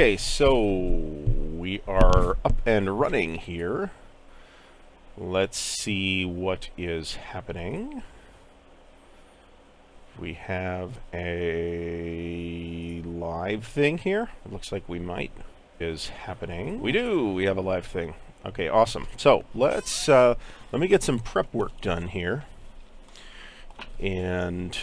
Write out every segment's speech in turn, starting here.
Okay, so we are up and running here. Let's see what is happening. We have a live thing here. It looks like we might is happening. We do. We have a live thing. Okay, awesome. So let's let me get some prep work done here. And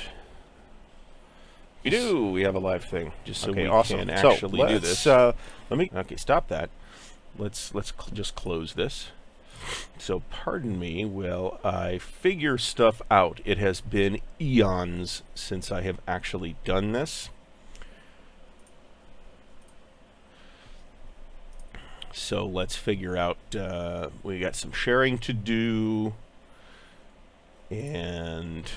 we do. We have a live thing. Just so we can actually do this. Let me. Okay, stop that. Let's just close this. So pardon me while I figure stuff out. It has been eons since I have actually done this. So let's figure out. We got some sharing to do, and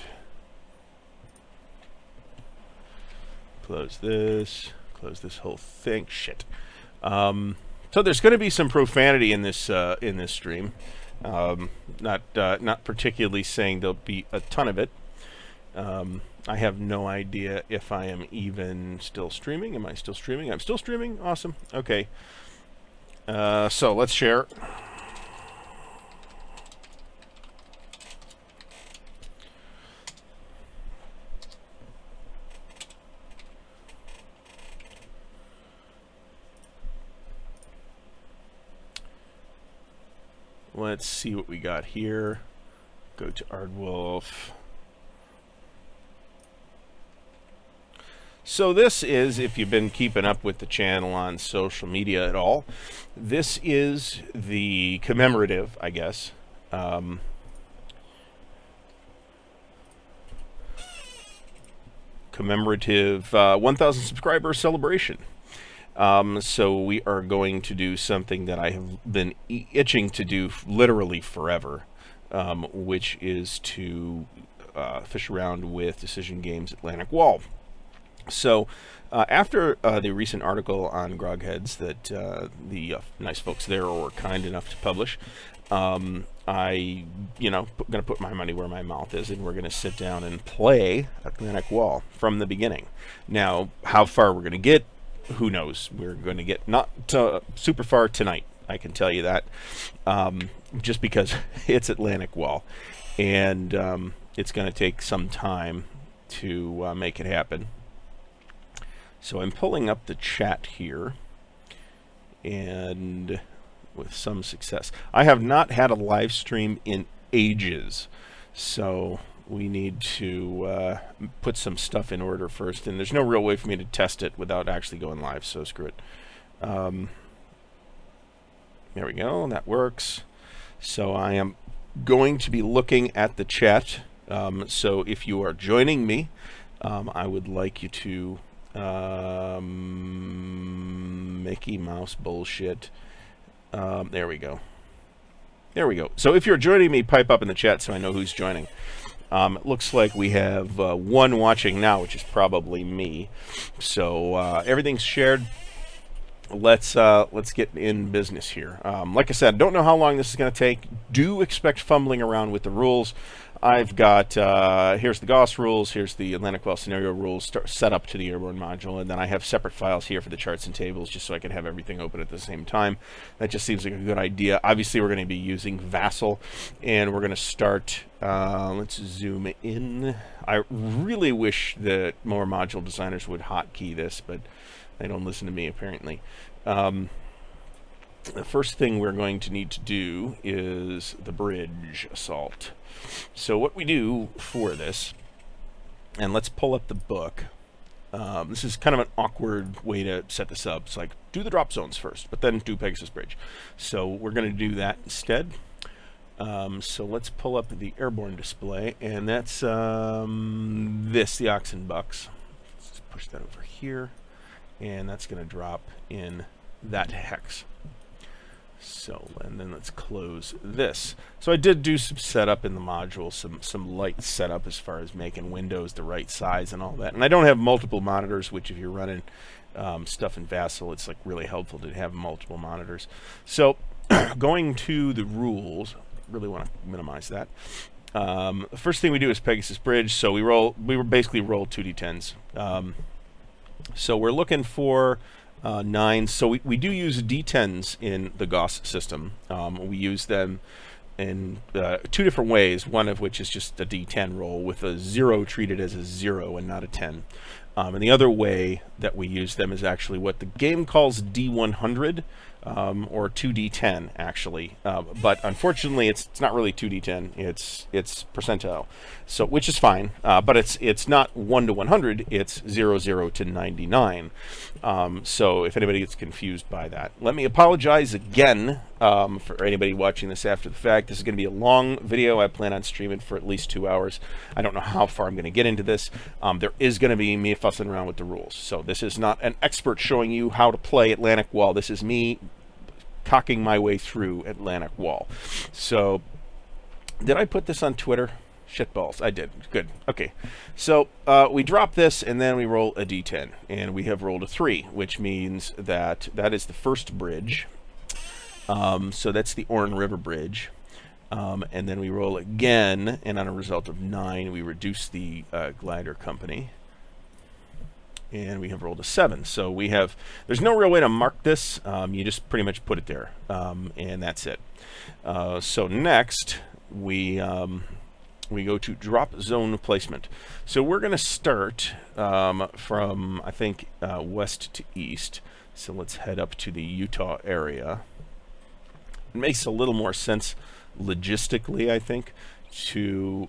close this whole thing. Shit. So there's going to be some profanity in this stream. Not particularly saying there'll be a ton of it. I have no idea if I am even still streaming. Am I still streaming? I'm still streaming. Awesome. Okay. So let's share. Let's see what we got here. Go to Ardwulf. So this is, if you've been keeping up with the channel on social media at all, this is the commemorative, I guess, commemorative 1,000 subscriber celebration. So we are going to do something that I have been itching to do literally forever, which is to fish around with Decision Games Atlantic Wall. So after the recent article on Grogheads that the nice folks there were kind enough to publish, I'm going to put my money where my mouth is, and we're going to sit down and play Atlantic Wall from the beginning. Now, how far we're going to get, who knows? We're going to get not super far tonight, I can tell you that, just because it's Atlantic Wall, and it's going to take some time to make it happen. So I'm pulling up the chat here, and with some success. I have not had a live stream in ages, so we need to put some stuff in order first, and there's no real way for me to test it without actually going live, so screw it. There we go, that works. So I am going to be looking at the chat, so if you are joining me, I would like you to Mickey Mouse bullshit. There we go. There we go. So if you're joining me, pipe up in the chat so I know who's joining. It looks like we have one watching now, which is probably me. So everything's shared. Let's get in business here. Like I said, don't know how long this is going to take. Do expect fumbling around with the rules. I've got, here's the Gauss rules, here's the Atlantic Wall scenario rules set up to the Airborne module, and then I have separate files here for the charts and tables just so I can have everything open at the same time. That just seems like a good idea. Obviously, we're going to be using Vassal, and we're going to start, let's zoom in. I really wish that more module designers would hotkey this, but they don't listen to me, apparently. The first thing we're going to need to do is the bridge assault. So what we do for this, and let's pull up the book. This is kind of an awkward way to set this up. It's like, do the drop zones first, but then do Pegasus Bridge. So we're going to do that instead. So let's pull up the Airborne display, and that's the Oxen Bucks. Let's push that over here, and that's going to drop in that hex. So, and then let's close this. So I did do some setup in the module, some light setup as far as making windows the right size and all that. And I don't have multiple monitors, which if you're running stuff in Vassal, it's like really helpful to have multiple monitors. So going to the rules, really want to minimize that. The first thing we do is Pegasus Bridge. So we basically roll 2d10s. So we're looking for 9. So we do use D10s in the Gauss system. We use them in 2 different ways, one of which is just a D10 roll with a 0 treated as a 0 and not a 10. And the other way that we use them is actually what the game calls D100, or 2D10 actually, but unfortunately it's not really 2D10. It's percentile, so which is fine, but it's not 1 to 100. It's 00 to 99. So if anybody gets confused by that, let me apologize again for anybody watching this after the fact. This is going to be a long video. I plan on streaming for at least 2 hours. I don't know how far I'm going to get into this. There is going to be me fussing around with the rules. So this is not an expert showing you how to play Atlantic Wall. This is me cocking my way through Atlantic Wall. So did I put this on Twitter? Shitballs. I did. Good. Okay. So we drop this and then we roll a d10, and we have rolled a 3, which means that that is the first bridge. So that's the Orne River Bridge. And then we roll again, and on a result of 9, we reduce the glider company. And we have rolled a 7. So we have, there's no real way to mark this. You just pretty much put it there, and that's it. So next, we go to drop zone placement. So we're going to start from, I think, west to east. So let's head up to the Utah area. It makes a little more sense logistically, I think, to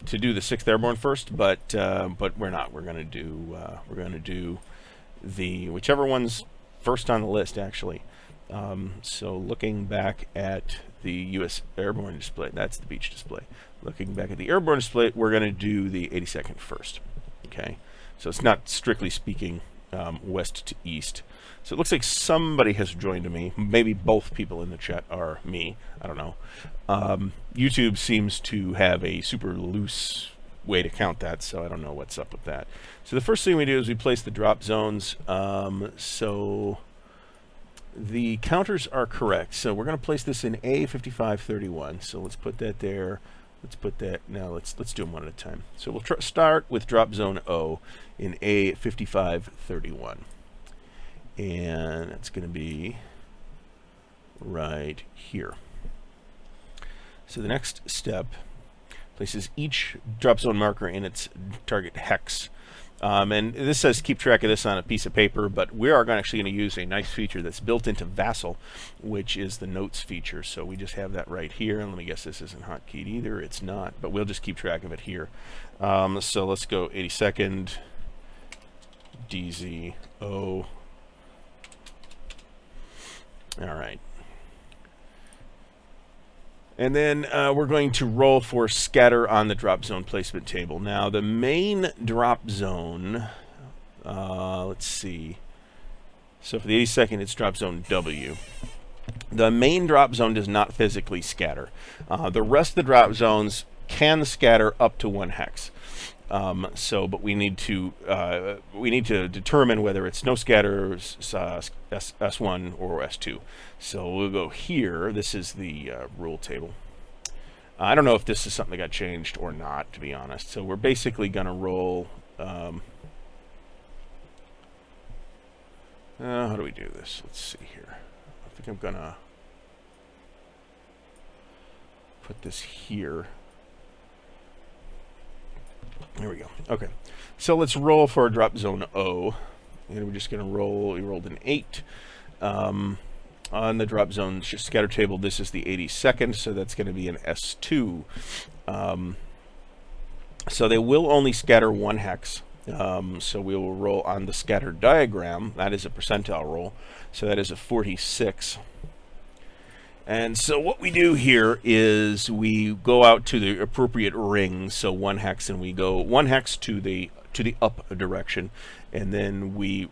do the 6th Airborne first, but we're not. We're gonna do the whichever one's first on the list, actually. So looking back at the U.S. Airborne display, that's the beach display. Looking back at the Airborne display, we're gonna do the 82nd first. Okay, so it's not strictly speaking west to east. So it looks like somebody has joined me. Maybe both people in the chat are me. I don't know. YouTube seems to have a super loose way to count that, so I don't know what's up with that. So the first thing we do is we place the drop zones. So the counters are correct. So we're going to place this in A5531. So let's put that there. Let's put that, now let's do them one at a time. So we'll start with drop zone O in A5531. And it's going to be right here. So the next step places each drop zone marker in its target hex. And this says keep track of this on a piece of paper, but we are actually going to use a nice feature that's built into Vassal, which is the notes feature. So we just have that right here. And let me guess, this isn't hotkeyed either. It's not, but we'll just keep track of it here. So let's go 82nd, DZ, O. All right. And then we're going to roll for scatter on the drop zone placement table. Now the main drop zone, let's see. So for the 82nd, it's drop zone W. The main drop zone does not physically scatter. The rest of the drop zones can scatter up to 1 hex. But we need to determine whether it's no scatter, S1 or S2. So we'll go here. This is the rule table. I don't know if this is something that got changed or not, to be honest. So we're basically going to roll. How do we do this? Let's see here. I think I'm going to put this here. There we go. Okay. So let's roll for drop zone O. And we're just going to roll. We rolled an 8. On the drop zone scatter table, this is the 82nd, so that's going to be an S2. So they will only scatter 1 hex. So we will roll on the scatter diagram. That is a percentile roll. So that is a 46. And so what we do here is we go out to the appropriate ring, so 1 hex, and we go 1 hex to the up direction, and then we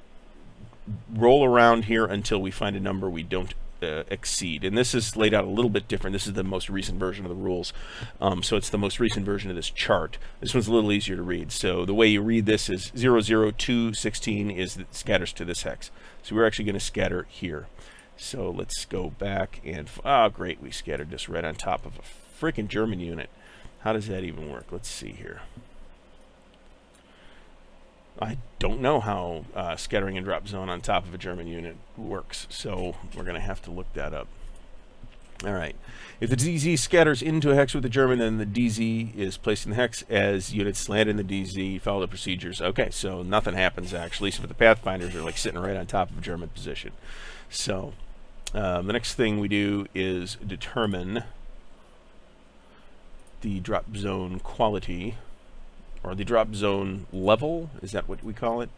roll around here until we find a number we don't exceed. And this is laid out a little bit different. This is the most recent version of the rules. So it's the most recent version of this chart. This one's a little easier to read. So the way you read this is 00216 is that scatters to this hex. So we're actually going to scatter here. So let's go back and, great, we scattered this right on top of a freaking German unit. How does that even work? Let's see here. I don't know how scattering and drop zone on top of a German unit works, so we're going to have to look that up. All right. If the DZ scatters into a hex with the German, then the DZ is placed in the hex as units land in the DZ, follow the procedures. Okay, so nothing happens, actually. So the Pathfinders are like sitting right on top of a German position. So the next thing we do is determine the drop zone quality, or the drop zone level. Is that what we call it?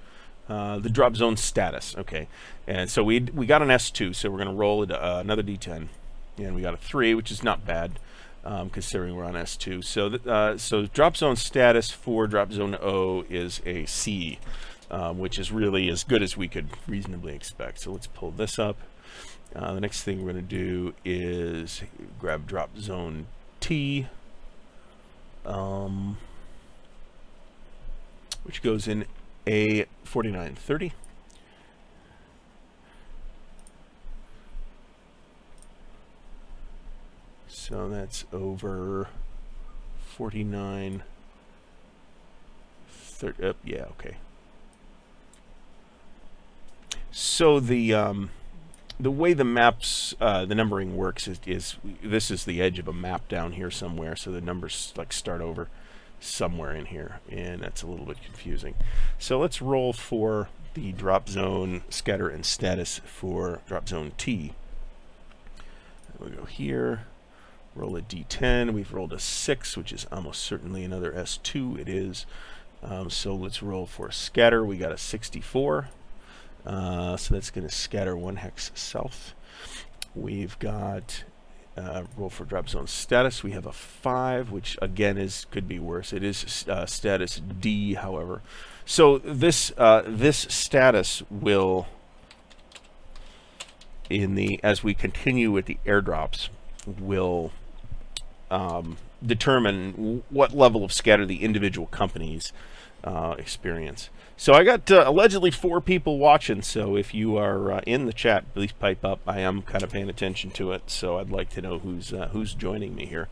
The drop zone status. Okay. And so we got an S2, so we're going to roll it another D10. And we got a 3, which is not bad, considering we're on S2. So, so drop zone status for drop zone O is a C, which is really as good as we could reasonably expect. So let's pull this up. The next thing we're going to do is grab drop zone T, which goes in A4930. So that's over 49, 30, yeah, okay. So the way the maps, the numbering works is this is the edge of a map down here somewhere, so the numbers like start over somewhere in here, and that's a little bit confusing. So let's roll for the drop zone scatter and status for drop zone T. We'll go here. Roll a D10. We've rolled a 6, which is almost certainly another S2. It is. So let's roll for scatter. We got a 64. So that's going to scatter 1 hex south. We've got roll for drop zone status. We have a 5, which again could be worse. It is status D, however. So this this status will, as we continue with the airdrops, will determine what level of scatter the individual companies experience. So I got allegedly 4 people watching, so if you are in the chat, please pipe up. I am kind of paying attention to it, so I'd like to know who's joining me here.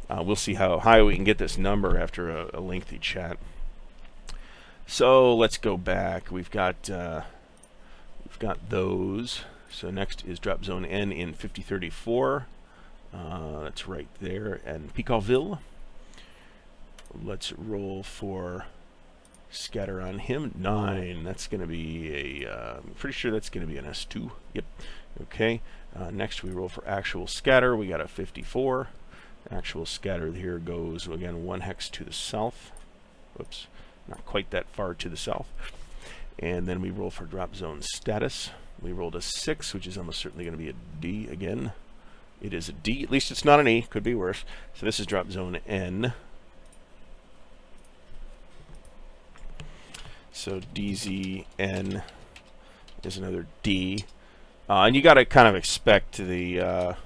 We'll see how high we can get this number after a lengthy chat. So let's go back. We've got those. So next is drop zone N in 5034. That's right there, and Picalville. Let's roll for scatter on him. 9. That's going to be a. I'm pretty sure that's going to be an S2. Yep. Okay. Next we roll for actual scatter. We got a 54. Actual scatter here goes again 1 hex to the south. Whoops, not quite that far to the south. And then we roll for drop zone status. We rolled a 6, which is almost certainly going to be a D again. It is a D. At least it's not an E. Could be worse. So this is drop zone N. So DZN is another D. And you got to kind of expect the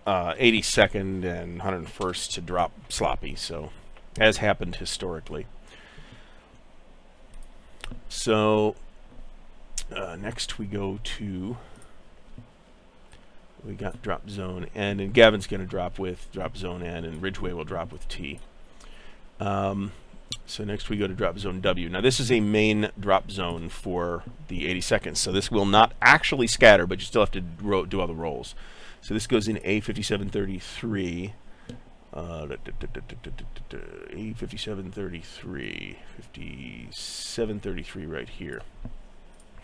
82nd and 101st to drop sloppy, so as happened historically. So next we go to, we got drop zone N, and Gavin's going to drop with drop zone N, and Ridgeway will drop with T. So next we go to drop zone W. Now this is a main drop zone for the 82nd, so this will not actually scatter, but you still have to do all the rolls. So this goes in A5733. A5733, 5733 right here.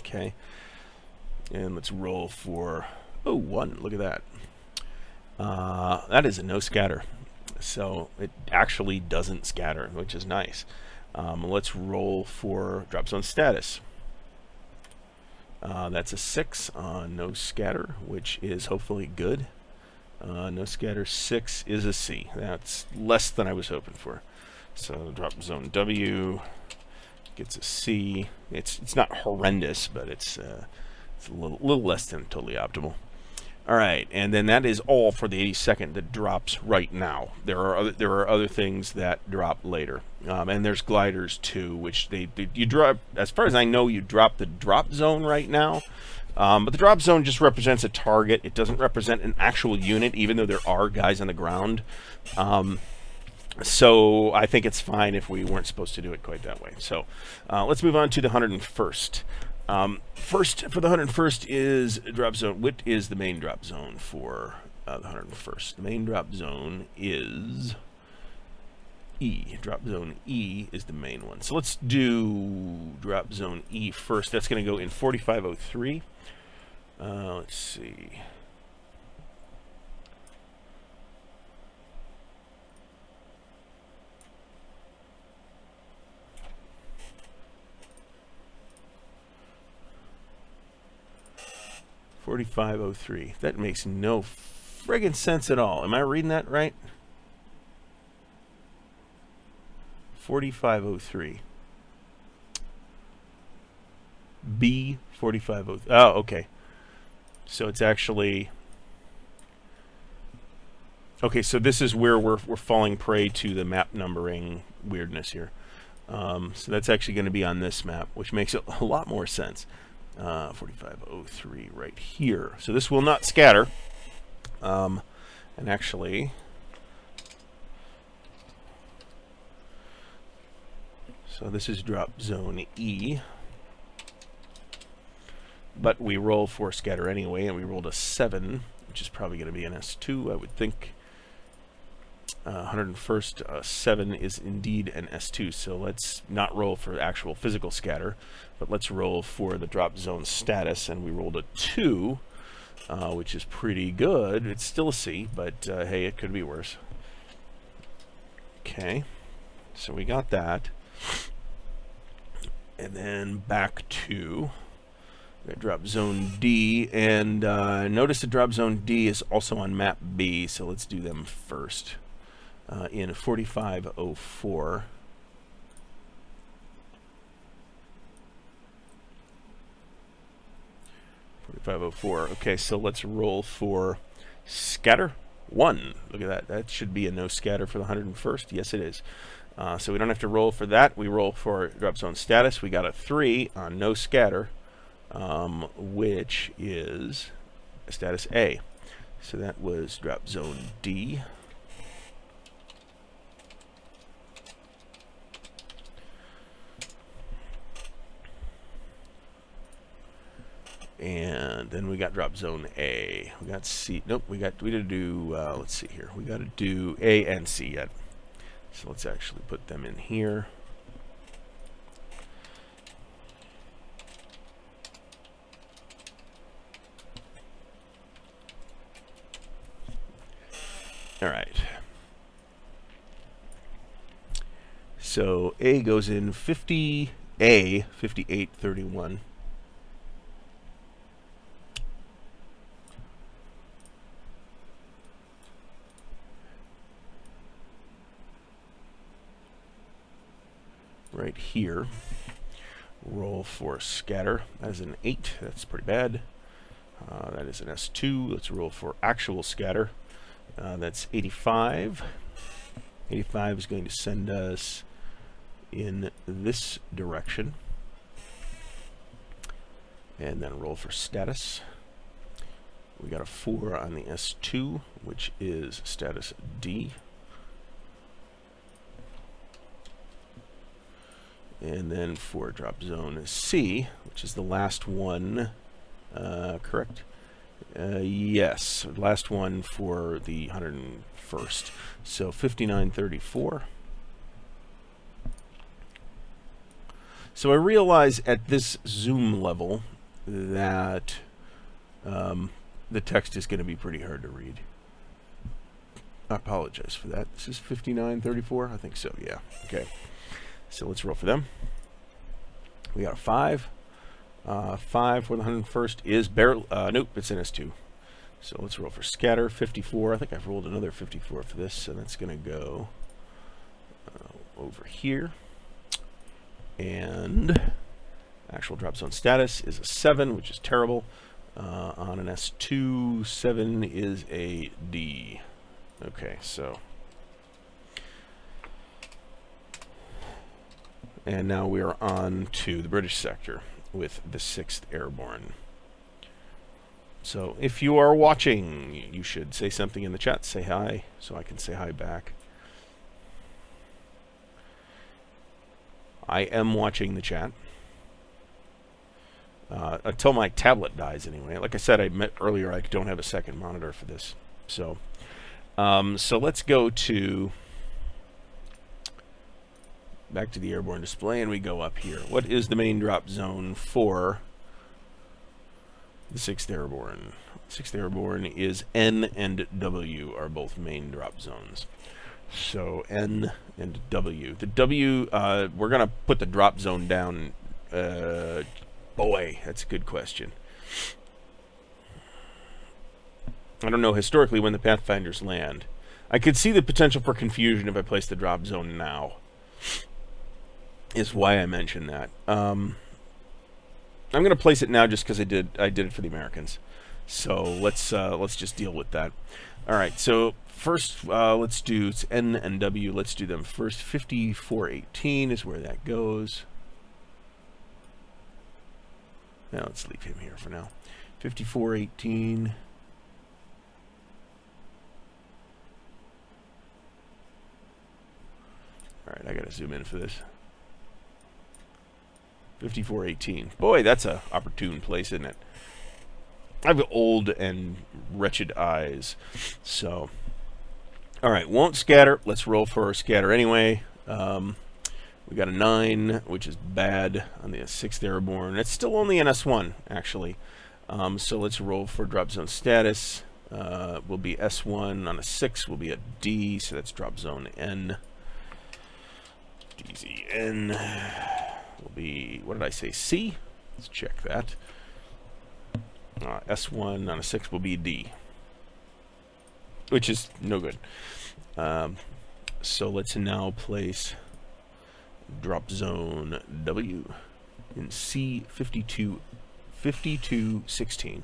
Okay, and let's roll for 1. Look at that. That is a no scatter, so it actually doesn't scatter, which is nice. Let's roll for drop zone status. That's a 6 on no scatter, which is hopefully good. No scatter 6 is a C. That's less than I was hoping for. So drop zone W gets a C. It's not horrendous, but it's a little less than totally optimal. All right, and then that is all for the 82nd that drops right now. There are other things that drop later, and there's gliders too, which you drop. As far as I know, you drop the drop zone right now. But the drop zone just represents a target. It doesn't represent an actual unit, even though there are guys on the ground. So I think it's fine if we weren't supposed to do it quite that way. So let's move on to the 101st. First, for the 101st is drop zone. What is the main drop zone for the 101st? The main drop zone is E. Drop zone E is the main one. So let's do drop zone E first. That's going to go in 4503. Let's see. $45.03. That makes no friggin' sense at all. Am I reading that right? 4503. B 4503. Oh, okay. So it's actually okay. So this is where we're falling prey to the map numbering weirdness here. So that's actually going to be on this map, which makes it a lot more sense. 4503 right here. So this will not scatter. And actually, so this is drop zone E. But we roll for scatter anyway, and we rolled a 7, which is probably going to be an S2, I would think. 101st, 7 is indeed an S2, so let's not roll for actual physical scatter, but let's roll for the drop zone status, and we rolled a 2, which is pretty good. It's still a C, but hey, it could be worse. Okay, so we got that. And then back to drop zone D, and notice the drop zone D is also on map B, so let's do them first. In 4504. Okay, so let's roll for scatter 1. Look at that. That should be a no scatter for the 101st. Yes, it is. So we don't have to roll for that. We roll for drop zone status. We got a 3 on no scatter, which is status A. So that was drop zone D. And then we got drop zone A. We got C. Nope, we did do, let's see here. We got to do A and C yet. So let's actually put them in here. All right. So A goes in 50A, 5831. Right here. Roll for scatter. That is an 8. That's pretty bad. That is an S2. Let's roll for actual scatter. That's 85. 85 is going to send us in this direction. And then roll for status. We got a 4 on the S2, which is status D. And then for drop zone C, which is the last one, correct? Yes, last one for the 101st. So 5934. So I realize at this zoom level that the text is going to be pretty hard to read. I apologize for that. This is 5934? I think so, yeah. Okay. So let's roll for them. We got a 5. 5 for the 101st is barely, nope, it's an S2. So let's roll for scatter, 54. I think I've rolled another 54 for this, so that's going to go over here. And actual drop zone status is a 7, which is terrible. On an S2, 7 is a D. Okay, so. And now we are on to the British sector with the 6th Airborne. So if you are watching, you should say something in the chat. Say hi, so I can say hi back. I am watching the chat. Until my tablet dies anyway. Like I said earlier, I don't have a second monitor for this. So let's go to back to the airborne display, and we go up here. What is the main drop zone for the 6th Airborne? 6th Airborne is N and W are both main drop zones. So N and W. The W, we're going to put the drop zone down. Boy, that's a good question. I don't know historically when the Pathfinders land. I could see the potential for confusion if I place the drop zone now. Is why I mentioned that. I'm going to place it now just because I did it for the Americans. So let's just deal with that. All right. So first, let's do it's N and W. Let's do them first. 5418 is where that goes. Now let's leave him here for now. 5418. All right, I gotta zoom in for this. 5418. Boy, that's a opportune place, isn't it? I have old and wretched eyes. So, all right, won't scatter. Let's roll for a scatter anyway. We got a 9, which is bad on the 6th Airborne. It's still only an S1, actually. So let's roll for drop zone status. Will be S1 on a 6. Will be a D, so that's drop zone N. DZN will be, what did I say, C? Let's check that. S1 on a 6 will be D, which is no good. So let's now place drop zone W in C5216,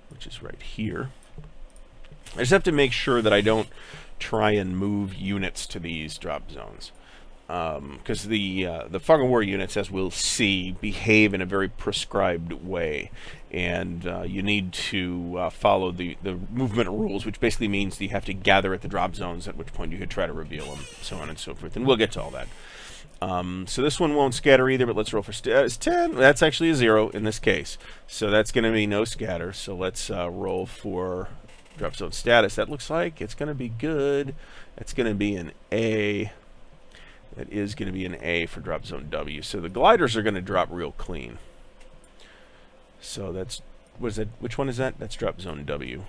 which is right here. I just have to make sure that I don't try and move units to these drop zones, because the Fog and War units, as we'll see, behave in a very prescribed way, and you need to follow the movement rules, which basically means that you have to gather at the drop zones, at which point you could try to reveal them, so on and so forth, and we'll get to all that. So this one won't scatter either, but let's roll for status 10. That's actually a 0 in this case, so that's going to be no scatter. So let's roll for drop zone status. That looks like it's going to be good. It's going to be an A. That is going to be an A for drop zone W. So the gliders are going to drop real clean. So that's, what is that? Which one is that? That's drop zone W.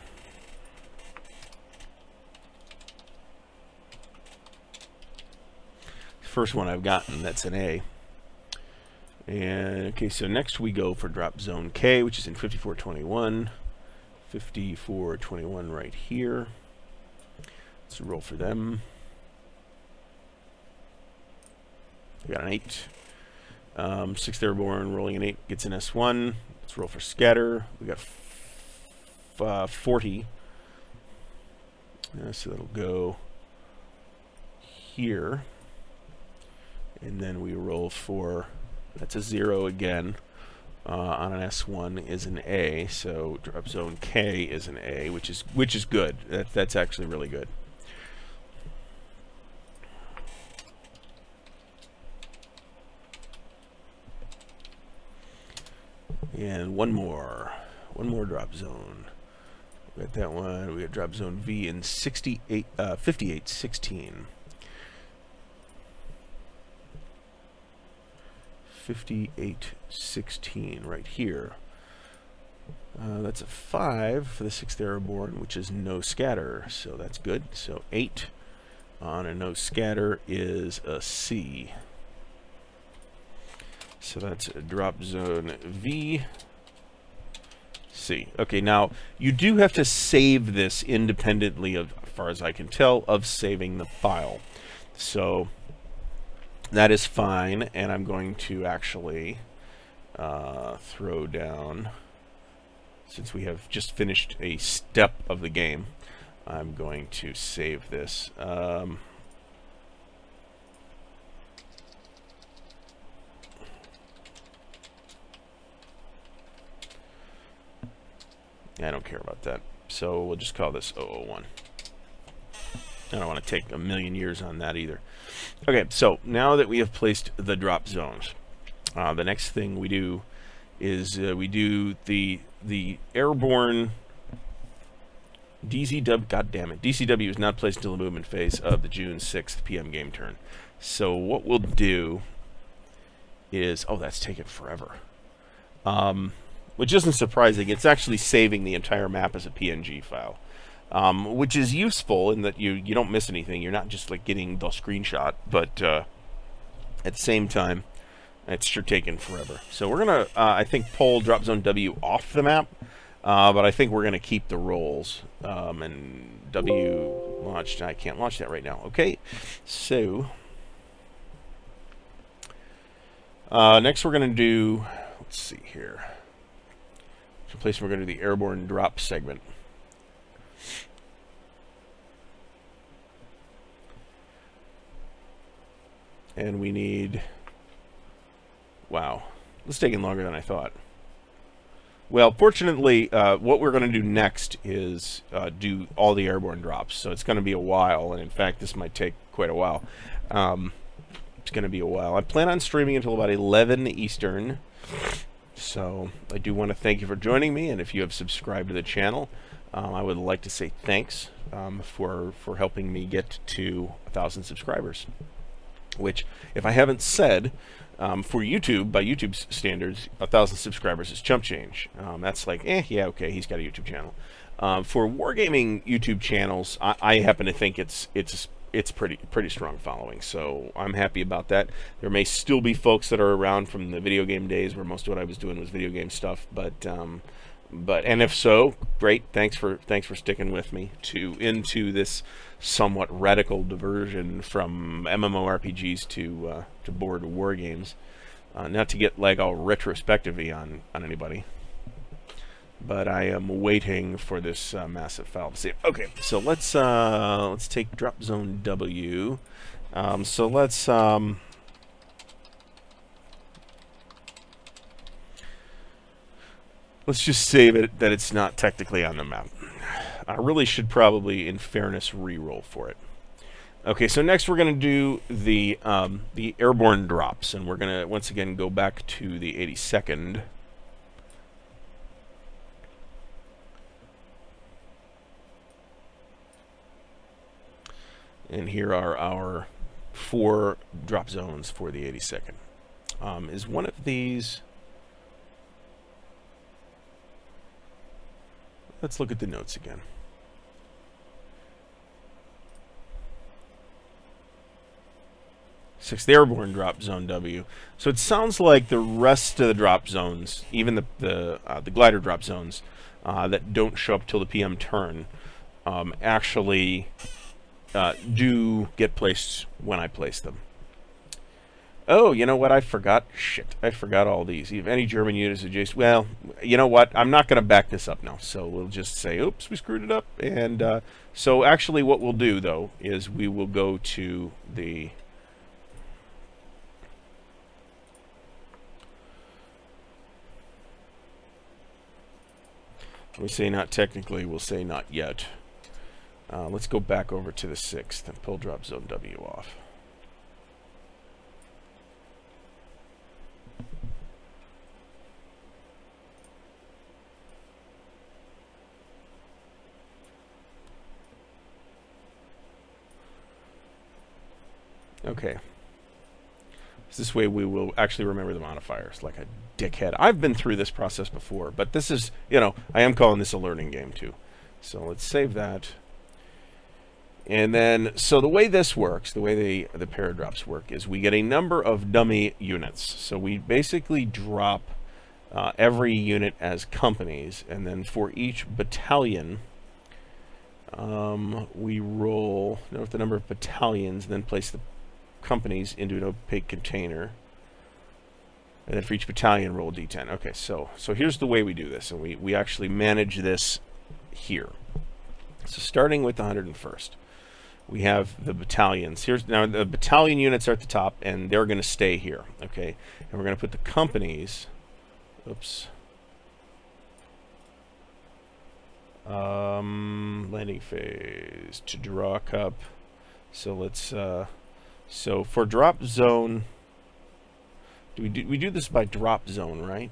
First one I've gotten, that's an A. And okay, so next we go for drop zone K, which is in 5421. 5421 right here. Let's roll for them. We got an 8. 6th Airborne rolling an 8 gets an S1. Let's roll for scatter. We got 40. So that'll go here. And then we roll for, that's a 0 again. On an S1 is an A, so drop zone K is an A, which is good. That's actually really good. And one more drop zone. We got that one. We got drop zone V in 5816. 5816 right here. That's a 5 for the 6th Airborne, which is no scatter, so that's good. So 8 on a no scatter is a C. So that's a drop zone V, C. Okay, now you do have to save this independently of, as far as I can tell, of saving the file. So that is fine, and I'm going to actually throw down, since we have just finished a step of the game, I'm going to save this. I don't care about that, so we'll just call this 001. I don't want to take a million years on that either. Okay, so now that we have placed the drop zones, the next thing we do is we do the airborne DCW. God damn it, DCW is not placed until the movement phase of the June 6th PM game turn. So what we'll do is, oh, that's taken forever. Which isn't surprising. It's actually saving the entire map as a PNG file, which is useful in that you don't miss anything. You're not just like getting the screenshot, but at the same time, it's sure taken forever. So we're gonna, I think, pull drop zone W off the map, but I think we're gonna keep the rolls. And W launched. I can't launch that right now. Okay, so next we're gonna do. Let's see here. The place we're going to do the airborne drop segment. And we need... Wow. This is taking longer than I thought. Well, fortunately, what we're going to do next is do all the airborne drops. So it's going to be a while, and in fact, this might take quite a while. It's going to be a while. I plan on streaming until about 11 Eastern. So I do want to thank you for joining me, and if you have subscribed to the channel, I would like to say thanks for helping me get to 1,000 subscribers. Which, if I haven't said, for YouTube, by YouTube's standards, 1,000 subscribers is chump change. That's like, yeah, okay, he's got a YouTube channel. For wargaming YouTube channels, I happen to think it's pretty strong following, so I'm happy about that. There may still be folks that are around from the video game days where most of what I was doing was video game stuff, but and if so, great. Thanks for sticking with me into this somewhat radical diversion from MMORPGs to board war games. Not to get like all retrospective-y on anybody, but I am waiting for this massive file to see. Okay, so let's take drop zone W. So let's just save it that it's not technically on the map. I really should probably, in fairness, re-roll for it. Okay, so next we're going to do the airborne drops, and we're going to once again go back to the 82nd. And here are our 4 drop zones for the 82nd. Is one of these... Let's look at the notes again. 6th Airborne drop zone W. So it sounds like the rest of the drop zones, even the glider drop zones that don't show up till the PM turn, actually do get placed when I place them. Oh, you know what? I forgot. Shit, I forgot all these. If any German units adjacent, well, you know what? I'm not going to back this up now. So we'll just say, oops, we screwed it up. And so actually what we'll do, though, is we will go to the... We say not technically, we'll say not yet. Let's go back over to the 6th and pull drop zone W off. Okay. This way we will actually remember the modifiers like a dickhead. I've been through this process before, but this is, you know, I am calling this a learning game too. So let's save that. And then, so the way this works, the way the paradrops work, is we get a number of dummy units. So we basically drop every unit as companies, and then for each battalion, we roll, note the number of battalions, then place the companies into an opaque container, and then for each battalion roll d10. Okay, so here's the way we do this, and we actually manage this here. So starting with the 101st, we have the battalions. Here's now the battalion units are at the top, and they're going to stay here. Okay, and we're going to put the companies. Oops. Landing phase to draw cup. So let's so for drop zone, we do this by drop zone, right?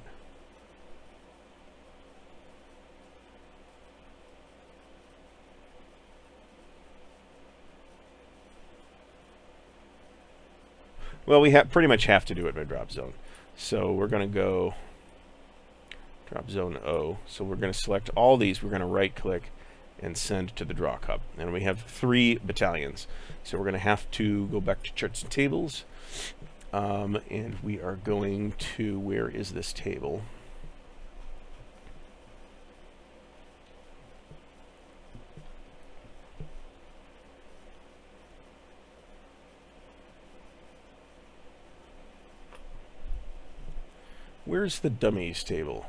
Well, we pretty much have to do it by drop zone. So we're going to go drop zone O. So we're going to select all these. We're going to right click and send to the draw hub. And we have 3 battalions. So we're going to have to go back to charts and tables. And we are going to, where is this table? Where's the dummies table?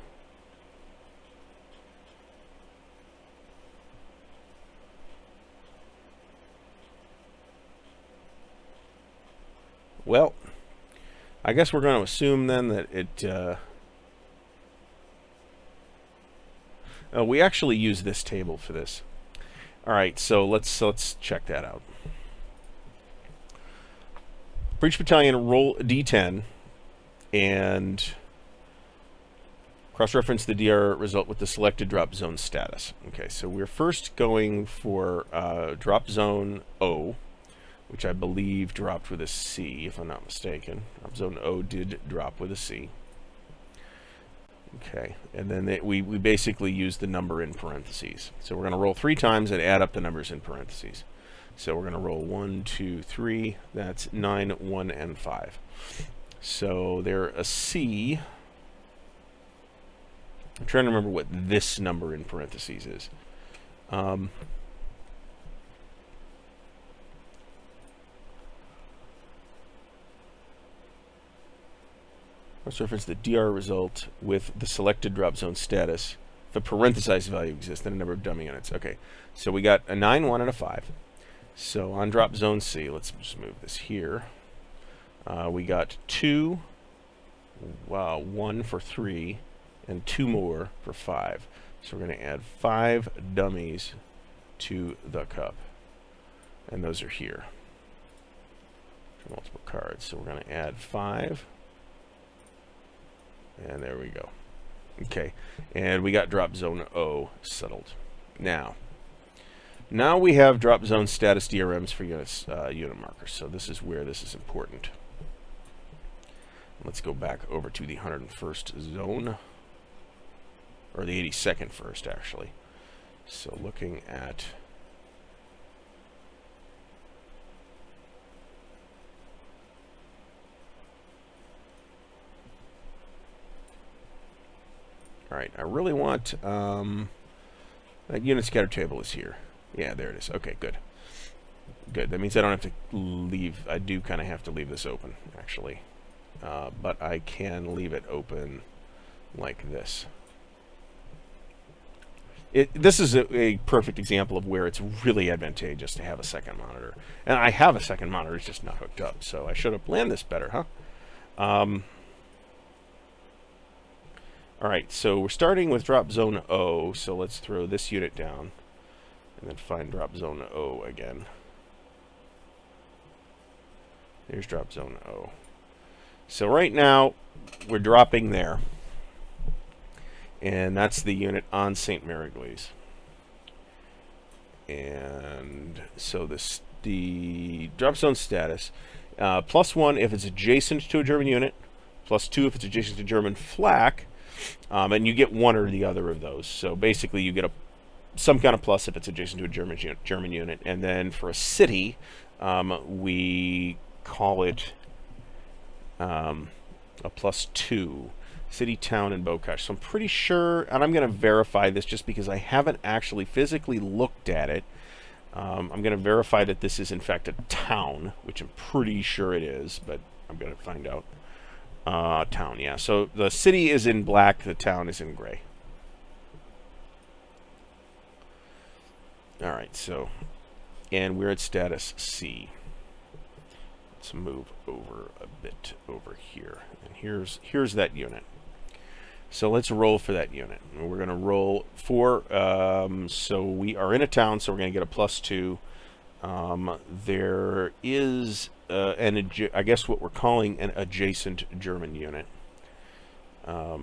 Well, I guess we're going to assume then that it... we actually use this table for this. All right, so let's check that out. For each battalion, roll D10 and cross-reference the DR result with the selected drop zone status. Okay, so we're first going for drop zone O, which I believe dropped with a C, if I'm not mistaken. Drop zone O did drop with a C. Okay, and then we basically use the number in parentheses. So we're going to roll 3 times and add up the numbers in parentheses. So we're going to roll 1, 2, 3. That's 9, 1, and 5. So they're a C. I'm trying to remember what this number in parentheses is. Let's reference the DR result with the selected drop zone status. If a parenthesized value exists, then a number of dummy units. Okay, so we got a 9, 1, and a 5. So on drop zone C, let's just move this here. We got 2, 1 for 3, and 2 more for 5. So we're going to add 5 dummies to the cup. And those are here. For multiple cards. So we're going to add 5. And there we go. Okay, and we got drop zone O settled. Now we have drop zone status DRMs for units, unit markers. So this is where this is important. Let's go back over to the 101st zone, or the 82nd first, actually. So looking at all right, I really want that unit scatter table is here. Yeah, there it is. Okay, good. Good. That means I don't have to leave. I do kind of have to leave this open, actually. But I can leave it open like this. This is a perfect example of where it's really advantageous to have a second monitor. And I have a second monitor, it's just not hooked up. So I should have planned this better, huh? Alright, so we're starting with drop zone O, so let's throw this unit down and then find drop zone O again. There's drop zone O. So right now, we're dropping there. And that's the unit on St. Marigles. And so the drop zone status, +1 if it's adjacent to a German unit, +2 if it's adjacent to German flak, and you get one or the other of those. So basically you get some kind of plus if it's adjacent to a German unit. And then for a city, we call it a +2. City, town, and Bokash. So I'm pretty sure, and I'm going to verify this just because I haven't actually physically looked at it. I'm going to verify that this is in fact a town, which I'm pretty sure it is, but I'm going to find out. Town, yeah. So the city is in black, the town is in gray. Alright, so, and we're at status C. Let's move over a bit over here. And here's that unit. So let's roll for that unit. And we're going to roll for, so we are in a town, so we're going to get a +2. There is I guess what we're calling an adjacent German unit. Well,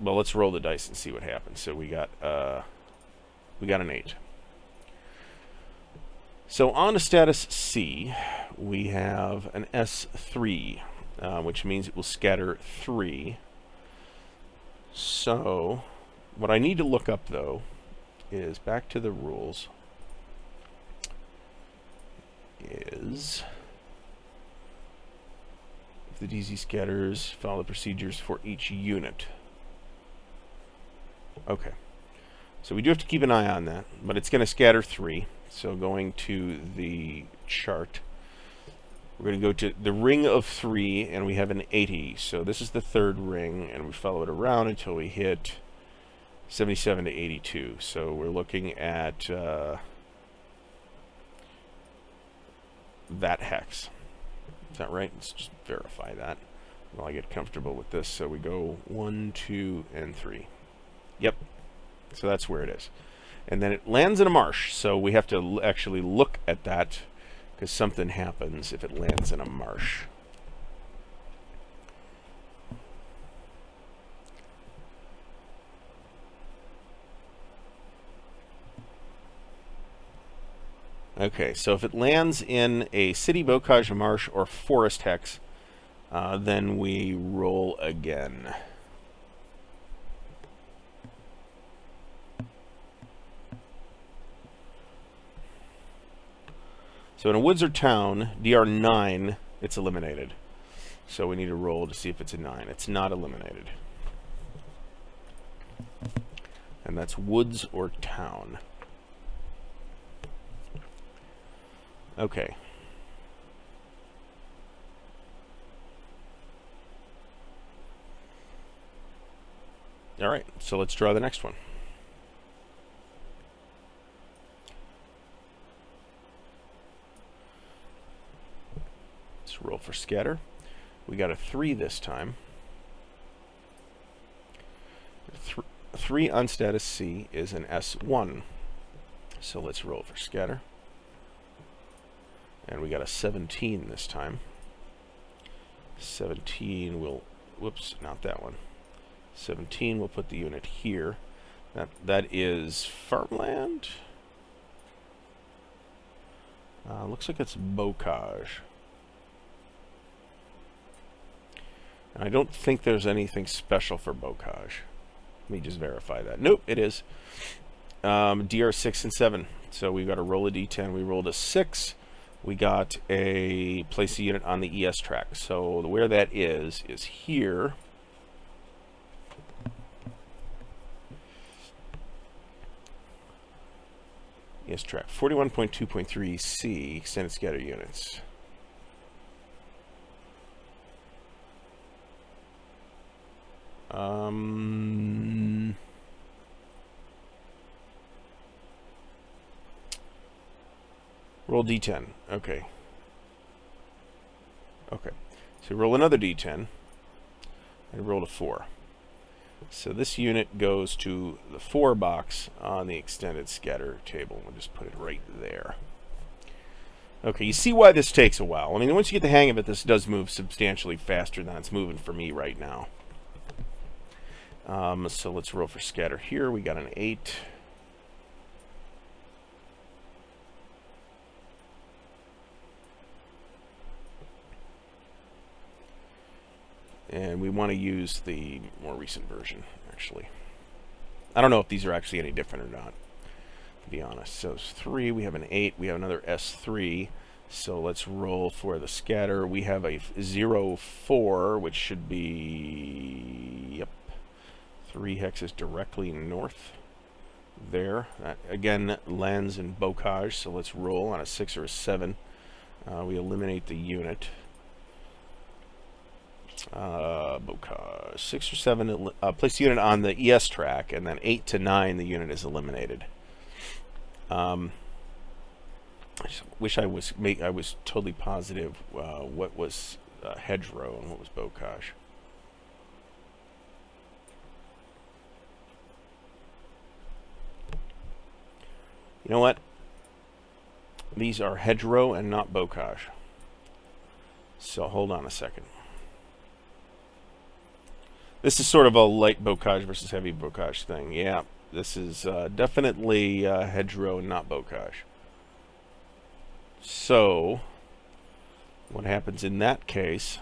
let's roll the dice and see what happens. So we got an 8. So on to status C, we have an S3, which means it will scatter 3. So what I need to look up, though, is back to the rules, is if the DZ scatters, follow the procedures for each unit. Okay. So we do have to keep an eye on that, but it's going to scatter 3. So going to the chart, we're going to go to the ring of 3, and we have an 80. So this is the third ring, and we follow it around until we hit 77 to 82. So we're looking at that hex. Is that right? Let's just verify that while I get comfortable with this. So we go 1, 2, and 3. Yep. So that's where it is. And then it lands in a marsh. So we have to actually look at that, because something happens if it lands in a marsh. Okay, so if it lands in a city, bocage, marsh, or forest hex, then we roll again. So in a woods or town, DR 9, it's eliminated. So we need to roll to see if it's a 9. It's not eliminated. And that's woods or town. Okay. All right, so let's draw the next one. Let's roll for scatter. We got a 3 this time. 3 on status C is an S1. So let's roll for scatter. And we got a 17 this time. 17 will, whoops, not that one. 17 will put the unit here. That is farmland. Looks like it's bocage. And I don't think there's anything special for bocage. Let me just verify that. Nope, it is. DR 6 and 7. So we've got to roll a D10. We rolled a 6. We got a place a unit on the ES track. So where that is here. ES track 41.2.3 C, extended scatter units. Roll D10. Okay. Okay. So roll another D10. I rolled a 4. So this unit goes to the 4 box on the extended scatter table. We'll just put it right there. Okay, you see why this takes a while. I mean, once you get the hang of it, this does move substantially faster than it's moving for me right now. So let's roll for scatter here. We got an 8. And we want to use the more recent version, actually. I don't know if these are actually any different or not, to be honest. So it's 3, we have an 8, we have another S3. So let's roll for the scatter. We have a 0-4, which should be, yep, 3 hexes directly north there. That, again, lands in bocage, so let's roll on a 6 or a 7. We eliminate the unit. Bocage 6 or 7. Place the unit on the ES track, and then 8 to 9, the unit is eliminated. I just wish I was totally positive what was hedgerow and what was bocage. You know what? These are hedgerow and not bocage. So hold on a second. This is sort of a light bocage versus heavy bocage thing. Yeah, this is definitely hedgerow and not bocage. So, what happens in that case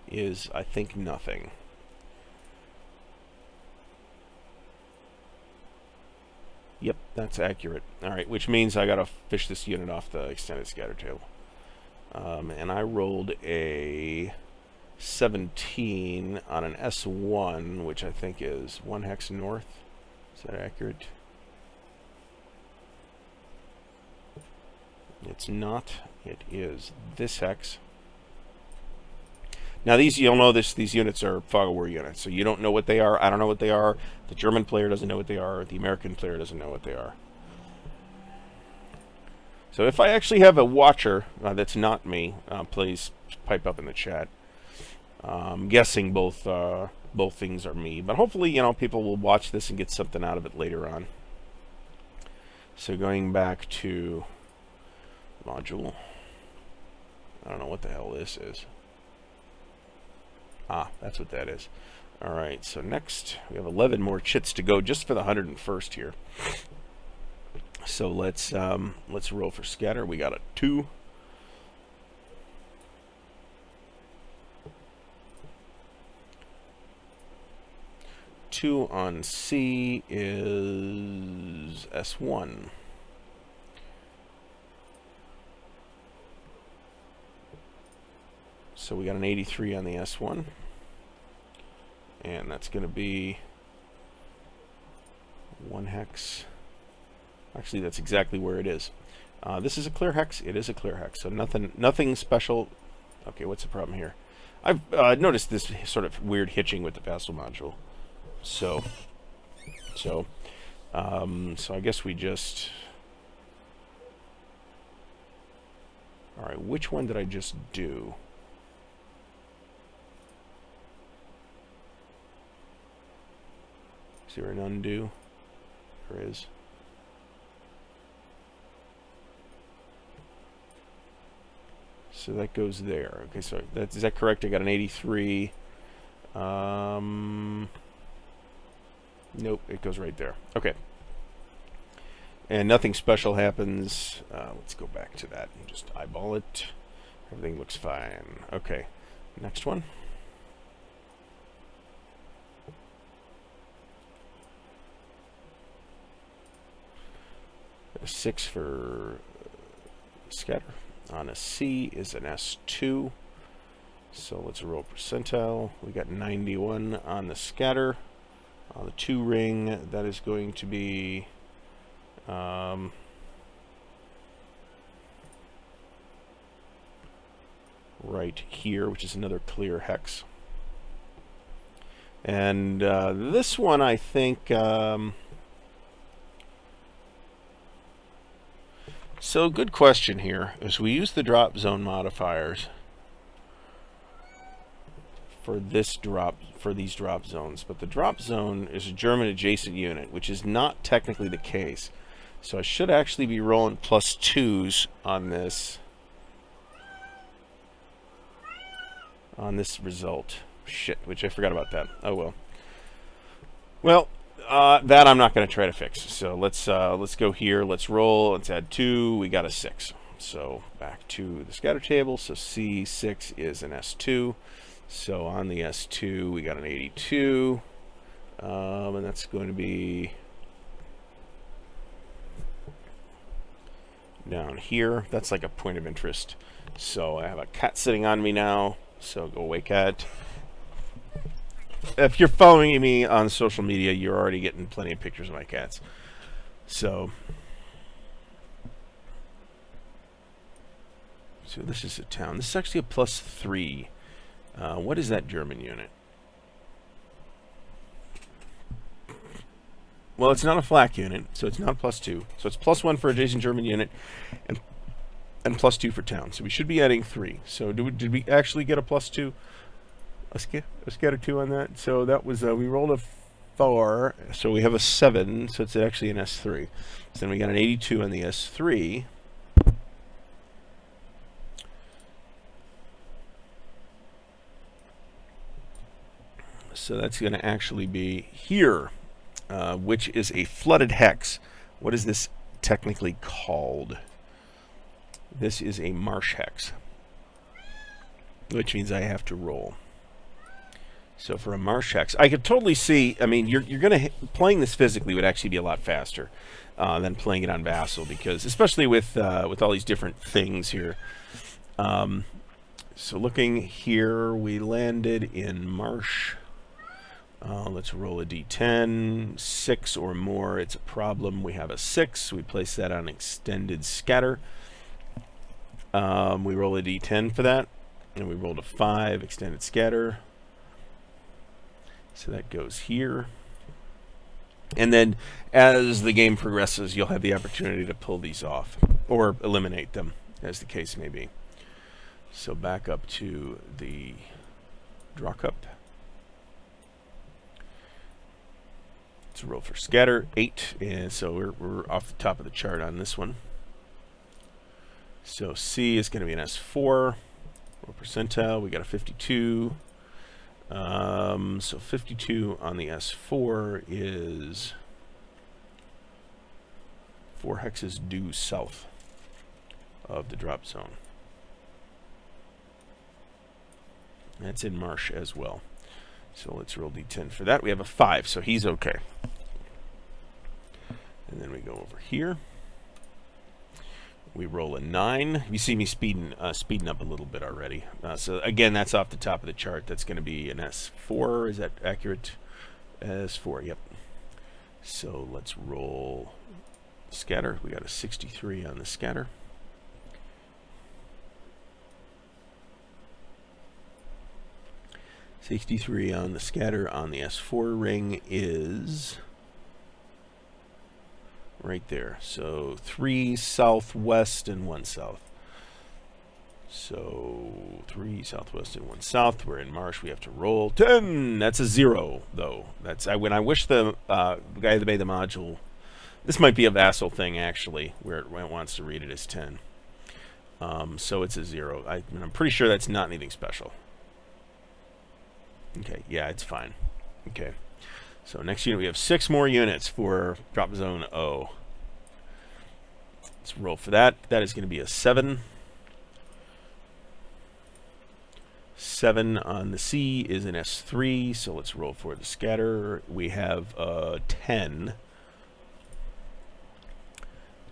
is, I think, nothing. Yep, that's accurate. Alright, which means I gotta fish this unit off the extended scatter table. And I rolled a 17 on an S1, which I think is 1 hex north. Is that accurate? It's not. It is this hex. Now you'll know these units are fog of war units, so you don't know what they are. I don't know what they are. The German player doesn't know what they are. The American player doesn't know what they are. So if I actually have a watcher that's not me, please pipe up in the chat. I'm guessing both things are me, but hopefully, people will watch this and get something out of it later on. So going back to module, I don't know what the hell this is. Ah, that's what that is. Alright, so next we have 11 more chits to go just for the 101st here. So let's roll for scatter. We got a 2. Two on C is S1. So we got an 83 on the S1. And that's going to be 1 hex. Actually, that's exactly where it is. This is a clear hex. It is a clear hex. So nothing special. Okay, what's the problem here? I've noticed this sort of weird hitching with the Vassal module. So I guess we just... Alright, which one did I just do? Is there an undo? There is. So that goes there. Okay, so is that correct? I got an 83. Nope, it goes right there. Okay. And nothing special happens. Let's go back to that and just eyeball it. Everything looks fine. Okay, next one. A 6 for scatter. On a C is an S2. So let's roll percentile. We got 91 on the scatter. On the 2 ring, that is going to be right here, which is another clear hex. And this one, I think... So, good question here, is we use the drop zone modifiers for these drop zones, but the drop zone is a German adjacent unit, which is not technically the case. So I should actually be rolling +2s on this result. Shit, which I forgot about that. Oh well. Well, that I'm not going to try to fix. So let's go here. Let's roll. Let's add 2. We got a 6. So back to the scatter table. So C6 is an S2. So on the S2 we got an 82. And that's going to be down here. That's like a point of interest. So I have a cat sitting on me now. So go away, cat. If you're following me on social media, you're already getting plenty of pictures of my cats. So this is a town. This is actually a +3. What is that German unit? Well, it's not a flak unit, so it's not a +2. So it's +1 for adjacent German unit, and +2 for town. So we should be adding 3. So did we actually get a +2? A scatter 2 on that. So that was we rolled a S4, so we have a 7, so it's actually an S3. So then we got an 82 on the S3. So that's going to actually be here, which is a flooded hex. What is this technically called? This is a marsh hex, which means I have to roll. So for a marsh hex, I could totally see. I mean, you're going to playing this physically would actually be a lot faster than playing it on Vassal, because especially with all these different things here. So looking here, we landed in marsh. Let's roll a d10. 6 or more, it's a problem. We have a 6. We place that on extended scatter. We roll a d10 for that, and we rolled a 5, extended scatter. So that goes here. And then as the game progresses, you'll have the opportunity to pull these off, or eliminate them, as the case may be. So back up to the draw cup. Let's roll for scatter, 8, and so we're off the top of the chart on this one. So C is going to be an S4. Roll percentile, we got a 52. So 52 on the S4 is 4 hexes due south of the drop zone. That's in marsh as well. So let's roll d10 for that. We have a 5, so he's okay. And then we go over here. We roll a 9. You see me speeding up a little bit already. So again, that's off the top of the chart. That's going to be an S4. Is that accurate? S4, yep. So let's roll scatter. We got a 63 on the scatter. $63 on the scatter on the S4 ring is right there. So 3 southwest and 1 south. So 3 southwest and 1 south. We're in marsh. We have to roll 10. That's a 0, though. That's when I wish the guy that made the module. This might be a Vassal thing actually, where it wants to read it as 10. So it's a 0. I'm pretty sure that's not anything special. Okay, yeah, it's fine. Okay, so next unit we have 6 more units for drop zone O. Let's roll for that. That is going to be a 7. 7 on the C is an S3, so let's roll for the scatter. We have 10.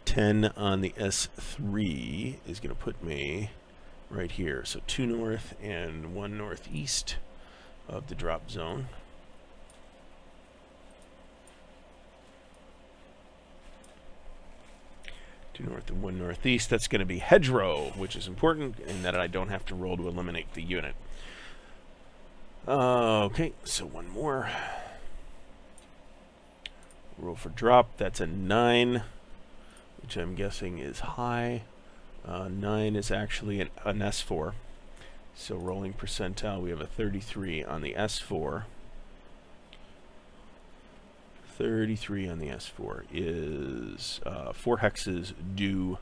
10 on the S3 is going to put me right here. So 2 north and 1 northeast of the drop zone. Two north and 1 northeast. That's going to be hedgerow, which is important in that I don't have to roll to eliminate the unit. Okay, so 1 more. Roll for drop. That's a 9, which I'm guessing is high. 9 is actually an S4. So rolling percentile, we have a 33 on the S4. 33 on the S4 is 4 hexes due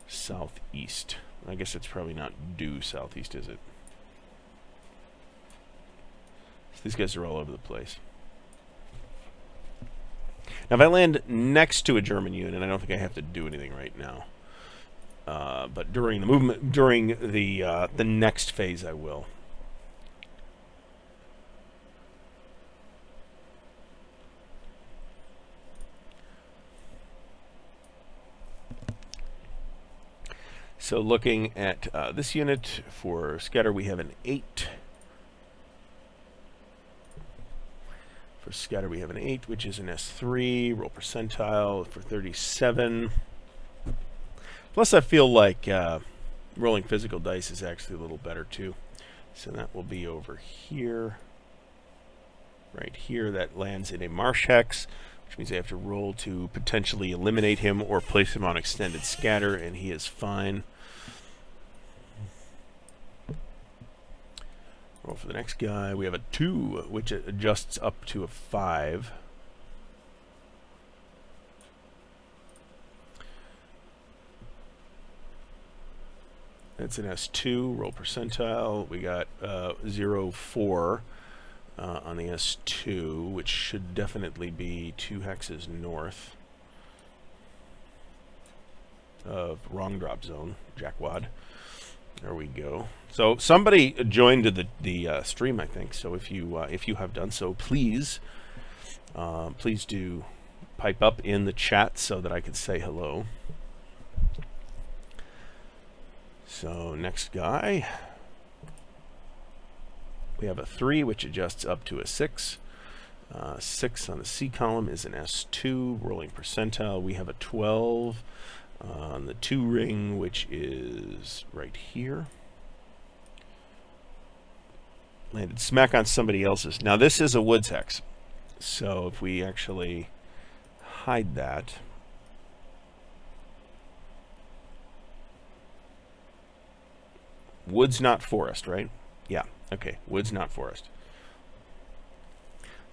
southeast. I guess it's probably not due southeast, is it? So these guys are all over the place. Now if I land next to a German unit, I don't think I have to do anything right now. But during the movement, during the next phase, I will. So looking at this unit for scatter, we have an 8. For scatter, we have an 8, which is an S3. Roll percentile for 37. Plus, I feel like rolling physical dice is actually a little better, too. So that will be over here. Right here, that lands in a marsh hex, which means I have to roll to potentially eliminate him or place him on extended scatter, and he is fine. Roll for the next guy. We have a 2, which adjusts up to a 5. That's an S2. Roll percentile. We got 0, 4 on the S2, which should definitely be 2 hexes north of wrong drop zone, jackwad. There we go. So somebody joined the stream, I think. So if you have done so, please do pipe up in the chat so that I can say hello. So next guy, we have a 3, which adjusts up to a 6. 6 on the C column is an S2, rolling percentile. We have a 12 on the 2 ring, which is right here. Landed smack on somebody else's. Now this is a woods hex, so if we actually hide that, woods not forest, right? Yeah, okay, woods not forest.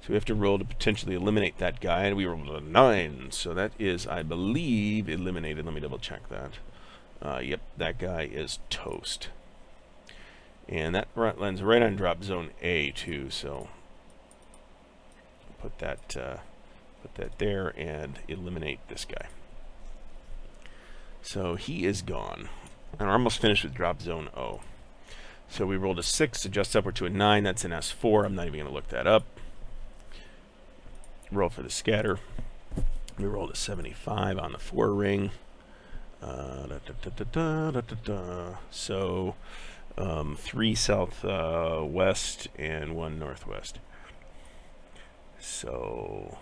So we have to roll to potentially eliminate that guy, and we rolled a 9, so that is, I believe, eliminated. Let me double check that. Yep, that guy is toast. And that lands right on drop zone A too, so put that there and eliminate this guy. So he is gone. And we're almost finished with drop zone O. So we rolled a 6, adjusts upward to a 9. That's an S4. I'm not even going to look that up. Roll for the scatter. We rolled a 75 on the 4 ring. So 3 southwest and 1 northwest. So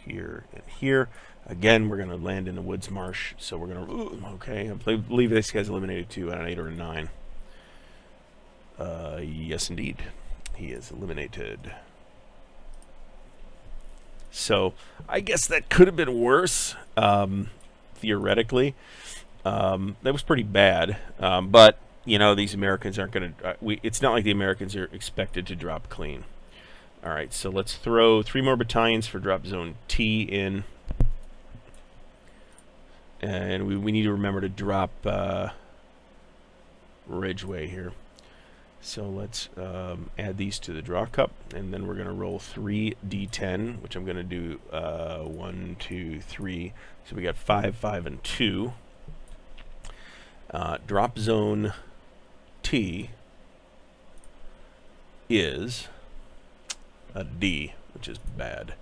here and here. Again, we're going to land in the woods marsh. So we're going to... Okay, I believe this guy's eliminated too at an 8 or a 9. Yes, indeed. He is eliminated. So I guess that could have been worse, theoretically. That was pretty bad. But, you know, these Americans aren't going to... it's not like the Americans are expected to drop clean. All right, so let's throw 3 more battalions for drop zone T in. And we need to remember to drop Ridgeway here. So let's add these to the draw cup, and then we're going to roll 3 D10, which I'm going to do 1, 2, 3. So we got 5, 5, and 2. Drop zone T is a D, which is bad.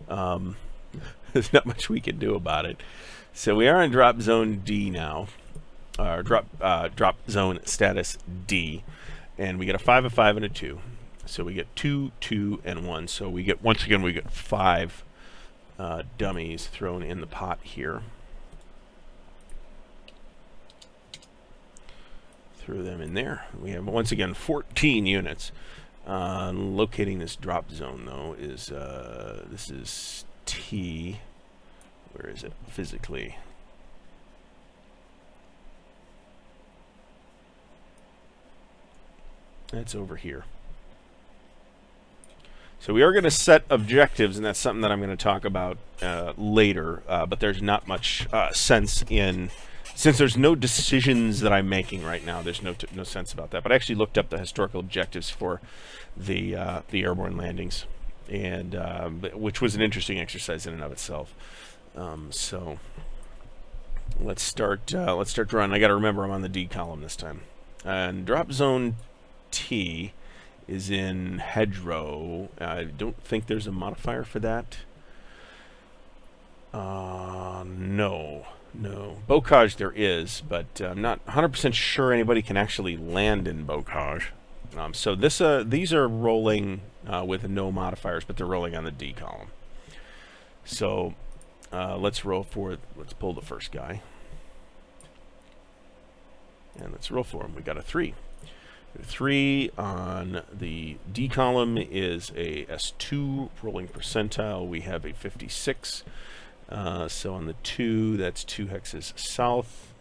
There's not much we can do about it. So we are in drop zone D now, drop zone status D, and we get a 5, a 5, and a 2. So we get 2, 2, and 1. So we get, once again, we get 5 dummies thrown in the pot here. Throw them in there. We have, once again, 14 units. Locating this drop zone, though, is this is T. Where is it physically? That's over here. So we are going to set objectives, and that's something that I'm going to talk about later. But there's not much sense in, since there's no decisions that I'm making right now. There's no sense about that. But I actually looked up the historical objectives for the airborne landings, and which was an interesting exercise in and of itself. So let's start drawing. I got to remember I'm on the D column this time. And drop zone T is in hedgerow. I don't think there's a modifier for that. No. Bocage there is, but I'm not 100% sure anybody can actually land in Bocage. So these are rolling with no modifiers, but they're rolling on the D column. So let's pull the first guy. And let's roll for him. We got a 3. 3 on the D column is a S2 rolling percentile. We have a 56. So on the 2, that's 2 hexes south.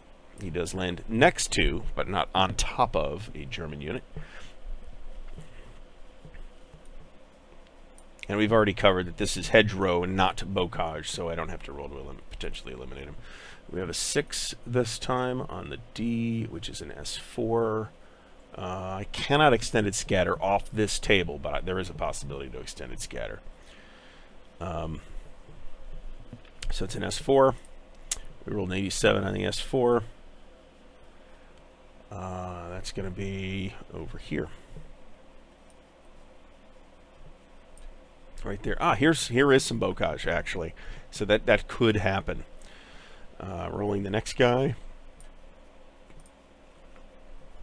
He does land next to, but not on top of, a German unit. And we've already covered that this is hedgerow and not bocage, so I don't have to roll to potentially eliminate him. We have a 6 this time on the D, which is an S4. I cannot extended scatter off this table, but there is a possibility to extended scatter. So it's an S4. We rolled an 87 on the S4. That's going to be over here. Right there. Here is some bocage, actually. So that could happen. Rolling the next guy.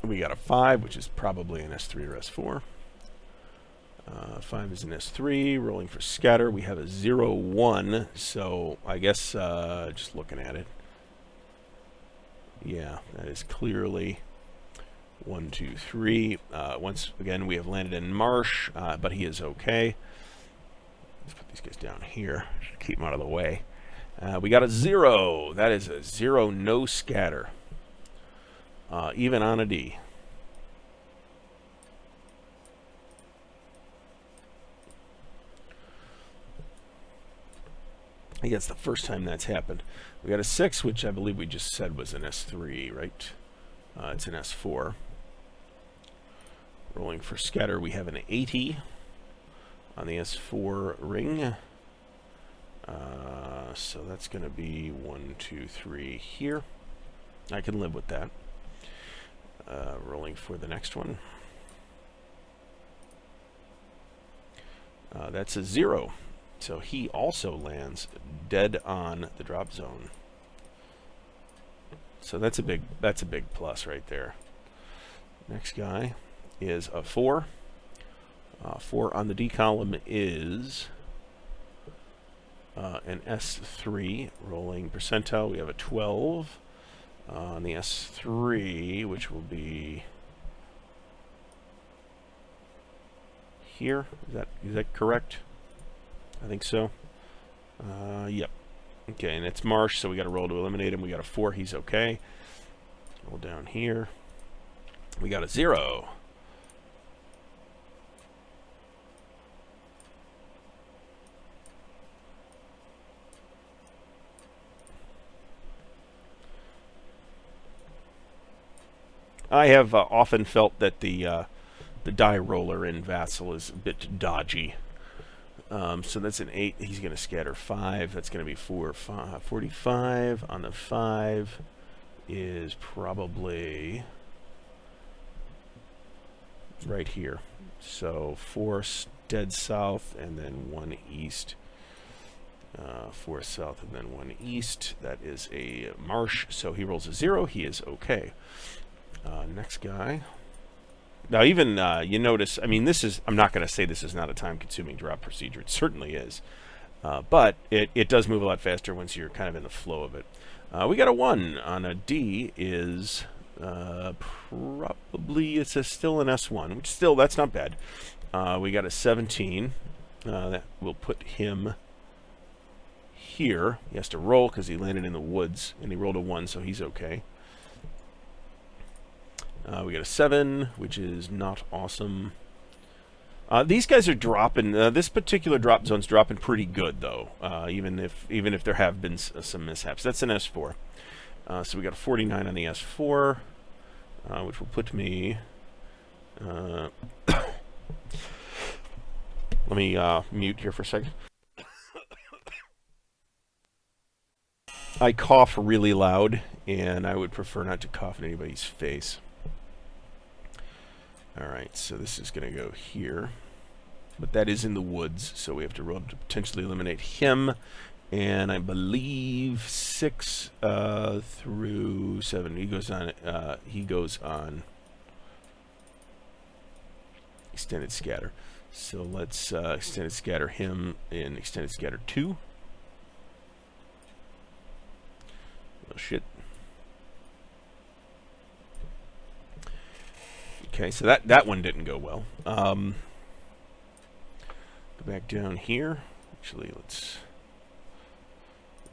We got a 5, which is probably an S3 or S4. 5 is an S3. Rolling for scatter. We have a 0, 1. So I guess just looking at it. Yeah, that is clearly 1, 2, 3. Once again, we have landed in marsh, but he is okay. Let's put these guys down here. Keep them out of the way. We got a 0. That is a 0, no scatter. Even on a D. I think that's the first time that's happened. We got a 6, which I believe we just said was an S3, right? It's an S4. Rolling for scatter, we have an 80 on the S4 ring. So that's going to be 1, 2, 3 here. I can live with that. Rolling for the next one. That's a 0. So he also lands dead on the drop zone. So that's a big plus right there. Next guy is a 4. 4 on the D column is an S3. Rolling percentile, we have a 12 on the S3, which will be here. Is that correct? I think so. Yep. Okay, and it's marsh, so we got to roll to eliminate him. We got a 4. He's okay. Roll down here. We got a 0. I have often felt that the die roller in Vassal is a bit dodgy. So that's an 8. He's going to scatter 5. That's going to be 4, 5, 45. On the 5 is probably right here. So 4 dead south and then 1 east. 4 south and then 1 east. That is a marsh. So he rolls a 0. He is okay. Next guy. Now, even you notice, I mean, I'm not going to say this is not a time-consuming drop procedure. It certainly is. But it does move a lot faster once you're kind of in the flow of it. We got a 1 on a D is probably, it's still an S1, which still, that's not bad. We got a 17. That will put him here. He has to roll because he landed in the woods, and he rolled a 1, so he's okay. We got a 7, which is not awesome. These guys are dropping. This particular drop zone's dropping pretty good, though. Even if there have been some mishaps. That's an S4. So we got a 49 on the S4, which will put me. Let me mute here for a second. I cough really loud, and I would prefer not to cough in anybody's face. Alright, so this is going to go here. But that is in the woods, so we have to roll to potentially eliminate him. And I believe 6 through 7. He goes on extended scatter. So let's extended scatter him in extended scatter 2. Oh shit. Okay, so that one didn't go well. Go back down here. Actually, let's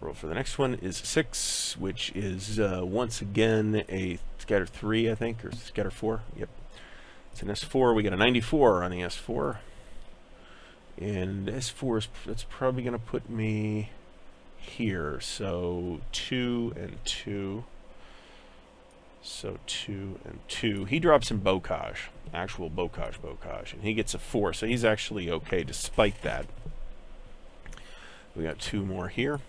roll for the next one. Is 6, which is once again a scatter 3, I think, or scatter 4. Yep. It's an S4. We got a 94 on the S4. And S4 that's probably going to put me here. So 2 and 2. So 2 and 2. He drops in bocage, actual bocage, and he gets a 4. So he's actually okay despite that. We got 2 more here.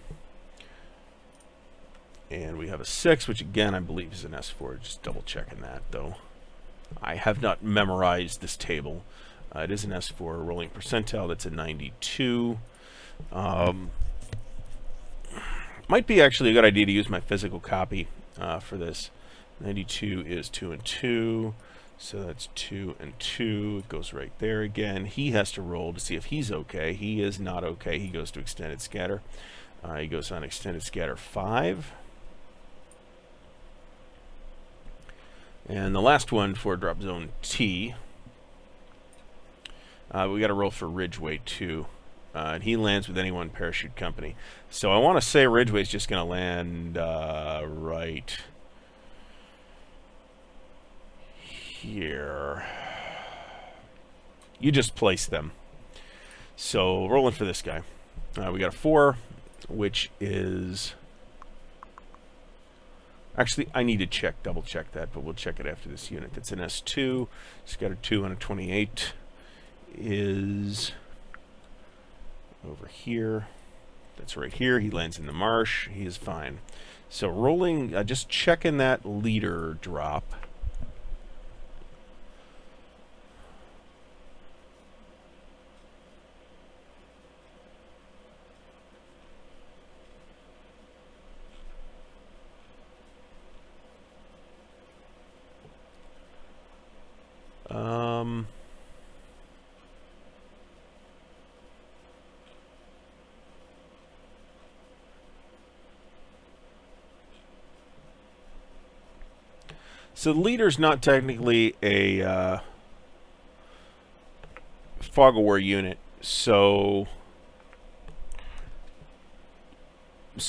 And we have a 6, which again I believe is an S4. Just double checking that though. I have not memorized this table. It is an S4 rolling percentile. That's a 92. Might be actually a good idea to use my physical copy for this. 92 is 2 and 2. So that's 2 and 2. It goes right there again. He has to roll to see if he's okay. He is not okay. He goes to extended scatter. He goes on extended scatter 5. And the last one for drop zone T, we got to roll for Ridgeway 2. And he lands with any one parachute company. So I want to say Ridgeway's just going to land right here. You just place them. So rolling for this guy. We got a 4, which is... Actually, I need to double check that, but we'll check it after this unit. That's an S2. It's got a 2 and a 28. Is over here. That's right here. He lands in the marsh. He is fine. So rolling, just checking that leader drop. So the leader's not technically a fog of war unit, so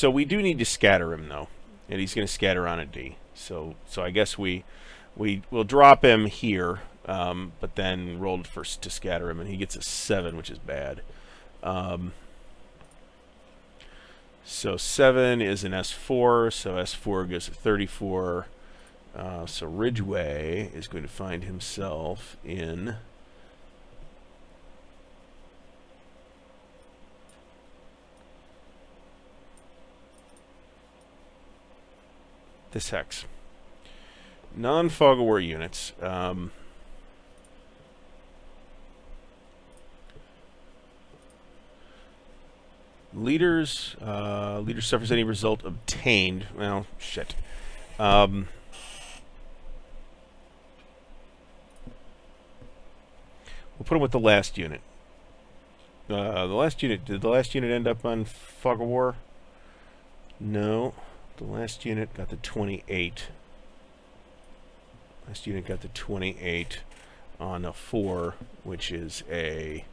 we do need to scatter him though, and he's going to scatter on a D. So I guess we'll drop him here, but then rolled first to scatter him, and he gets a 7, which is bad. So 7 is an S4, so S4 goes to 34. So Ridgeway is going to find himself in this hex. Non-fog of war units. Leader suffers any result obtained. Well, shit. We'll put him with the last unit. Did the last unit end up on fog of war? No. The last unit got the 28. Last unit got the 28 on a 4, which is a...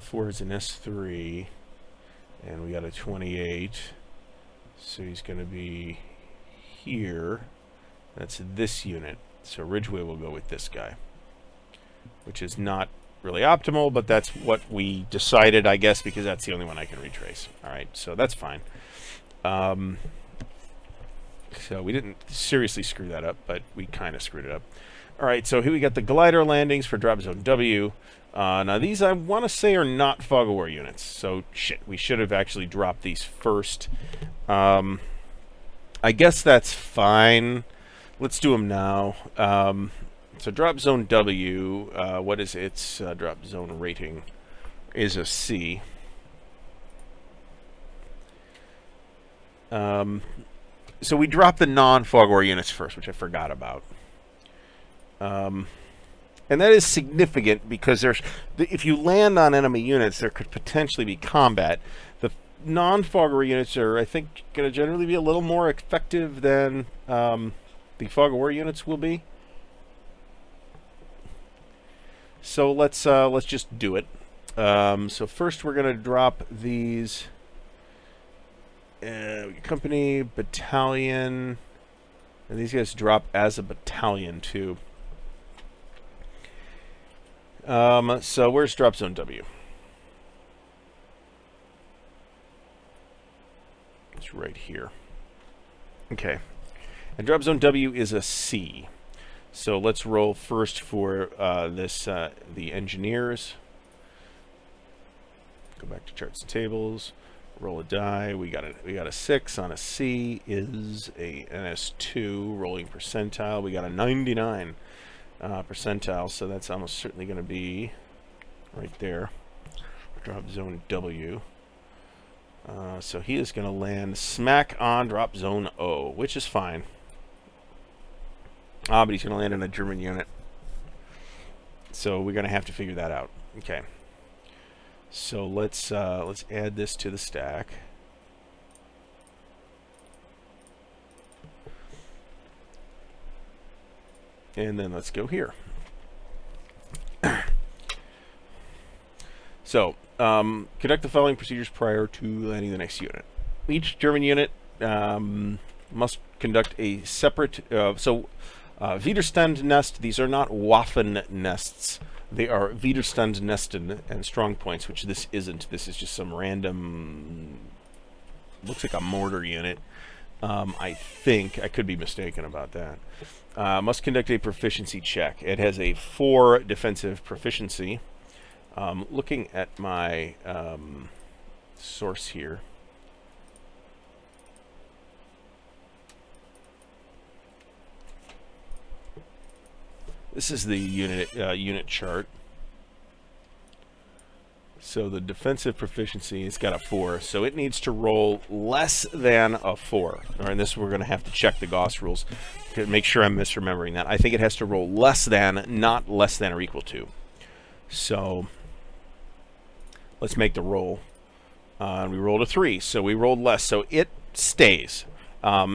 Four is an S3, and we got a 28, so he's going to be here. That's this unit, so Ridgeway will go with this guy, which is not really optimal, but that's what we decided, I guess, because that's the only one I can retrace. Alright, so that's fine. So we didn't seriously screw that up, but we kind of screwed it up. Alright, so here we got the glider landings for drop zone W. Now these I want to say are not fog of war units, so shit, we should have actually dropped these first. I guess that's fine. Let's do them now. So drop zone W, what is its drop zone rating? Is a C. So we dropped the non-fog war units first, which I forgot about. And that is significant because if you land on enemy units, there could potentially be combat. The non-fog war units are, I think, going to generally be a little more effective than the fog of war units will be. So let's just do it. So first we're going to drop these company, battalion, and these guys drop as a battalion too. So where's drop zone W? It's right here. Okay. And drop zone W is a C. So let's roll first for the engineers. Go back to charts and tables. Roll a die. We got a 6 on a C. Is a NS2 rolling percentile. We got a 99 percentile. So that's almost certainly going to be right there. Drop zone W. So he is going to land smack on drop zone O, which is fine. But he's going to land in a German unit. So we're going to have to figure that out. Okay. So let's add this to the stack. And then let's go here. So, conduct the following procedures prior to landing the next unit. Each German unit must conduct a separate... Widerstand nest, these are not Waffen nests. They are Widerstand nesten and strong points, which this isn't. This is just some random... looks like a mortar unit. I think. I could be mistaken about that. Must conduct a proficiency check. It has a 4 defensive proficiency. Looking at my source here. This is the unit chart. So the defensive proficiency has got a 4, so it needs to roll less than a 4. All right, and this we're going to have to check the Gauss rules to make sure I'm misremembering that. I think it has to roll less than, not less than or equal to. So let's make the roll. We rolled a 3, so we rolled less, so it stays.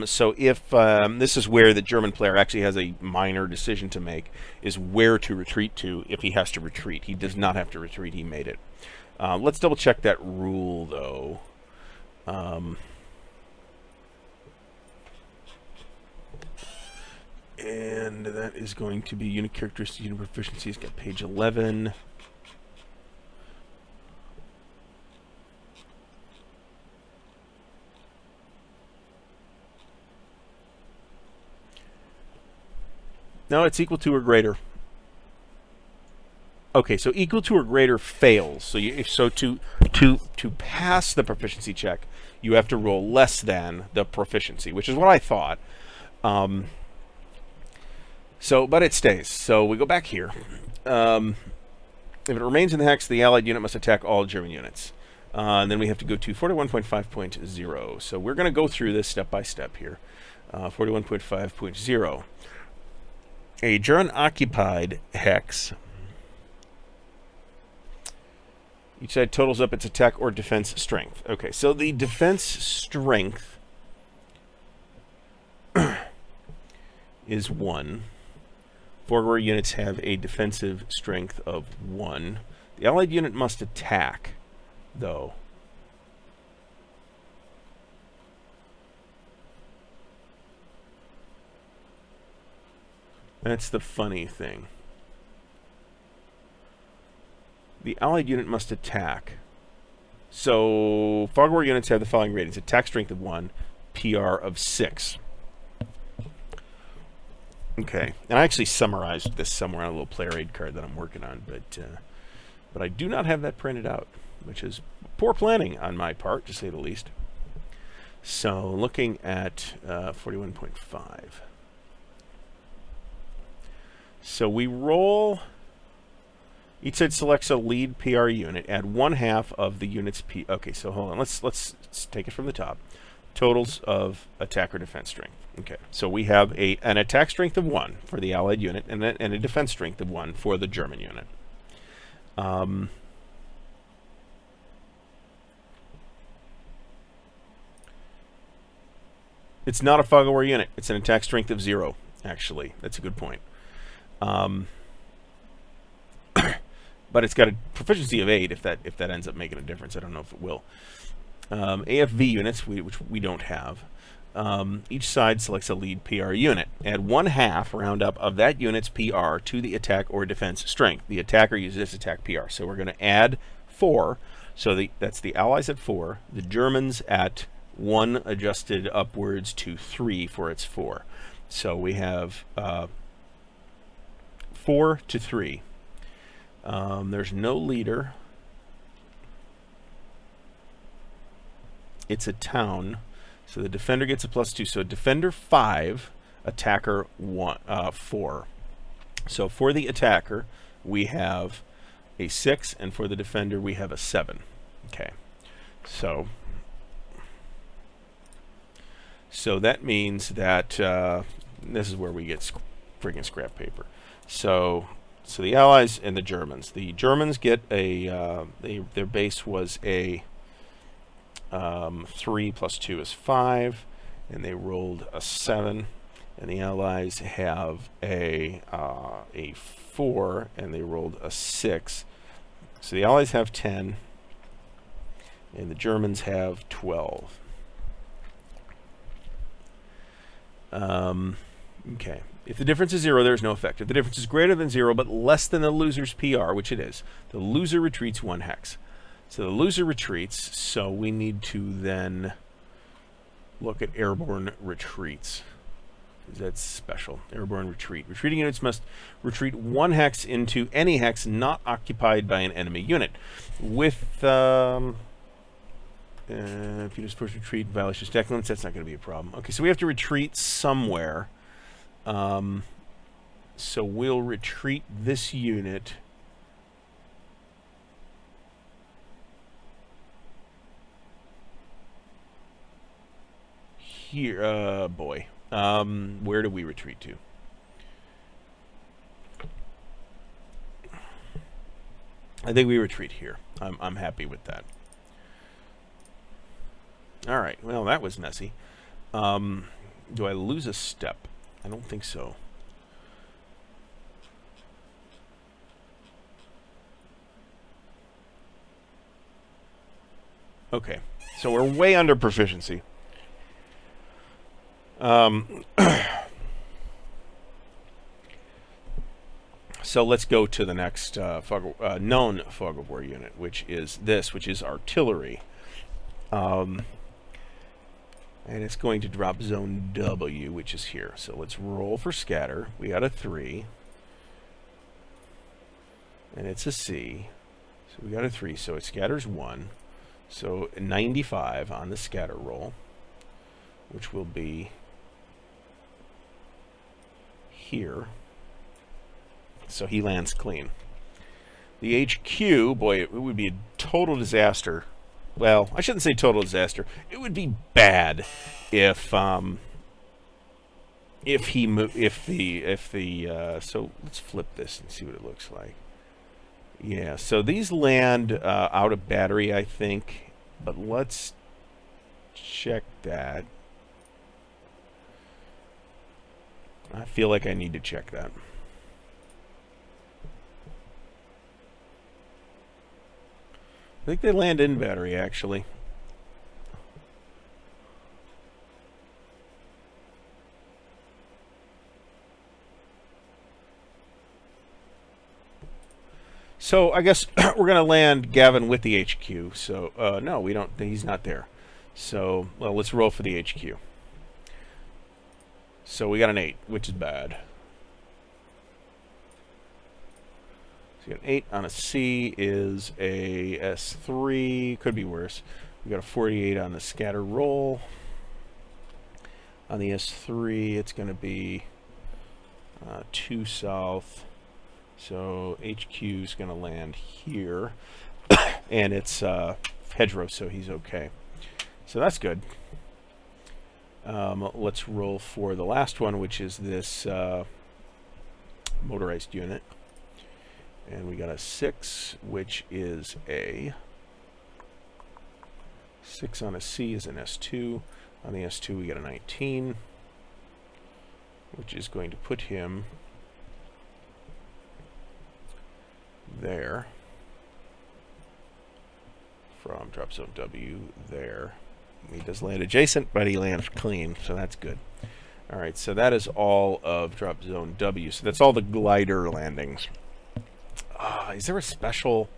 So if this is where the German player actually has a minor decision to make, is where to retreat to if he has to retreat. He does not have to retreat, he made it. Let's double check that rule though. And that is going to be unit characteristics, unit proficiency. It's got page 11. No, it's equal to or greater. Okay, so equal to or greater fails. So to pass the proficiency check, you have to roll less than the proficiency, which is what I thought. But it stays. So we go back here. If it remains in the hex, the allied unit must attack all German units. And then we have to go to 41.5.0. So we're going to go through this step by step here. 41.5.0. A German-occupied hex. Each side totals up its attack or defense strength. Okay, so the defense strength is 1. 4 units have a defensive strength of 1. The allied unit must attack, though. That's the funny thing. The allied unit must attack. So, fog war units have the following ratings. Attack strength of 1, PR of 6. Okay, and I actually summarized this somewhere on a little player aid card that I'm working on, but I do not have that printed out, which is poor planning on my part, to say the least. So, looking at 41.5. So we roll, each side selects a lead PR unit, add 1/2 of the unit's P. Okay, so hold on, let's take it from the top. Totals of attack or defense strength. Okay, so we have an attack strength of 1 for the allied unit and a defense strength of 1 for the German unit. It's not a fog of war unit. It's an attack strength of 0, actually. That's a good point. But it's got a proficiency of 8 if that ends up making a difference. I don't know if it will. AFV units, which we don't have. Each side selects a lead PR unit. Add 1/2 roundup of that unit's PR to the attack or defense strength. The attacker uses attack PR. So we're going to add 4. So that's the Allies at 4. The Germans at 1 adjusted upwards to 3 for its 4. So we have 4 to 3. There's no leader. It's a town. So the defender gets a +2. So defender 5, attacker 4. So for the attacker, we have a 6, and for the defender, we have a 7. Okay. So that means that this is where we get friggin' scrap paper. So the Allies and the Germans. The Germans get a their base was a 3 + 2 is 5, and they rolled a 7. And the Allies have a 4, and they rolled a 6. So the Allies have 10, and the Germans have 12. Okay. If the difference is 0, there is no effect. If the difference is greater than 0 but less than the loser's PR, which it is, the loser retreats 1 hex. So the loser retreats, so we need to then look at airborne retreats. That's special. Airborne retreat. Retreating units must retreat 1 hex into any hex not occupied by an enemy unit. With if you just push retreat, violation of stack limits, that's not going to be a problem. Okay, so we have to retreat somewhere. So we'll retreat this unit here. Boy. Where do we retreat to? I think we retreat here. I'm happy with that. All right. Well, that was messy. Do I lose a step? I don't think so. Okay. So we're way under proficiency. So let's go to the next known fog of war unit, which is this, which is artillery. And it's going to drop zone W, which is here. So let's roll for scatter. We got a 3. And it's a C. So we got a 3, so it scatters 1. So 95 on the scatter roll, which will be here. So he lands clean. The HQ, boy, it would be a total disaster. Well, I shouldn't say total disaster. It would be bad if so let's flip this and see what it looks like. Yeah, so these land out of battery, I think, but let's check that. I feel like I need to check that. I think they land in battery, actually. So I guess we're going to land Gavin with the HQ. So no, we don't. He's not there. So well, let's roll for the HQ. So we got an 8, which is bad. So we got an 8 on a C is a S3. Could be worse. We got a 48 on the scatter roll. On the S3, it's going to be 2 south. So HQ is going to land here. And it's hedgerow, so he's okay. So that's good. Let's roll for the last one, which is this motorized unit. And we got a 6, which is a 6 on a C is an S2. On the S2, we got a 19, which is going to put him there. From drop zone W there. He does land adjacent, but he lands clean, so that's good. All right, so that is all of drop zone W. So that's all the glider landings. Is there a special...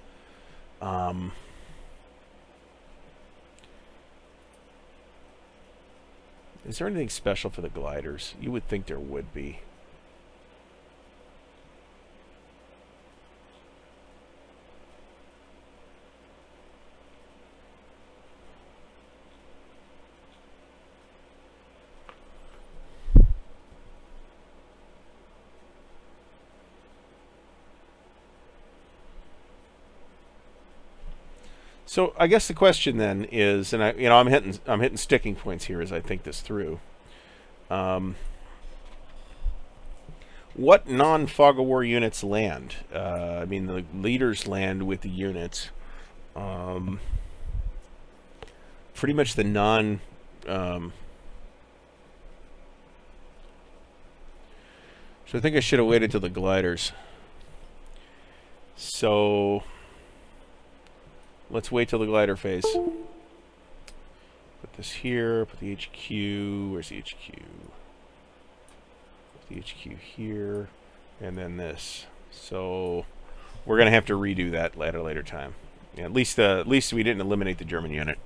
is there anything special for the gliders? You would think there would be. So I guess the question then is, and I'm hitting sticking points here as I think this through. What non-Fog of War units land? I mean, the leaders land with the units. Pretty much the non. So I think I should have waited till the gliders. So. Let's wait till the glider phase. Put this here, put the HQ, where's the HQ? Put the HQ here, and then this. So we're gonna have to redo that at a later time. Yeah, at least we didn't eliminate the German unit.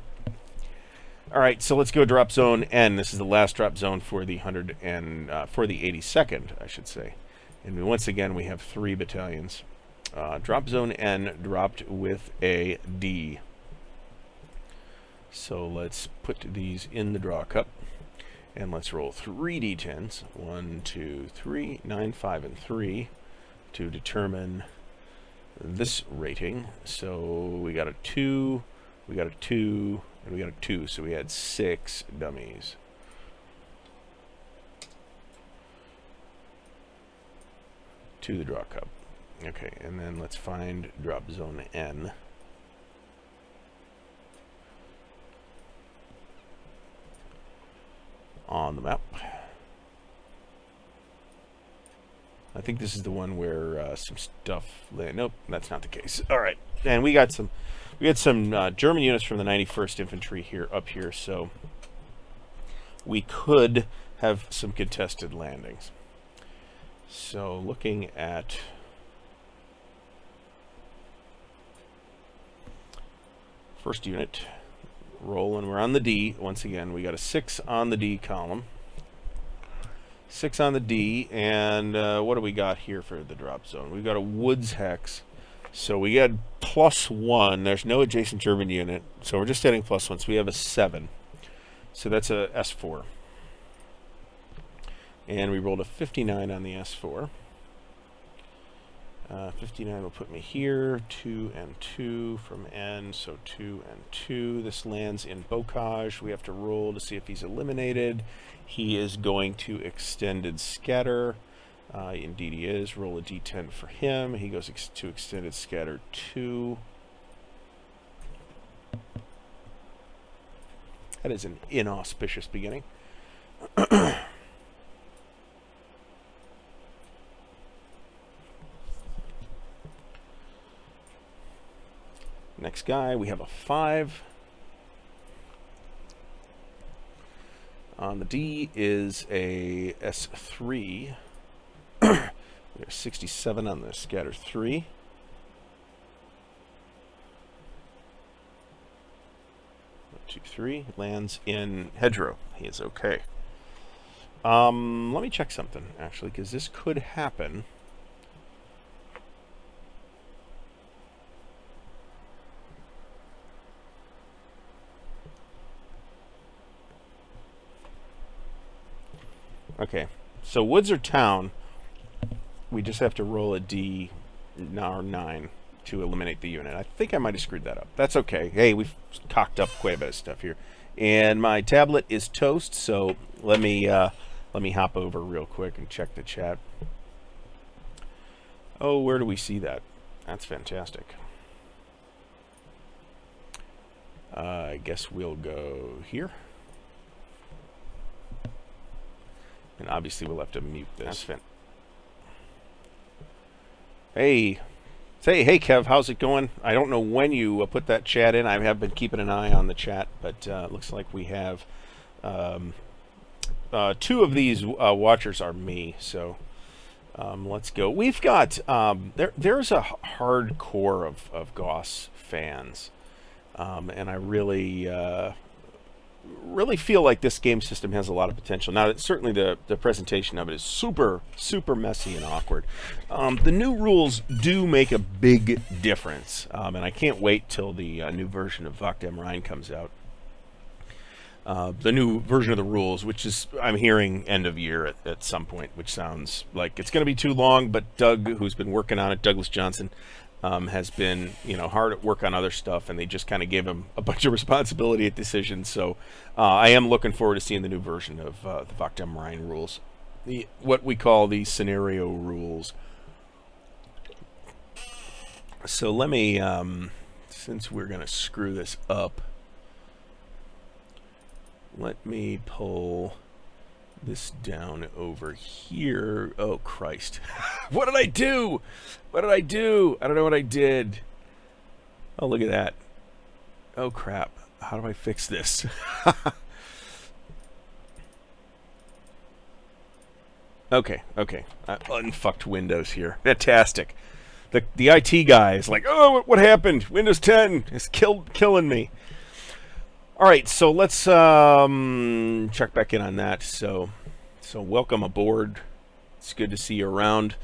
All right, so let's go drop zone N. This is the last drop zone for the 82nd, I should say. And once again, we have 3 battalions. Drop zone N dropped with a D. So let's put these in the draw cup. And let's roll 3 D10s. 1, 2, 3, 9, 5, and 3 to determine this rating. So we got a 2, we got a 2, and we got a 2. So we had 6 dummies. To the draw cup. Okay, and then let's find drop zone N. On the map. I think this is the one where some stuff. Nope, that's not the case. All right, and we had some German units from the 91st Infantry here up here, so we could have some contested landings. So looking at first unit, roll, and we're on the D. Once again, we got a 6 on the D column. 6 on the D, and what do we got here for the drop zone? We've got a Woods Hex. So we got +1. There's no adjacent German unit, so we're just adding +1. So we have a 7. So that's a S4. And we rolled a 59 on the S4. 59 will put me here, 2 and 2 from N, so 2 and 2. This lands in Bocage. We have to roll to see if he's eliminated. He is going to extended scatter. Indeed he is. Roll a D10 for him. He goes to extended scatter 2. That is an inauspicious beginning. Next guy, we have a 5. On the D is a S3. There's 67 on the scatter 3. One, 2, 3. Lands in hedgerow. He is okay. Let me check something, actually, because this could happen. Okay, so woods or town, we just have to roll a D or 9 to eliminate the unit. I think I might have screwed that up. That's okay. Hey, we've cocked up quite a bit of stuff here. And my tablet is toast, so let me hop over real quick and check the chat. Oh, where do we see that? That's fantastic. I guess we'll go here. And obviously we'll have to mute this. Hey, Say, hey Kev, how's it going? I don't know when you put that chat in. I have been keeping an eye on the chat, but it looks like we have um, two of these watchers are me. So let's go. We've got there's a hardcore of Gauss fans, and I really feel like this game system has a lot of potential. Now, certainly the presentation of it is super messy and awkward. The new rules do make a big difference, and I can't wait till the new version of Wacht am Rhein comes out. The new version of the rules, which is, I'm hearing, end of year at some point, which sounds like it's going to be too long, but Doug, who's been working on it, Douglas Johnson, has been, hard at work on other stuff, and they just kind of gave him a bunch of responsibility at decisions. So I am looking forward to seeing the new version of the Wacht am Rhein rules, what we call the scenario rules. So let me, since we're going to screw this up, let me pull this down over here. Oh, Christ. What did I do? What did I do? I don't know what I did. Oh, look at that. Oh, crap. How do I fix this? Okay. I unfucked Windows here. Fantastic. The IT guy is like, oh, what happened? Windows 10 is killing me. All right, so let's check back in on that. So welcome aboard. It's good to see you around.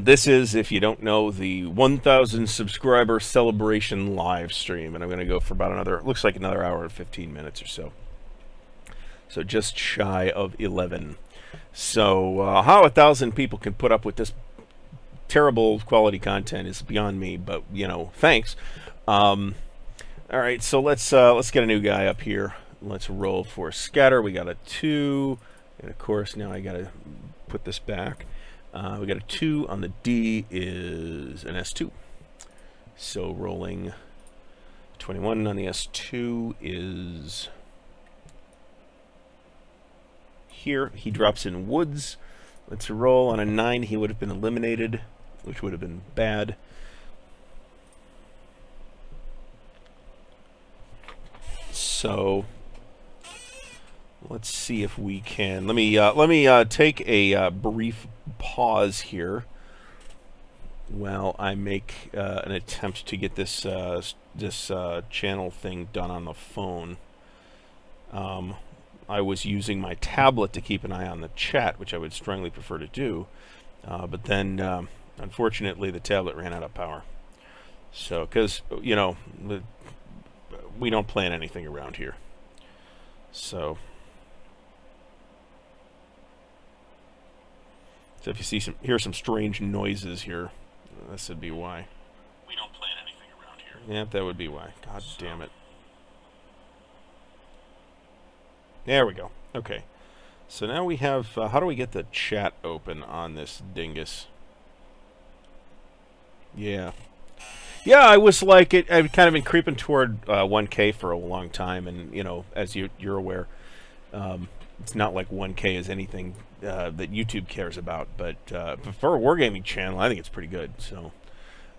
This is, if you don't know, the 1,000 subscriber celebration live stream, and I'm going to go for about looks like another hour and 15 minutes or so. So just shy of 11. So how 1,000 people can put up with this terrible quality content is beyond me, but thanks. All right, so let's get a new guy up here. Let's roll for scatter. We got a 2, and of course now I got to put this back. We got a 2 on the D is an S2. So rolling 21 on the S2 is here. He drops in woods. Let's roll on a 9. He would have been eliminated, which would have been bad. So let's see if we can. Let me take a brief pause here while I make an attempt to get this channel thing done on the phone. I was using my tablet to keep an eye on the chat, which I would strongly prefer to do, but then unfortunately the tablet ran out of power. So, because we don't plan anything around here. So if you hear some strange noises here, this would be why. We don't plan anything around here. Yeah, that would be why. God damn it. There we go. Okay. So now we have, how do we get the chat open on this dingus? Yeah. Yeah, I was like, I've kind of been creeping toward 1K for a long time, and as you're aware, it's not like 1K is anything that YouTube cares about, but for a wargaming channel, I think it's pretty good. So,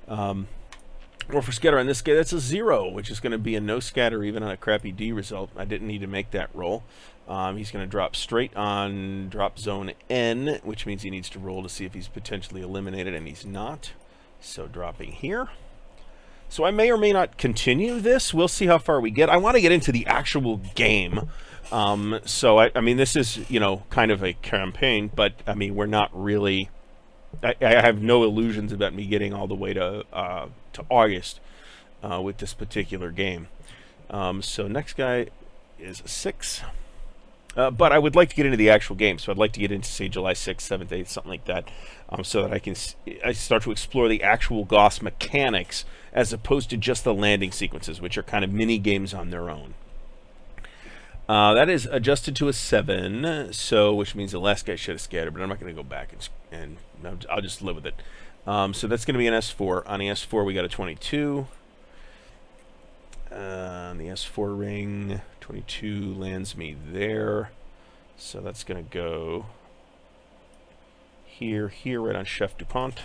or for scatter on this guy, that's a 0, which is going to be a no scatter even on a crappy D result. I didn't need to make that roll. He's going to drop straight on drop zone N, which means he needs to roll to see if he's potentially eliminated, and he's not. So dropping here. So I may or may not continue this. We'll see how far we get. I want to get into the actual game. So I mean, this is kind of a campaign, but I mean, we're not really. I have no illusions about me getting all the way to August with this particular game. So next guy is a 6. But I would like to get into the actual game, so I'd like to get into, say, July 6th, 7th, 8th, something like that, so that I start to explore the actual Gauss mechanics as opposed to just the landing sequences, which are kind of mini-games on their own. That is adjusted to a 7, so which means the last guy should have scattered, but I'm not going to go back and I'll just live with it. So that's going to be an S4. On the S4, we got a 22. On the S4 ring, 22 lands me there. So that's going to go here, right on Chef DuPont.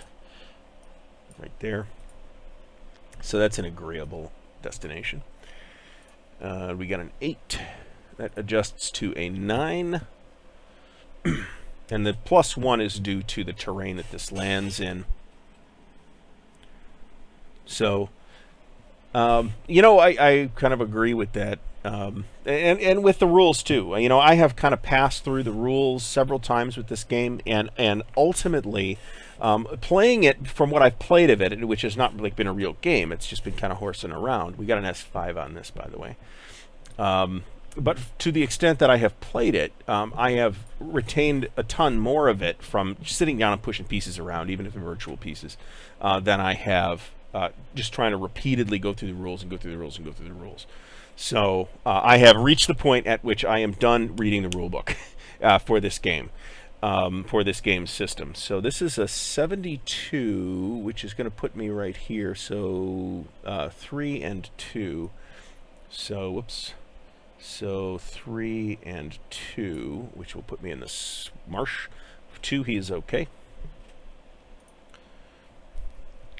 Right there. So that's an agreeable destination. We got an 8. That adjusts to a 9. And the +1 is due to the terrain that this lands in. So, you know, I kind of agree with that. And with the rules too. You know, I have kind of passed through the rules several times with this game, and ultimately, playing it from what I've played of it, which has not like been a real game, it's just been kind of horsing around. We got an S5 on this, by the way. But to the extent that I have played it, I have retained a ton more of it from sitting down and pushing pieces around, even if they're virtual pieces, than I have just trying to repeatedly go through the rules and go through the rules and go through the rules. So I have reached the point at which I am done reading the rule book for this game, for this game system. So this is a 72, which is going to put me right here. So 3 and 2. So, whoops. So 3 and 2, which will put me in this marsh. 2, he is okay.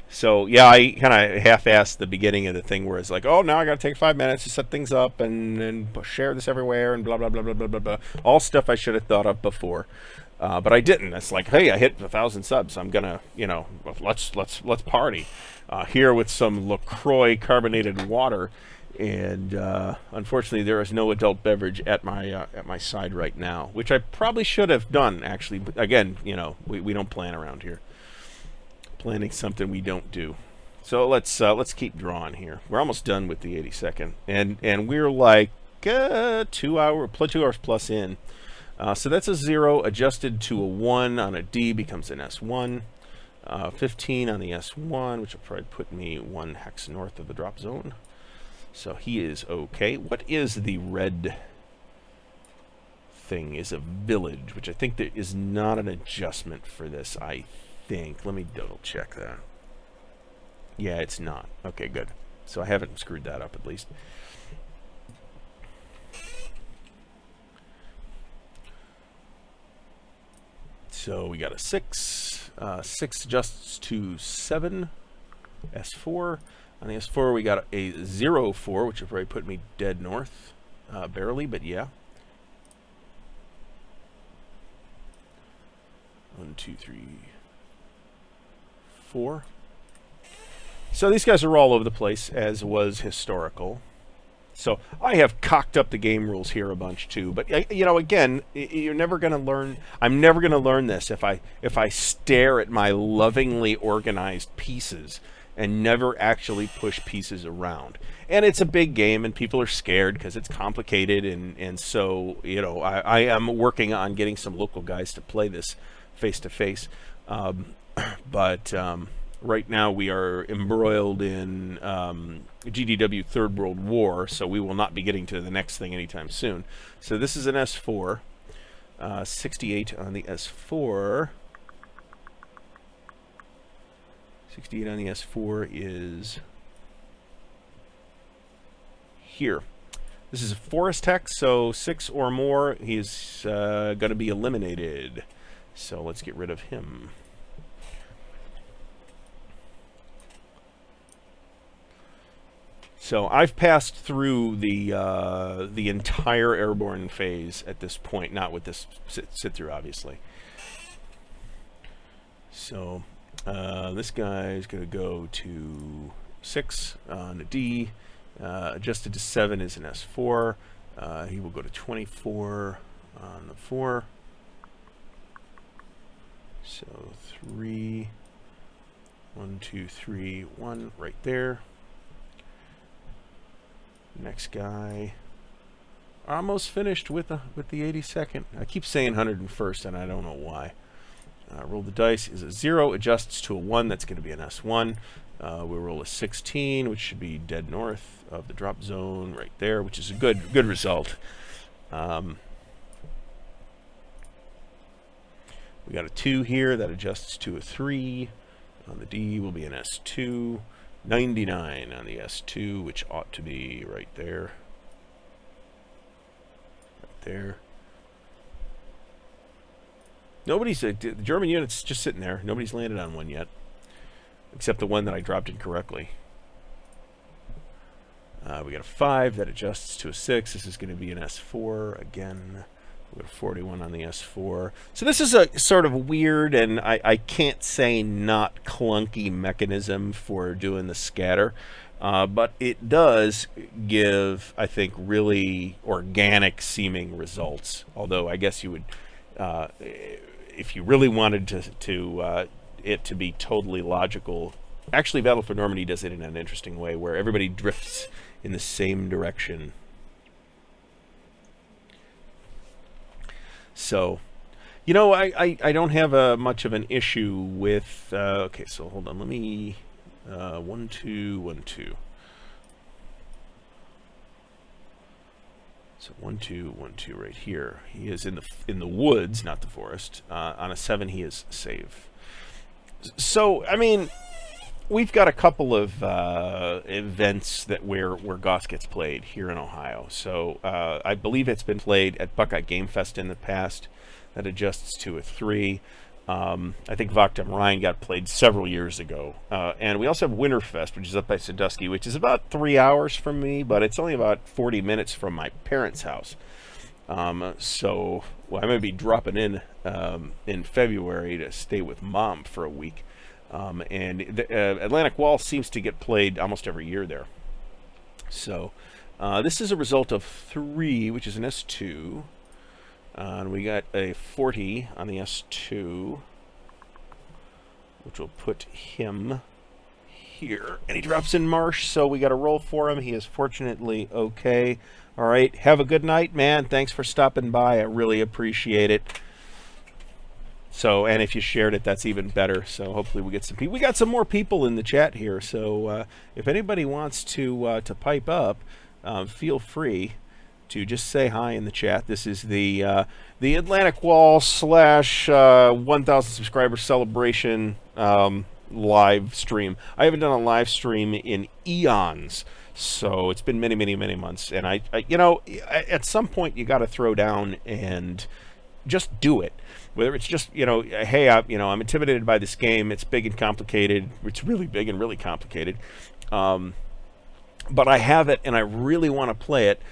So, yeah, I kind of half-assed the beginning of the thing where it's like, oh, now I got to take 5 minutes to set things up and share this everywhere and blah, blah, blah, blah, blah, blah, blah. All stuff I should have thought of before. But I didn't. It's like, hey, I hit 1,000 subs. I'm going to, you know, let's party. Here with some LaCroix carbonated water. And unfortunately, there is no adult beverage at my side right now, which I probably should have done, actually. But again, you know, we don't plan around here. Planning something we don't do. So let's keep drawing here. We're almost done with the 82nd, and we're like 2 hours plus in. So that's a 0 adjusted to a 1 on a D becomes an S1. 15 on the S1, which will probably put me 1 hex north of the drop zone. So he is okay. What is the red thing? Is a village, which I think there is not an adjustment for this, I think. Let me double check that. Yeah, it's not. Okay, good. So I haven't screwed that up at least. So we got a 6. 6 adjusts to 7. S4. On the S4, we got a 0-4, which will probably put me dead north. Barely, but yeah. 1, 2, 3, 4. So these guys are all over the place, as was historical. So I have cocked up the game rules here a bunch too. But you know, again, you're never going to learn. I'm never going to learn this if I stare at my lovingly organized pieces and never actually push pieces around. And it's a big game, and people are scared because it's complicated. And so, you know, I am working on getting some local guys to play this face to face. But right now we are embroiled in GDW Third World War, so we will not be getting to the next thing anytime soon. So this is an S4. 68 on the S4. 68 on the S4 is here. This is a forest hex, so 6 or more, he's going to be eliminated. So let's get rid of him. So I've passed through the entire Airborne phase at this point, not with this sit through, obviously. So this guy's going to go to 6 on a D. Adjusted to 7 is an S4. He will go to 24 on the 4. So 3, 1, 2, 3, 1 right there. Next guy. Almost finished with the 82nd. I keep saying 101st, and I don't know why. Roll the dice is a 0, adjusts to a 1. That's going to be an S1. We'll roll a 16, which should be dead north of the drop zone right there, which is a good result. We got a 2 here that adjusts to a 3. On the D will be an S2. 99 on the S2, which ought to be right there. Right there. Nobody's... the German unit's just sitting there. Nobody's landed on one yet. Except the one that I dropped incorrectly. We got a 5 that adjusts to a 6. This is going to be an S4 again. We got a 41 on the S4. So this is a sort of weird and I can't say not clunky mechanism for doing the scatter. But it does give, I think, really organic seeming results. Although I guess you would, if you really wanted it to be totally logical. Actually, Battle for Normandy does it in an interesting way, where everybody drifts in the same direction. So, you know, I don't have much of an issue with. Okay, so hold on, let me 1 2 1 2. So 1 2 1 2 right here. He is in the woods, not the forest. On a 7, he is safe. So I mean, we've got a couple of events where Goss gets played here in Ohio. So I believe it's been played at Buckeye Game Fest in the past. That adjusts to a 3. I think Wacht am Rhein got played several years ago. And we also have Winterfest, which is up by Sandusky, which is about 3 hours from me, but it's only about 40 minutes from my parents' house. So I may be dropping in February to stay with Mom for a week. And the Atlantic Wall seems to get played almost every year there. So this is a result of 3, which is an S2. And we got a 40 on the S2, which will put him here. And he drops in Marsh, so we got a roll for him. He is fortunately okay. All right, have a good night, man. Thanks for stopping by. I really appreciate it. So, and if you shared it, that's even better. So hopefully we get some people. We got some more people in the chat here. So if anybody wants to pipe up, feel free to just say hi in the chat. This is the Atlantic Wall / 1,000 subscriber celebration live stream. I haven't done a live stream in eons. So it's been many, many, many months. And I you know, at some point you got to throw down and just do it. Whether it's just, you know, hey, I'm intimidated by this game. It's big and complicated. It's really big and really complicated. But I have it and I really want to play it.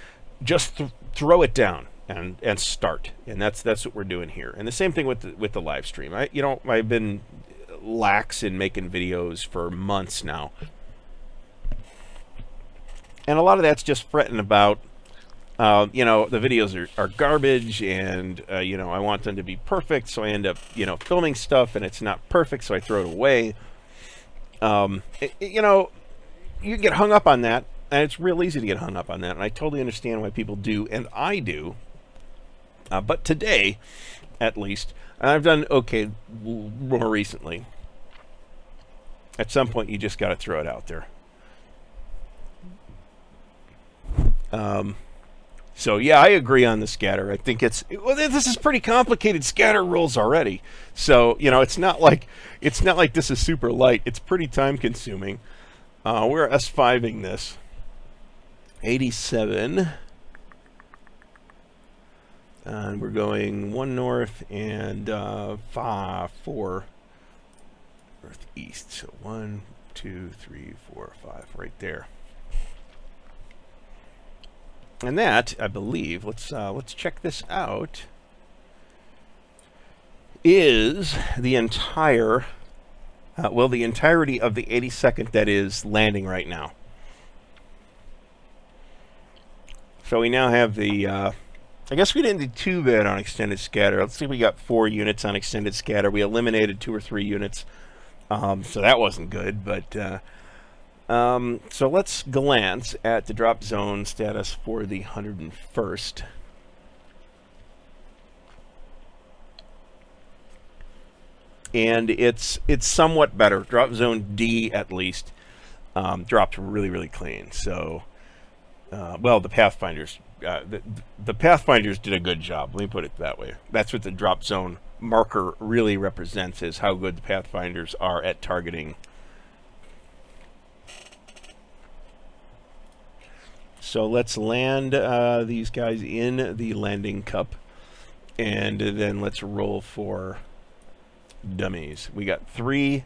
Just throw it down and start. And that's what we're doing here. And the same thing with the live stream. I've been lax in making videos for months now. And a lot of that's just fretting about, you know, the videos are garbage and, you know, I want them to be perfect. So I end up, you know, filming stuff and it's not perfect. So I throw it away. You know, you get hung up on that. And it's real easy to get hung up on that. And I totally understand why people do. And I do. But today, at least, and I've done okay more recently. At some point, you just got to throw it out there. So yeah, I agree on the scatter. I think this is pretty complicated scatter rules already. So, you know, it's not like this is super light. It's pretty time consuming. We're S5ing this. 87. And we're going 1 north and 4 northeast. So 1, 2, 3, 4, 5, right there. And that, I believe, let's check this out, is the entire, the entirety of the 82nd that is landing right now. So we now have the, I guess we didn't do too bad on extended scatter. Let's see, we got 4 units on extended scatter. We eliminated 2 or 3 units, so that wasn't good, but so let's glance at the drop zone status for the 101st. And it's somewhat better. Drop zone D, at least, dropped really, really clean. So, well, the Pathfinders, the Pathfinders did a good job. Let me put it that way. That's what the drop zone marker really represents, is how good the Pathfinders are at targeting. So let's land these guys in the landing cup, and then let's roll for dummies. We got 3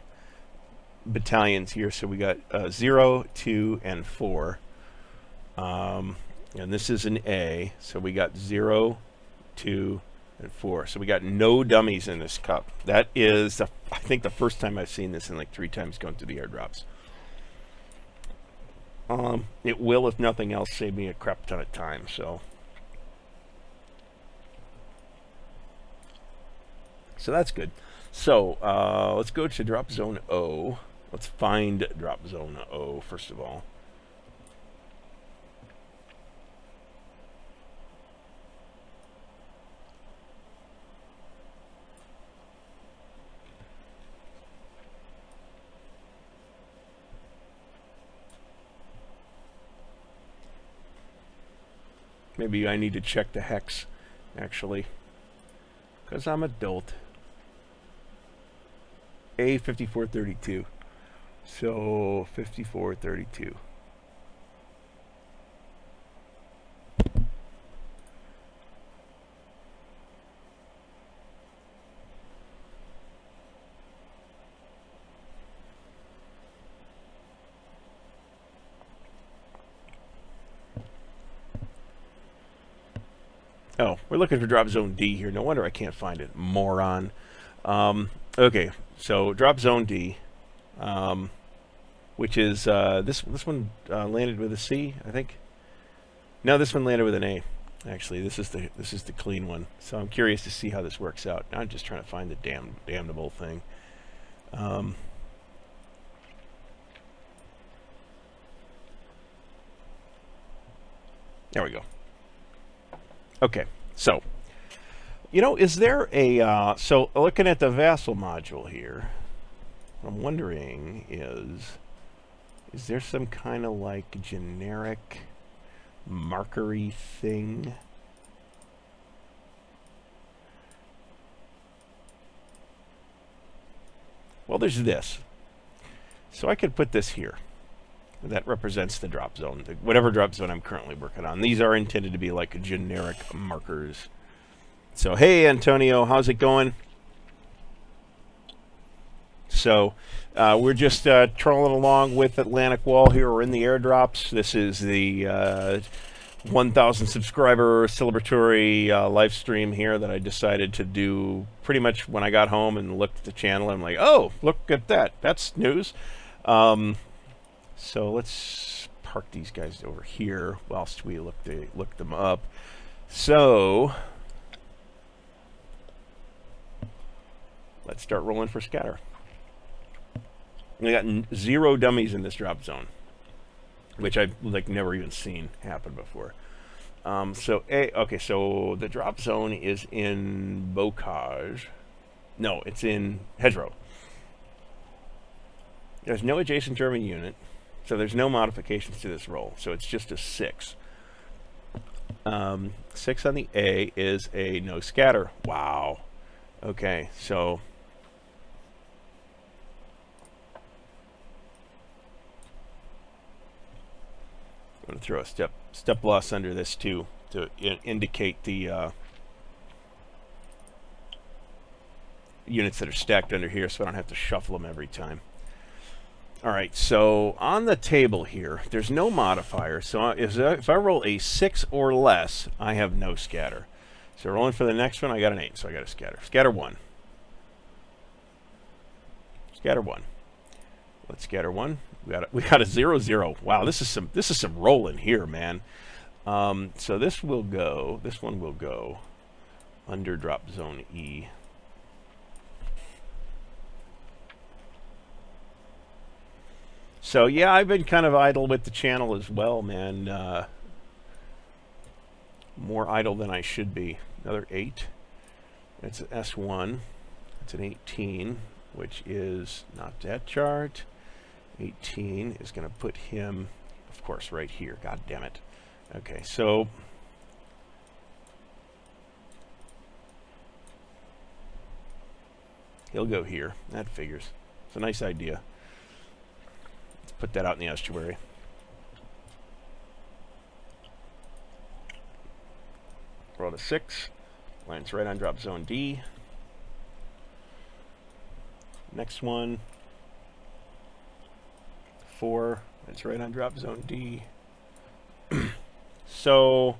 battalions here, so we got 0, 2, and 4. And this is an A, so we got 0, 2, and 4. So we got no dummies in this cup. That is, I think, the first time I've seen this in like 3 times going through the airdrops. It will, if nothing else, save me a crap ton of time. So that's good. So let's go to drop zone O. Let's find drop zone O first of all. Maybe I need to check the hex, actually, because I'm adult. A5432. So 5432. Oh, we're looking for drop zone D here. No wonder I can't find it. Moron. Okay, so drop zone D, which is this one landed with a C, I think. No, this one landed with an A. Actually, this is the clean one. So I'm curious to see how this works out. I'm just trying to find the damnable thing. There we go. Okay, so, you know, is there a, so looking at the vassal module here, what I'm wondering is there some kind of like generic markery thing? Well, there's this. So I could put this here. That represents the drop zone, whatever drop zone I'm currently working on. These are intended to be like generic markers. So, hey, Antonio, how's it going? So, we're just trolling along with Atlantic Wall here. We're in the airdrops. This is the 1,000 subscriber celebratory live stream here that I decided to do pretty much when I got home and looked at the channel. I'm like, oh, look at that. That's news. So let's park these guys over here whilst we look them up. So let's start rolling for scatter. We got 0 dummies in this drop zone, which I've like never even seen happen before. Okay, so the drop zone is in Bocage. No, it's in Hedgerow. There's no adjacent German unit. So there's no modifications to this roll. So it's just a 6. 6 on the A is a no scatter. Wow. Okay, so I'm going to throw a step loss under this too to indicate the units that are stacked under here, so I don't have to shuffle them every time. All right, so on the table here, there's no modifier. So if I roll a 6 or less, I have no scatter. So rolling for the next one, I got an 8, so I got a scatter. Scatter 1. Scatter 1. Let's scatter 1. We got a 0, 0. Wow, this is some rolling here, man. So this one will go under drop zone E. So yeah, I've been kind of idle with the channel as well, man. More idle than I should be. Another 8. It's an S1. It's an 18, which is not that chart. 18 is going to put him, of course, right here. God damn it. Okay, so he'll go here. That figures. It's a nice idea. Put that out in the estuary. Roll a 6. Lands right on drop zone D. Next one. 4. That's right on drop zone D. so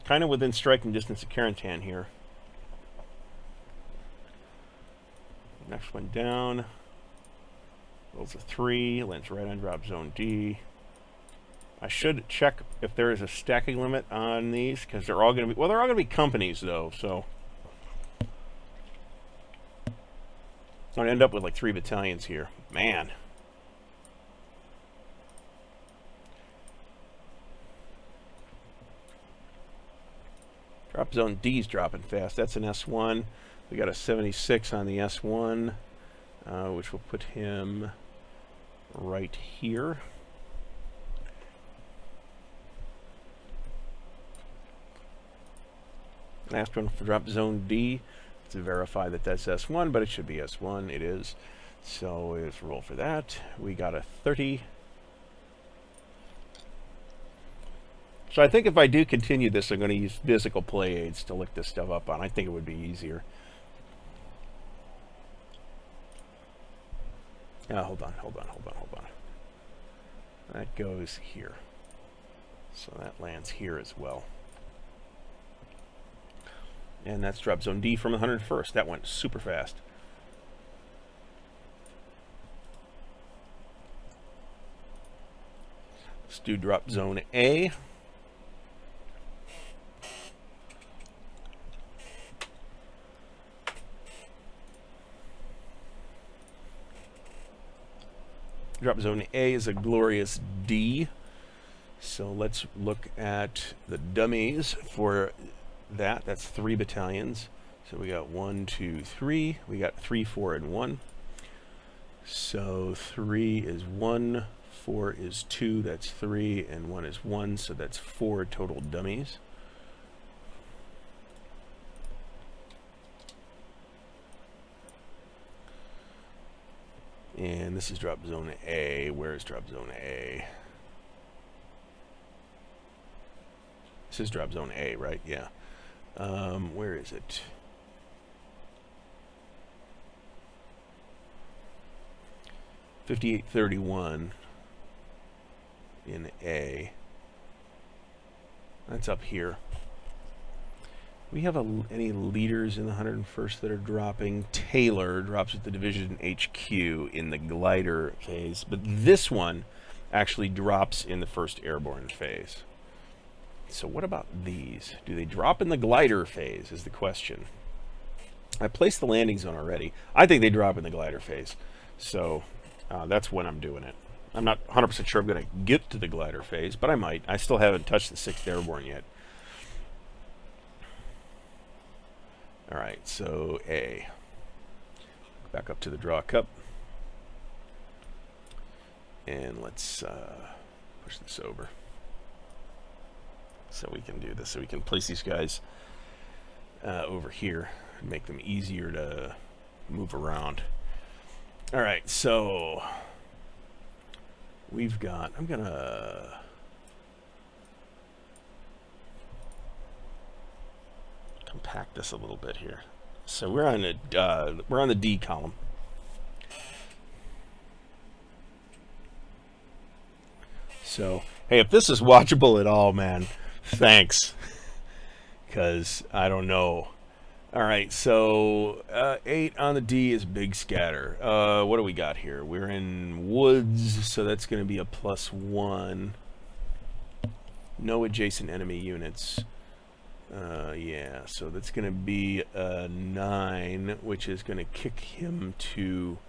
kind of within striking distance of Carentan here. Next one down. Rolls a 3, lands right on drop zone D. I should check if there is a stacking limit on these, because they're all going to be, well, they're all going to be companies, though, so. I'm going to end up with like 3 battalions here. Man. Drop zone D's dropping fast. That's an S1. We got a 76 on the S1, which will put him right here. Last one for drop zone D to verify that that's S1, but it should be S1. It is. So let's roll for that. We got a 30. So I think if I do continue this, I'm going to use physical play aids to look this stuff up on. I think it would be easier. Hold on. That goes here. So that lands here as well. And that's drop zone D from the 101st. That went super fast. Let's do drop zone A. Drop zone A is a glorious D. So let's look at the dummies for that. That's 3 battalions. So we got 1, 2, 3. We got 3, 4, and 1. So 3 is 1, 4 is 2, that's 3, and 1 is 1, so that's 4 total dummies. And this is drop zone A. Where is drop zone A? This is drop zone A, right? Yeah. Where is it? $58.31 in A. That's up here. We have any leaders in the 101st that are dropping. Taylor drops with the division HQ in the glider phase, but this one actually drops in the 1st Airborne phase. So what about these? Do they drop in the glider phase is the question. I placed the landing zone already. I think they drop in the glider phase. So that's when I'm doing it. I'm not 100% sure I'm going to get to the glider phase, but I might. I still haven't touched the 6th Airborne yet. All right, so A. Back up to the draw cup. And let's push this over. So we can do this. So we can place these guys over here and make them easier to move around. All right, so we've got, I'm going to compact this a little bit here. So we're on the D column. So hey, if this is watchable at all, man, thanks, because I don't know. All right, so 8 on the D is big scatter. What do we got here? We're in woods, so that's going to be a +1. No adjacent enemy units. Yeah, so that's going to be a 9, which is going to kick him to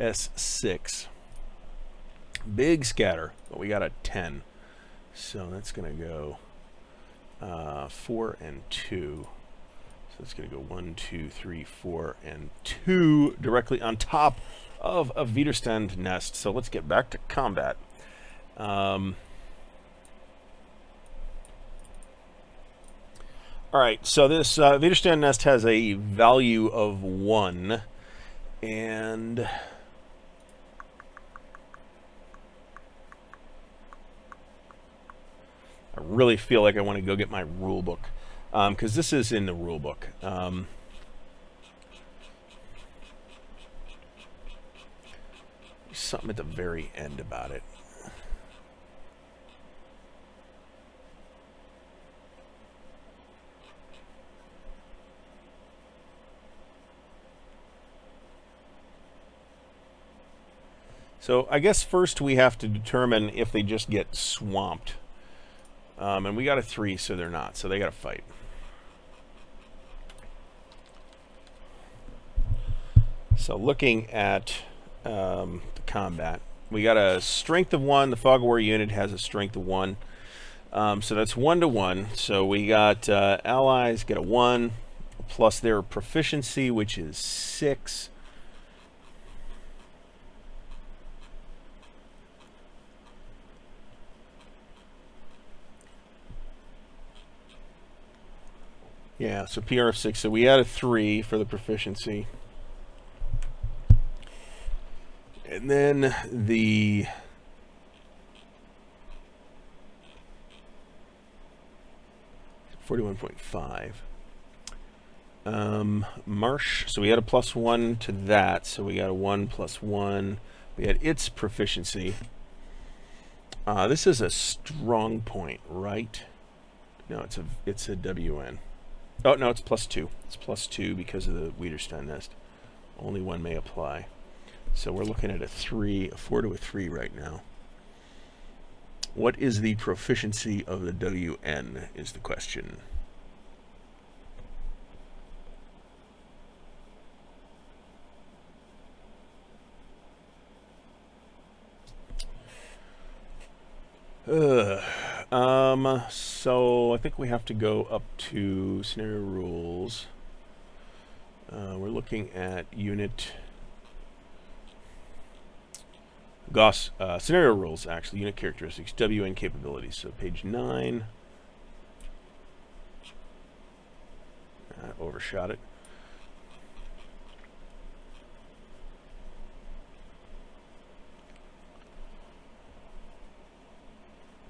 S6. Big scatter, but we got a 10. So that's going to go 4 and 2. So it's going to go 1, 2, 3, 4, and 2 directly on top of a Widerstand nest. So let's get back to combat. All right, so this Widerstand nest has a value of 1, and I really feel like I want to go get my rule book, because this is in the rule book. Something at the very end about it. So I guess first we have to determine if they just get swamped. And we got a 3, so they're not. So they got to fight. So looking at the combat, we got a strength of 1. The Fog War unit has a strength of 1. So that's 1 to 1. So we got allies get a 1 plus their proficiency, which is 6. Yeah, so PR of 6. So we add a 3 for the proficiency. And then the $41.5. Marsh, so we had a +1 to that, so we got a 1 + 1. We had its proficiency. This is a strong point, right? No, it's a WN. Oh, no, it's +2. It's +2 because of the Widerstein nest. Only one may apply. So we're looking at a 4 to a 3 right now. What is the proficiency of the WN is the question. So I think we have to go up to scenario rules. We're looking at unit Gauss scenario rules, actually, unit characteristics, WN capabilities. So page 9. Overshot it.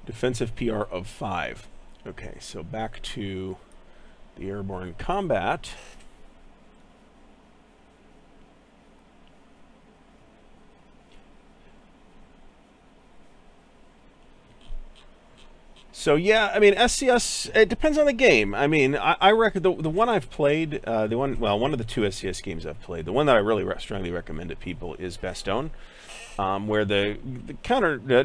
Defensive PR of 5. Okay, so back to the airborne combat. So yeah, I mean SCS. It depends on the game. I mean, I reckon the one I've played, one of the 2 SCS games I've played, the one that I really strongly recommend to people is Bastogne, where the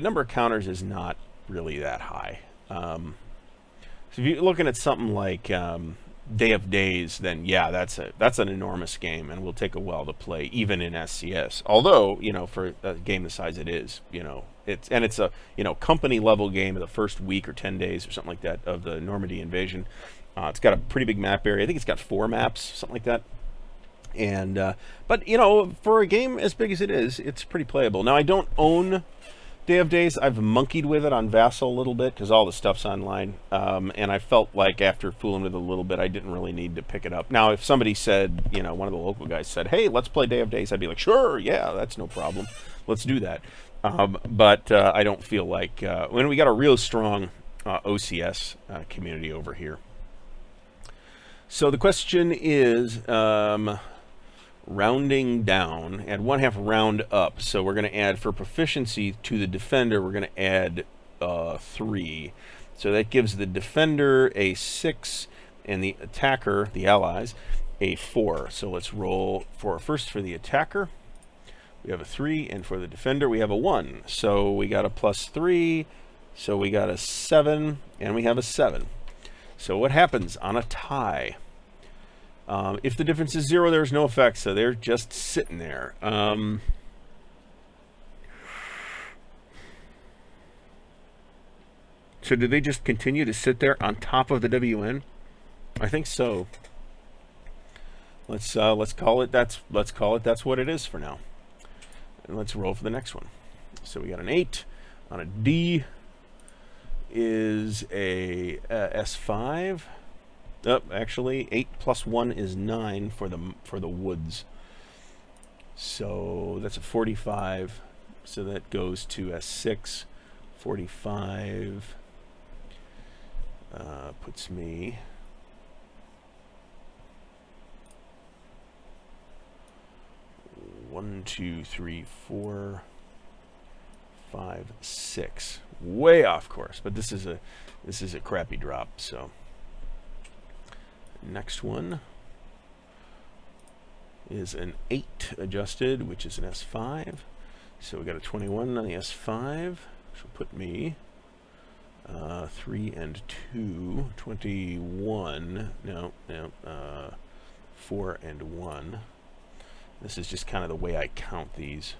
number of counters is not really that high. So if you're looking at something like Day of Days, then yeah, that's an enormous game and will take a while to play, even in SCS. Although, you know, for a game the size it is, you know, it's a, you know, company level game of the first week or 10 days or something like that of the Normandy invasion. It's got a pretty big map area. I think it's got 4 maps, something like that. And but you know, for a game as big as it is, it's pretty playable. Now I don't own Day of Days. I've monkeyed with it on Vassal a little bit because all the stuff's online, and I felt like after fooling with it a little bit, I didn't really need to pick it up. Now, if somebody said, you know, one of the local guys said, "Hey, let's play Day of Days," I'd be like, "Sure, yeah, that's no problem. Let's do that." But I don't feel like when we got a real strong OCS community over here. So the question is. Rounding down, add 1/2 round up. So we're going to add for proficiency to the defender, we're going to add 3. So that gives the defender a 6 and the attacker, the allies, a 4. So let's roll first for the attacker. We have a 3, and for the defender we have a 1. So we got a +3, so we got a 7, and we have a 7. So what happens on a tie? If the difference is 0, there's no effect, so they're just sitting there. So do they just continue to sit there on top of the WN? I think so. Let's call it that's what it is for now. And let's roll for the next one. So we got an 8 on a D is a S5. Oh, actually, 8 + 1 is 9 for the woods. So that's a 45. So that goes to S6. 45 puts me one, 2, 3, 4, 5, 6. Way off course, but this is a crappy drop. So. Next one is an 8 adjusted, which is an S5. So we got a 21 on the S5, which will put me 3 and 2, 21, no, 4 and 1. This is just kind of the way I count these.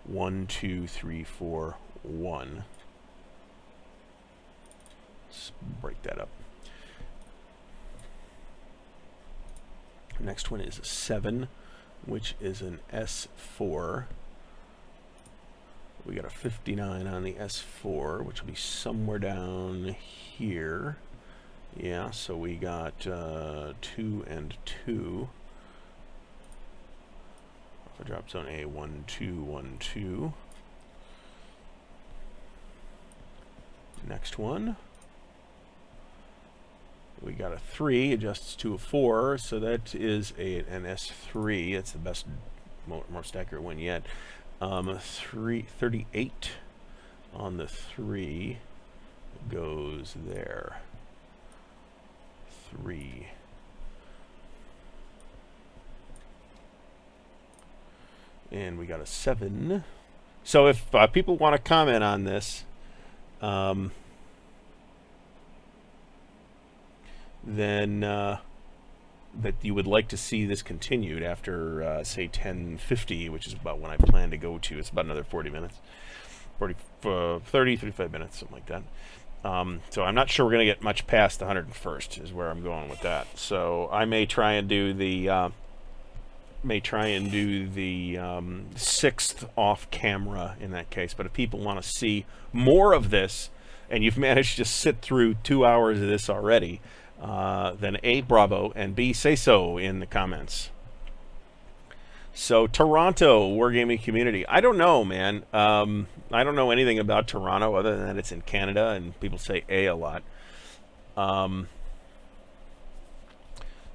1, 2, 3, 4, 1. Let's break that up. Next one is a 7, which is an S4. We got a 59 on the S4, which will be somewhere down here. Yeah, so we got 2 and 2. Alpha drop zone A, 1, 2, 1, 2. Next one. We got a 3, adjusts to a 4, so that is an S3. It's the best, most accurate one yet. 38 on the 3 goes there. 3. And we got a 7. So if people want to comment on this, then that you would like to see this continued after, say, 10:50, which is about when I plan to go to. It's about another 40 minutes. 35 minutes, something like that. So I'm not sure we're going to get much past the 101st is where I'm going with that. So I may try and do the 6th off camera in that case. But if people want to see more of this, and you've managed to sit through 2 hours of this already, then A, bravo, and B, say so in the comments. So Toronto wargaming community. I don't know, man. I don't know anything about Toronto other than that it's in Canada and people say A a lot.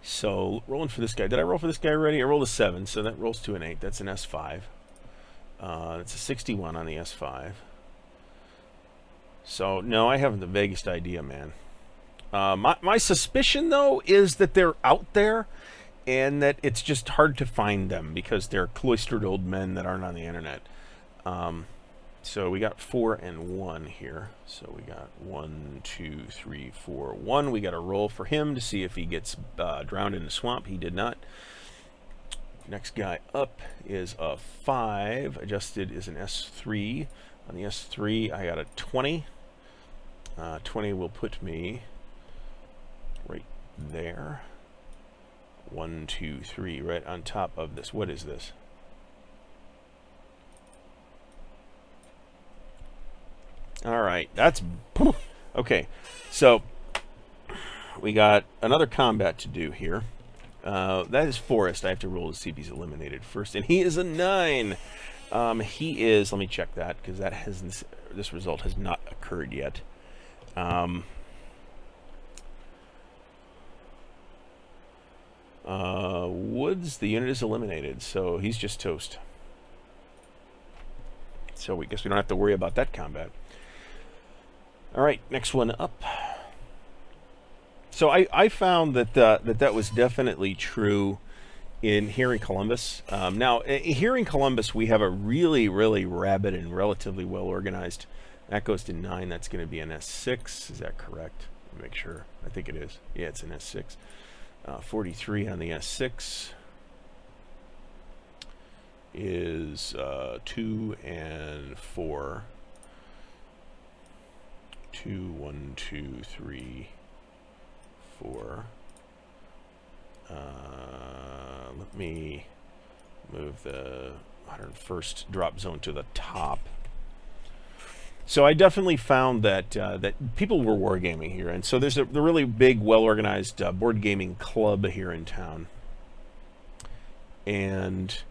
So rolling for this guy. Did I roll for this guy already? I rolled a 7, so that rolls to an 8. That's an S5. It's a 61 on the S5. So no, I haven't the vaguest idea, man. My suspicion, though, is that they're out there and that it's just hard to find them because they're cloistered old men that aren't on the internet. So we got 4 and 1 here. So we got 1, 2, 3, 4, 1. We got a roll for him to see if he gets drowned in the swamp. He did not. Next guy up is a 5. Adjusted is an S3. On the S3, I got a 20. 20 will put me right there. 1, 2, 3, right on top of this. What is this? All right, that's okay. So we got another combat to do here. That is Forrest. I have to roll to see if he's eliminated first, and he is a 9. He is. Let me check that because that hasn't. This result has not occurred yet. Woods, the unit is eliminated, so he's just toast. So we guess we don't have to worry about that combat. All right, next one up. So I found that that was definitely true here in Columbus. Now, here in Columbus, we have a really, really rabid and relatively well-organized. That goes to 9. That's going to be an S6. Is that correct? Let me make sure. I think it is. Yeah, it's an S6. 43 on the S6 is 2 and 4. 2, 1, 2, 3, 4. Let me move the 101st drop zone to the top. So I definitely found that that people were wargaming here, and so there's a really big, well-organized board gaming club here in town, and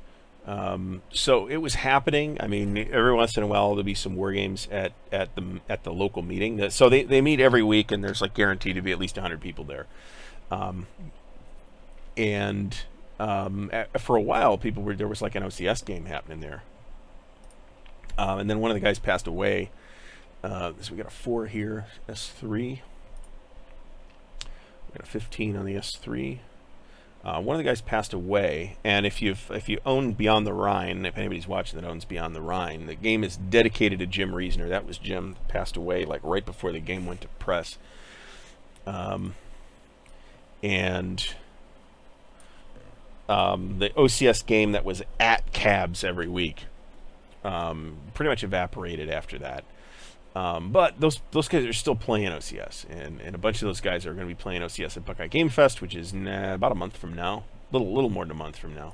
so it was happening. I mean, every once in a while there'll be some war games at the local meeting. So they meet every week, and there's like guaranteed to be at least 100 people there. For a while, there was like an OCS game happening there, and then one of the guys passed away. So we got a 4 here, S3. We got a 15 on the S3. One of the guys passed away, and if you own Beyond the Rhine, if anybody's watching that owns Beyond the Rhine, the game is dedicated to Jim Reasoner. That was Jim, passed away like right before the game went to press. And the OCS game that was at cabs every week pretty much evaporated after that. But those guys are still playing OCS, and a bunch of those guys are going to be playing OCS at Buckeye Game Fest, which is about a month from now, little more than a month from now.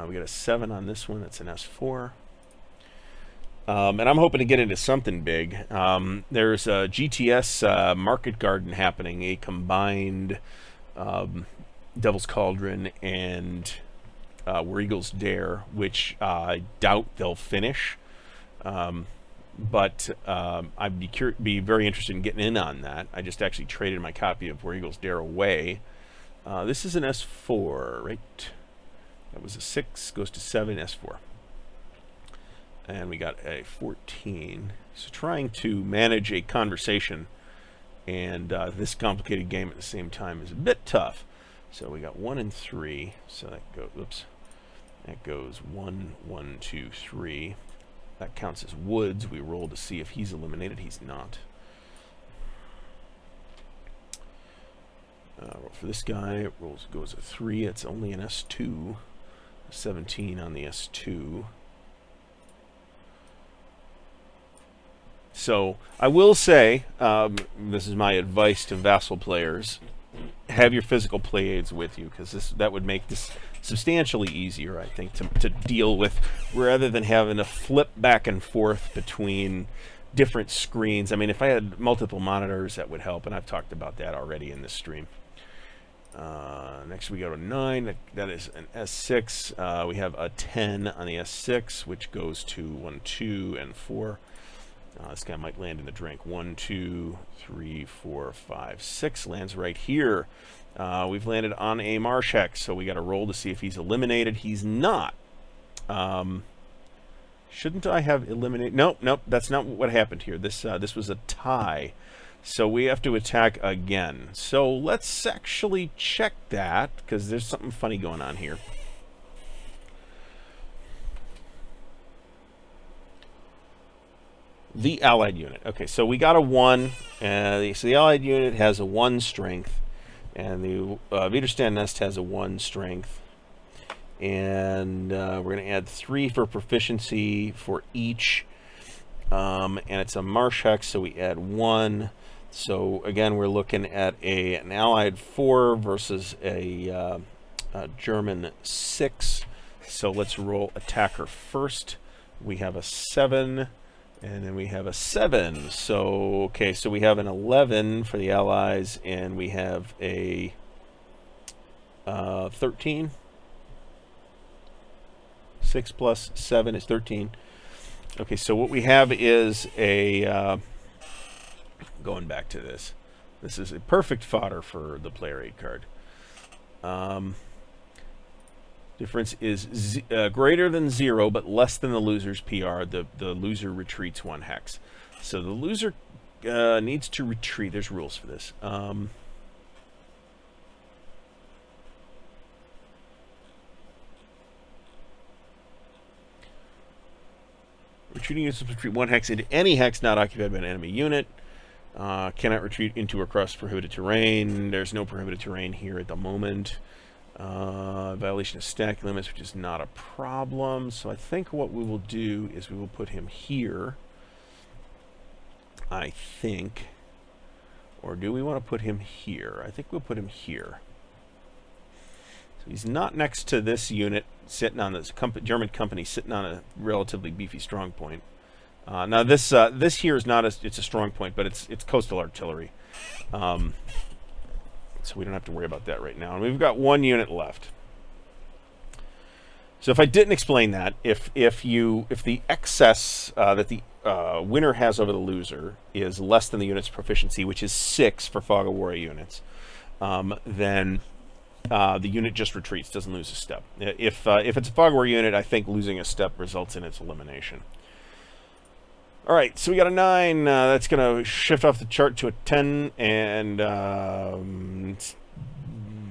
We got a 7 on this one. That's an S4. And I'm hoping to get into something big. There's a GTS Market Garden happening, a combined Devil's Cauldron and Where Eagles Dare, which I doubt they'll finish. But I'd be very interested in getting in on that. I just actually traded my copy of Where Eagles Dare away. This is an S4, right? That was a 6, goes to 7, S4. And we got a 14. So trying to manage a conversation and this complicated game at the same time is a bit tough. So we got 1 and 3. So that goes, oops. That goes 1, 1, 2, 3. That counts as woods. We roll to see if he's eliminated. He's not. Roll for this guy. It goes a 3. It's only an S2. 17 on the S2. So I will say, this is my advice to vassal players: have your physical play aids with you, because that would make this substantially easier, I think, to deal with, rather than having to flip back and forth between different screens. I mean, if I had multiple monitors, that would help, and I've talked about that already in this stream. Next we go to 9. That is an S6. We have a 10 on the S6, which goes to 1, 2, and 4. This guy might land in the drink. 1, 2, 3, 4, 5, 6 lands right here. We've landed on a Marsh Hex, so we got to roll to see if he's eliminated. He's not. Shouldn't I have eliminated? Nope. That's not what happened here. This was a tie, so we have to attack again. So let's actually check that, because there's something funny going on here. The allied unit. Okay, so we got a 1. So the allied unit has a 1 strength, and the Widerstand Nest has a 1 strength. And we're going to add 3 for proficiency for each. And it's a Marsh Hex, so we add 1. So again, we're looking at an allied 4 versus a German 6. So let's roll attacker first. We have a 7. And then we have a 7. So, okay, so we have an 11 for the allies, and we have a 13. 6 plus 7 is 13. Okay, so what we have is a... going back to this. This is a perfect fodder for the player aid card. Difference is greater than 0, but less than the loser's PR. The loser retreats 1 hex. So the loser needs to retreat. There's rules for this. Retreating units retreat 1 hex into any hex not occupied by an enemy unit. Cannot retreat into or across prohibited terrain. There's no prohibited terrain here at the moment. Violation of stack limits, which is not a problem. So I think what we will do is we will put him here. I think. Or do we want to put him here? I think we'll put him here. So he's not next to this unit sitting on this German company sitting on a relatively beefy strong point. Now this here is not it's a strong point, but it's coastal artillery. So we don't have to worry about that right now. And we've got 1 unit left. So if I didn't explain that, if the excess that the winner has over the loser is less than the unit's proficiency, which is 6 for Fog of War units, then the unit just retreats, doesn't lose a step. If it's a Fog of War unit, I think losing a step results in its elimination. All right, so we got a 9. That's going to shift off the chart to a 10, and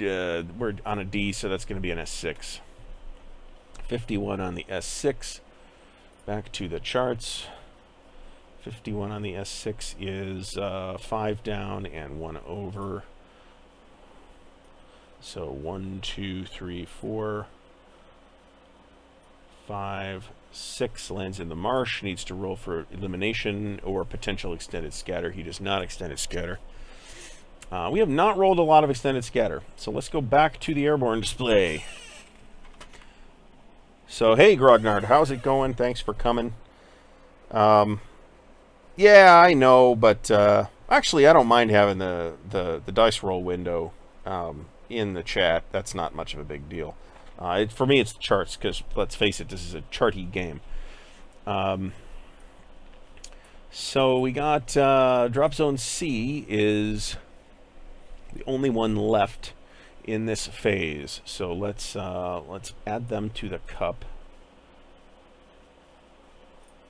we're on a D, so that's going to be an S6. 51 on the S6. Back to the charts. 51 on the S6 is 5 down and 1 over. So 1, 2, 3, 4, 5, 6 lands in the marsh. Needs to roll for elimination or potential extended scatter. He does not extended scatter. We have not rolled a lot of extended scatter. So let's go back to the airborne display. So hey Grognard, how's it going? Thanks for coming. Yeah, I know, but actually I don't mind having the dice roll window in the chat. That's not much of a big deal. For me it's the charts, because let's face it, this is a charty game. So we got drop zone C is the only one left in this phase. So let's add them to the cup.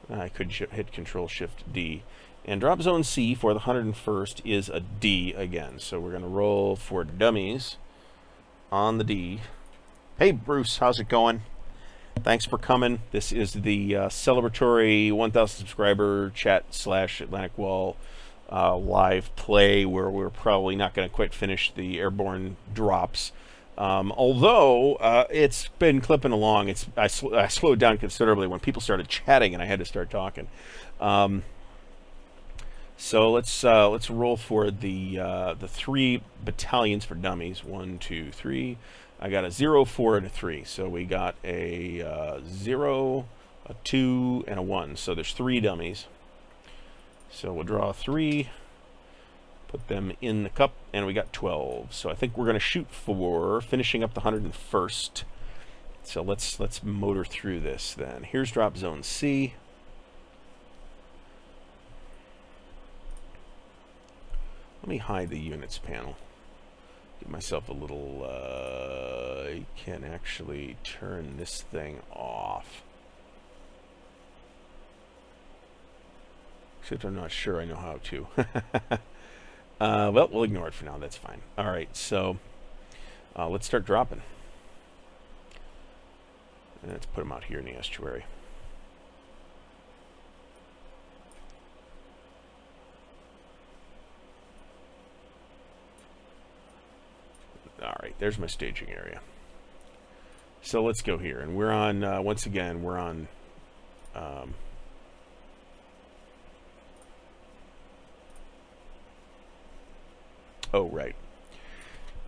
I could hit Control Shift D. And drop zone C for the 101st is a D again. So we're going to roll for dummies on the D. Hey Bruce, how's it going? Thanks for coming. This is the celebratory 1,000 subscriber chat / Atlantic Wall live play, where we're probably not going to quite finish the airborne drops. Although it's been clipping along. I slowed down considerably when people started chatting and I had to start talking. So let's roll for the 3 battalions for dummies. 1, 2, 3. I got a 0, 4, and a 3. So we got a 0, a 2, and a 1. So there's 3 dummies. So we'll draw 3, put them in the cup, and we got 12. So I think we're going to shoot for finishing up the 101st. So let's motor through this then. Here's drop zone C. Let me hide the units panel. Give myself a little... I can actually turn this thing off. Except I'm not sure I know how to. Well, we'll ignore it for now. That's fine. All right, so let's start dropping. And let's put them out here in the estuary. All right, there's my staging area. So let's go here. And we're on, once again, we're on... oh, right.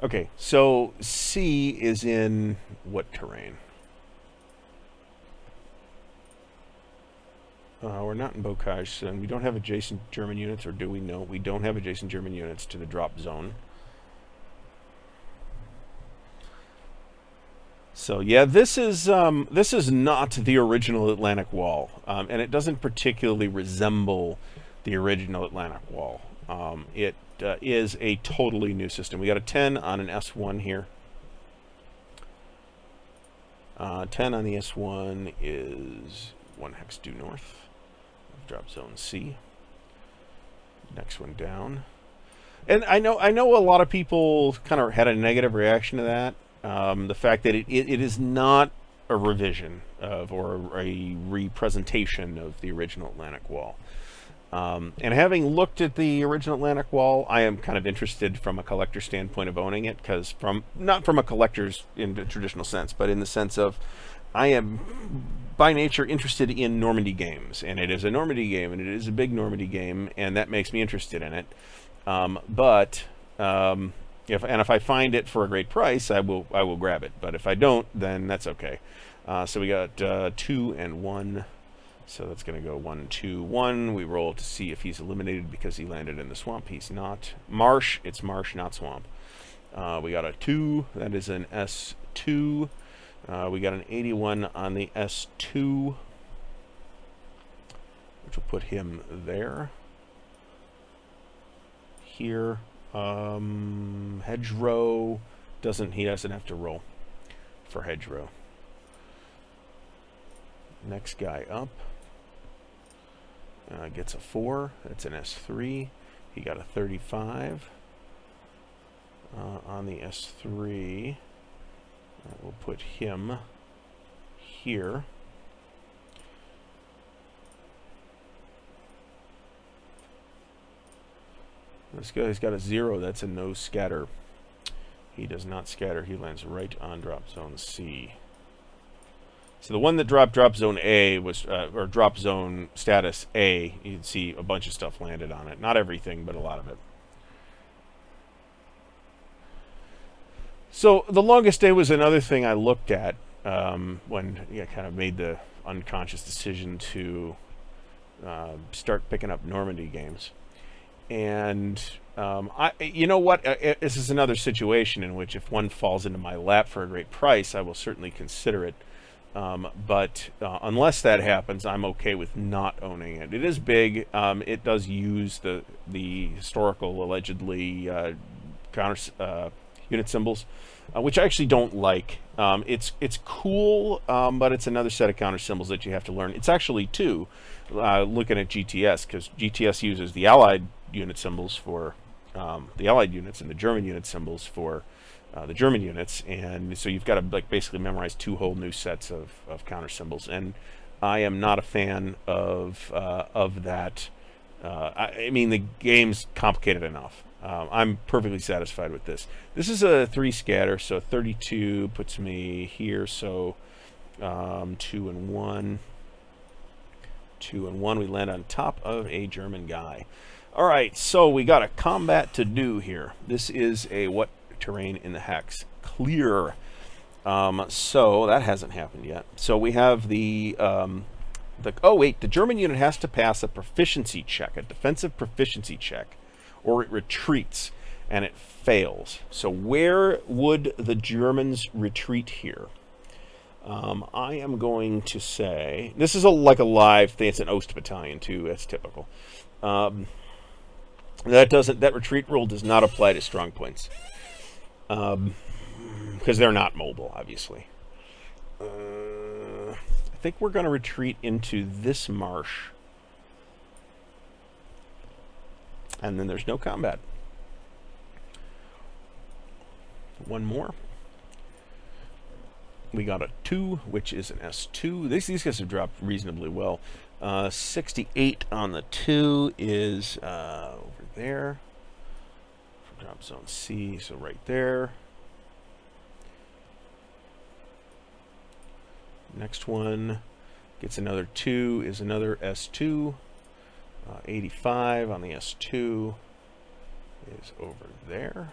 Okay, so C is in what terrain? We're not in Bocage, and we don't have adjacent German units, or do we? No, we don't have adjacent German units to the drop zone. So yeah, this is not the original Atlantic Wall, and it doesn't particularly resemble the original Atlantic Wall. It is a totally new system. We got a 10 on an S1 here. 10 on the S1 is 1 hex due north. Drop zone C. Next one down. And I know a lot of people kind of had a negative reaction to that. The fact that it is not a revision of or a representation of the original Atlantic Wall. And having looked at the original Atlantic Wall, I am kind of interested from a collector standpoint of owning it, because not from a collector's in the traditional sense, but in the sense of I am by nature interested in Normandy games, and it is a Normandy game, and it is a big Normandy game, and that makes me interested in it. If I find it for a great price, I will grab it. But if I don't, then that's okay. So we got 2 and 1. So that's going to go 1, 2, 1. We roll to see if he's eliminated because he landed in the swamp. He's not. Marsh. It's marsh, not swamp. We got a 2. That is an S2. We got an 81 on the S2, which will put him there. Here. Hedgerow he doesn't have to roll for hedgerow. Next guy up gets a 4. That's an S3. He got a 35. on the S3. We'll put him here. This guy's got a 0. That's a no scatter. He does not scatter. He lands right on drop zone C. So the one that dropped drop zone A was, or drop zone status A, you can see a bunch of stuff landed on it. Not everything, but a lot of it. So the longest day was another thing I looked at when I kind of made the unconscious decision to start picking up Normandy games. And you know what? This is another situation in which if one falls into my lap for a great price, I will certainly consider it. But unless that happens, I'm okay with not owning it. It is big. It does use the historical, allegedly counter unit symbols, which I actually don't like. It's cool, but it's another set of counter symbols that you have to learn. It's actually two. Looking at GTS, because GTS uses the Allied unit symbols for the Allied units and the German unit symbols for the German units, and so you've got to like basically memorize two whole new sets of counter symbols, and I am not a fan of that. I mean, the game's complicated enough. I'm perfectly satisfied with this. This is a 3 scatter, so 32 puts me here, so 2 and 1. 2 and 1, we land on top of a German guy. All right, so we got a combat to do here. This is a what terrain in the hex? Clear. So that hasn't happened yet. So we have the oh wait, the German unit has to pass a proficiency check, a defensive proficiency check, or it retreats, and it fails. So where would the Germans retreat here? I am going to say this is like a live thing. It's an Ost battalion too. That's typical. That retreat rule does not apply to strong points because they're not mobile, obviously. I think we're going to retreat into this marsh, and then there's no combat. One more. We got a 2, which is an S2. These guys have dropped reasonably well. 68 on the 2 is over there. For drop zone C, so right there. Next one gets another 2, is another S2. 85 on the S2 is over there.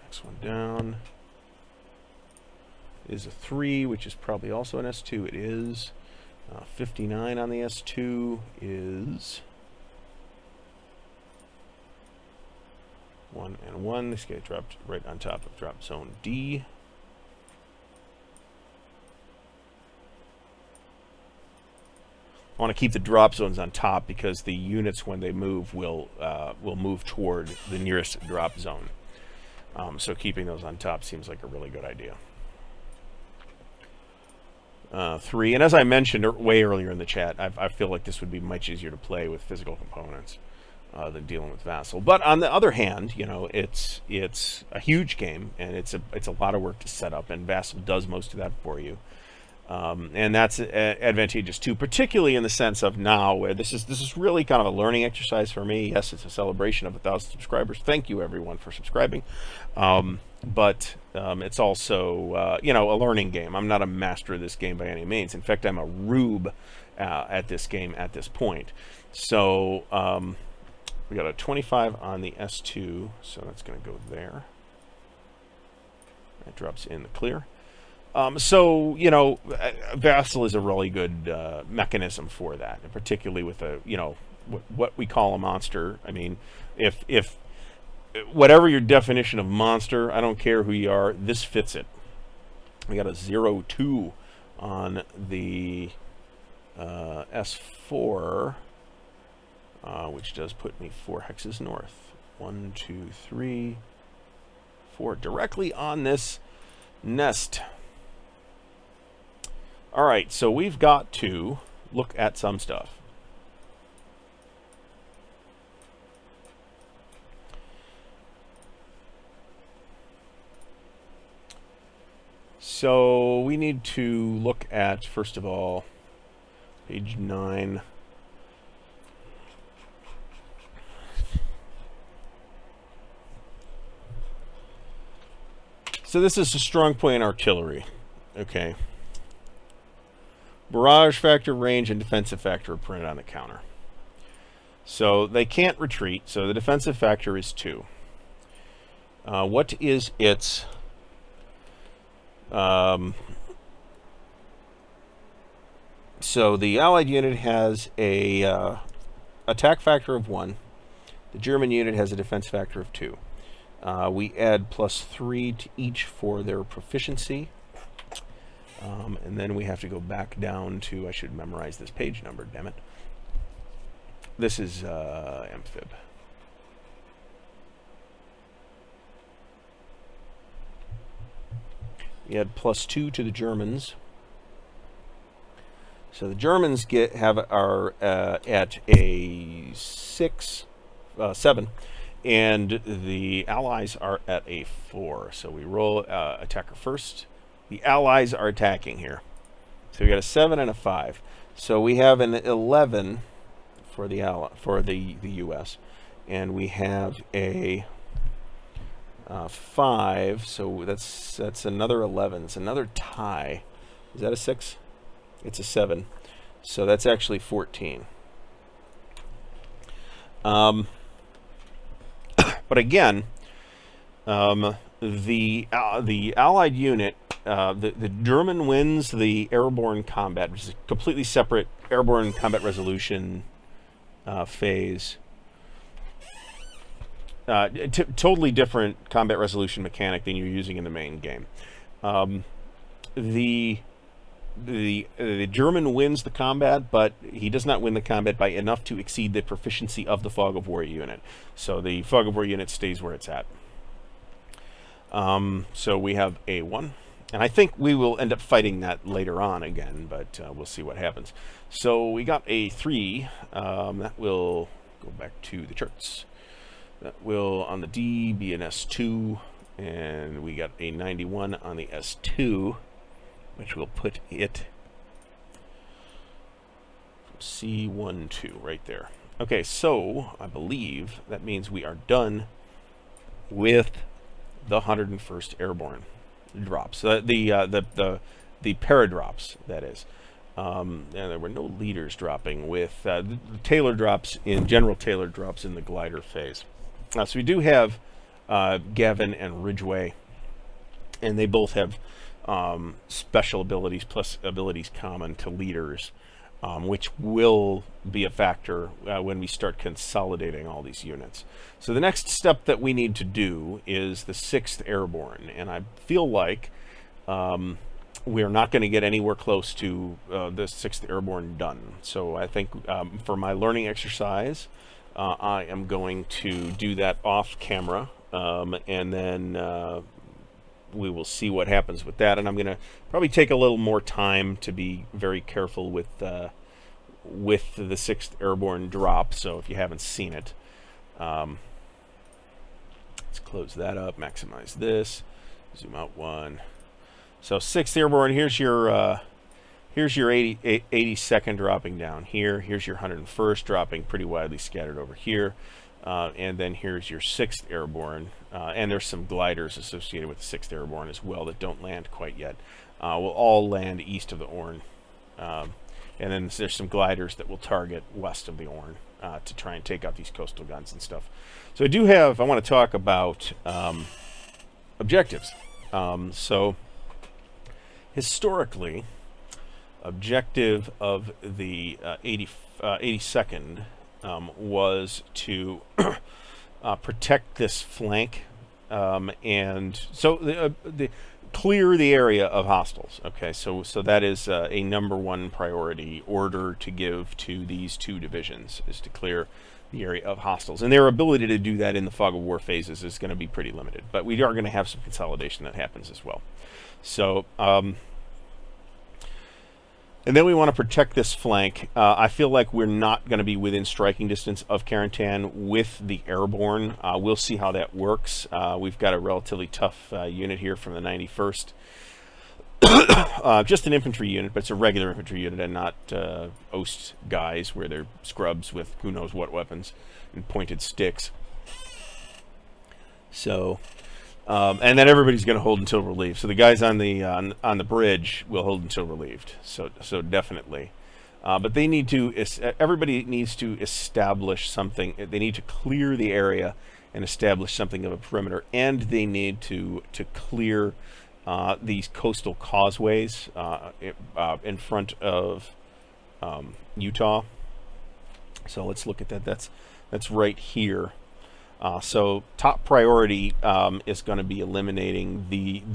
Next one down is a 3, which is probably also an S2. It is. 59 on the S2 is 1 and 1. This guy dropped right on top of drop zone D. I want to keep the drop zones on top because the units, when they move, will move toward the nearest drop zone. So keeping those on top seems like a really good idea. 3, and as I mentioned way earlier in the chat, I feel like this would be much easier to play with physical components than dealing with Vassal. But on the other hand, you know, it's a huge game, and it's a lot of work to set up, and Vassal does most of that for you. And that's advantageous too, particularly in the sense of now, where this is really kind of a learning exercise for me. Yes, it's a celebration of 1,000 subscribers. Thank you everyone for subscribing. But it's also you know, a learning game. I'm not a master of this game by any means. In fact, I'm a rube at this game at this point. So we got a 25 on the S2, so that's going to go there. That drops in the clear. So, you know, Vassal is a really good mechanism for that, and particularly with a, you know, what we call a monster. I mean, if whatever your definition of monster, I don't care who you are, this fits it. We got a 0-2 on the S4, which does put me 4 hexes north. 1, 2, 3, 4, directly on this nest. All right, so we've got to look at some stuff. So we need to look at, first of all, page 9. So this is a strong point artillery. Okay. Barrage factor, range, and defensive factor are printed on the counter. So they can't retreat, so the defensive factor is 2. What is its... so the Allied unit has a attack factor of 1. The German unit has a defense factor of 2. We add +3 to each for their proficiency. And then we have to go back down to, I should memorize this page number, damn it. This is Amphib. We add +2 to the Germans. So the Germans are at a 7, and the Allies are at a 4. So we roll attacker first. The Allies are attacking here. So we got a 7 and a 5. So we have an 11 for the U.S. and we have a 5. So that's another 11. It's another tie. Is that a 6? It's a 7. So that's actually 14. But again, the Allied unit, the German wins the airborne combat, which is a completely separate airborne combat resolution phase. Totally different combat resolution mechanic than you're using in the main game. The German wins the combat, but he does not win the combat by enough to exceed the proficiency of the Fog of War unit. So the Fog of War unit stays where it's at. So we have a 1. And I think we will end up fighting that later on again, but we'll see what happens. So we got a 3. That will go back to the charts. That will, on the D, be an S2. And we got a 91 on the S2, which will put it C12 right there. Okay, so I believe that means we are done with the 101st Airborne drops. The paradrops, that is. And there were no leaders dropping with the Taylor drops general Taylor drops in the glider phase. So we do have Gavin and Ridgway, and they both have special abilities plus abilities common to leaders, which will be a factor when we start consolidating all these units. So the next step that we need to do is the 6th Airborne, and I feel like we're not going to get anywhere close to the 6th Airborne done. So I think for my learning exercise, I am going to do that off camera, and then we will see what happens with that. And I'm going to probably take a little more time to be very careful with the 6th Airborne drop. So if you haven't seen it, let's close that up, maximize this, zoom out 1. So 6th Airborne, here's your 82nd dropping down here. Here's your 101st dropping pretty widely scattered over here. And then here's your 6th Airborne. And there's some gliders associated with the 6th Airborne as well that don't land quite yet. Will all land east of the Orne. And then there's some gliders that will target west of the Orne to try and take out these coastal guns and stuff. So I want to talk about objectives. So historically, objective of the 82nd was to protect this flank, and so the clear the area of hostiles. Okay, so that is a #1 priority order to give to these 2 divisions, is to clear the area of hostiles, and their ability to do that in the Fog of War phases is going to be pretty limited, but we are going to have some consolidation that happens as well. So and then we want to protect this flank. I feel like we're not going to be within striking distance of Carentan with the Airborne. We'll see how that works. We've got a relatively tough unit here from the 91st. Just an infantry unit, but it's a regular infantry unit and not Ost guys where they're scrubs with who knows what weapons and pointed sticks. So, and then everybody's going to hold until relieved. So the guys on the bridge will hold until relieved. So definitely. But they need to. Everybody needs to establish something. They need to clear the area and establish something of a perimeter, and they need to clear these coastal causeways in front of Utah. So let's look at that. That's right here. So top priority is going to be eliminating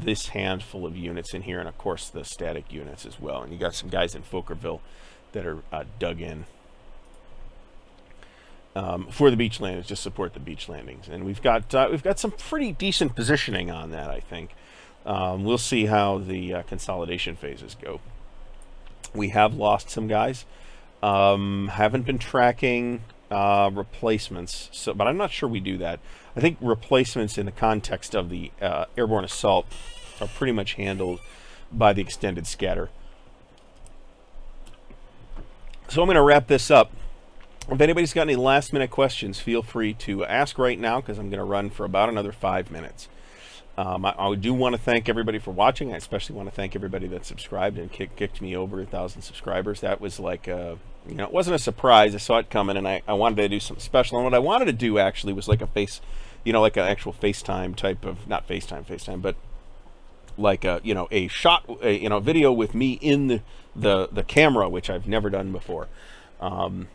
this handful of units in here, and of course the static units as well. And you got some guys in Fokerville that are dug in for the beach landings. Just support the beach landings, and we've got some pretty decent positioning on that, I think. We'll see how the consolidation phases go. We have lost some guys. Haven't been tracking replacements, but I'm not sure we do that. I think replacements in the context of the airborne assault are pretty much handled by the extended scatter. So I'm going to wrap this up. If anybody's got any last minute questions, feel free to ask right now, because I'm going to run for about another 5 minutes. I do want to thank everybody for watching. I especially want to thank everybody that subscribed and kicked me over 1,000 subscribers. That was like, it wasn't a surprise. I saw it coming, and I wanted to do something special. And what I wanted to do actually was like like an actual FaceTime type of, not FaceTime, but like a video with me in the camera, which I've never done before, and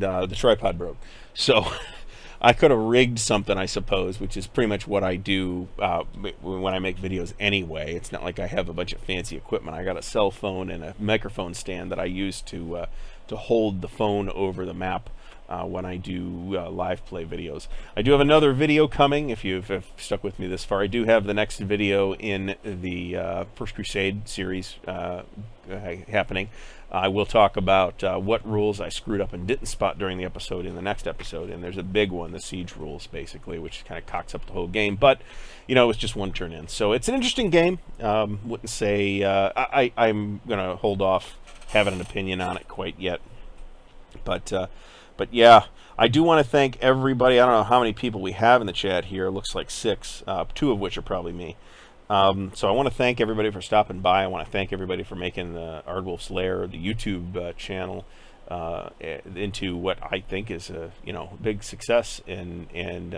the tripod broke, so I could have rigged something, I suppose, which is pretty much what I do when I make videos anyway. It's not like I have a bunch of fancy equipment. I got a cell phone and a microphone stand that I use to hold the phone over the map when I do live play videos. I do have another video coming. If you've stuck with me this far, I do have the next video in the First Crusade series happening. I will talk about what rules I screwed up and didn't spot during the episode in the next episode, and there's a big one, the siege rules, basically, which kind of cocks up the whole game, but it's just one turn in. So it's an interesting game. Wouldn't say I'm gonna hold off having an opinion on it quite yet, but yeah, I do want to thank everybody. I don't know how many people we have in the chat here. It looks like 6, 2 of which are probably me. So I want to thank everybody for stopping by. I want to thank everybody for making the Ardwulf's Lair, the YouTube channel, into what I think is a big success. And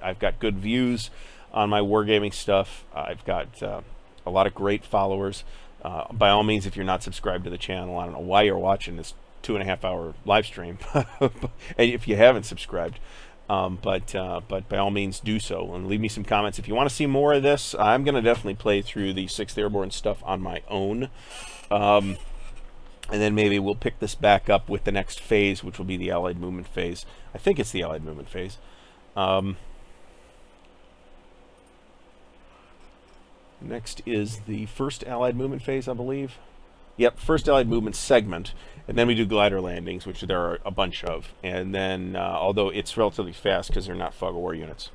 I've got good views on my wargaming stuff. I've got a lot of great followers. By all means, if you're not subscribed to the channel, I don't know why you're watching this 2.5-hour live stream, and if you haven't subscribed. But by all means do so, and leave me some comments if you want to see more of this. I'm going to definitely play through the 6th Airborne stuff on my own, and then maybe we'll pick this back up with the next phase, which will be the Allied movement phase. I think it's the Allied movement phase. Next is the first Allied movement phase, I believe. Yep, first Allied movement segment, and then we do glider landings, which there are a bunch of. And then, although it's relatively fast because they're not fog of war units.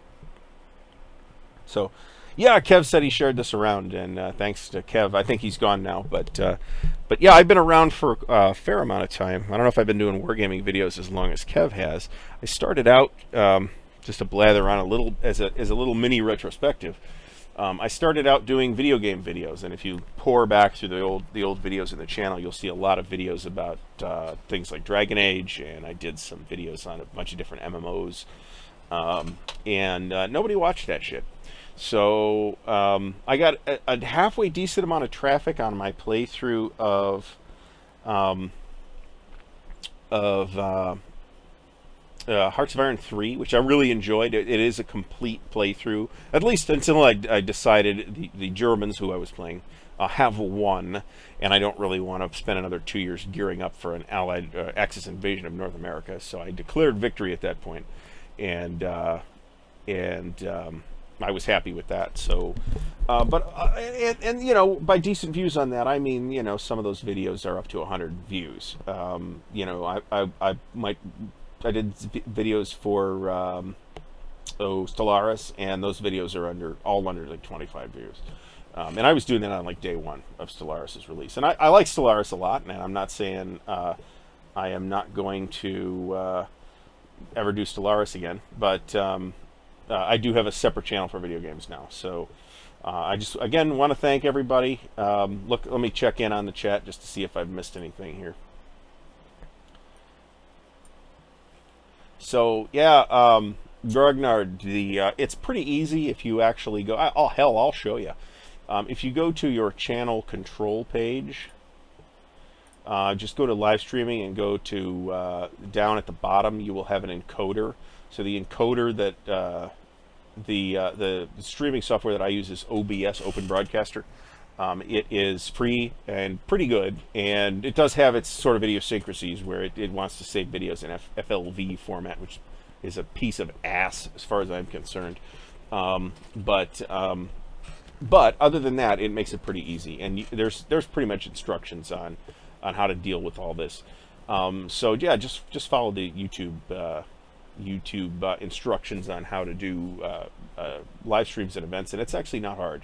So, yeah, Kev said he shared this around, and thanks to Kev. I think he's gone now, but yeah, I've been around for a fair amount of time. I don't know if I've been doing wargaming videos as long as Kev has. I started out just to blather on a little as a little mini retrospective. I started out doing video game videos, and if you pour back through the old videos in the channel, you'll see a lot of videos about things like Dragon Age, and I did some videos on a bunch of different MMOs, and nobody watched that shit. So I got a halfway decent amount of traffic on my playthrough of Hearts of Iron 3, which I really enjoyed. It is a complete playthrough, at least until I decided the Germans, who I was playing, have won, and I don't really want to spend another 2 years gearing up for an Allied Axis invasion of North America. So I declared victory at that point, and I was happy with that. So, and by decent views on that, I mean some of those videos are up to 100 views. I did videos for Stellaris, and those videos are all under like 25 views. And I was doing that on like day one of Stellaris' release. And I like Stellaris a lot, and I'm not saying I am not going to ever do Stellaris again, but I do have a separate channel for video games now. So I just, again, want to thank everybody. Look, let me check in on the chat just to see if I've missed anything here. So, yeah, Grognard, it's pretty easy if you actually go... Oh, hell, I'll show you. If you go to your channel control page, just go to live streaming and go to down at the bottom, you will have an encoder. So the encoder that the streaming software that I use is OBS, Open Broadcaster. It is free and pretty good, and it does have its sort of idiosyncrasies where it wants to save videos in FLV format, which is a piece of ass as far as I'm concerned. But other than that, it makes it pretty easy, and there's pretty much instructions on how to deal with all this. So yeah, just follow the YouTube instructions on how to do live streams and events, and it's actually not hard.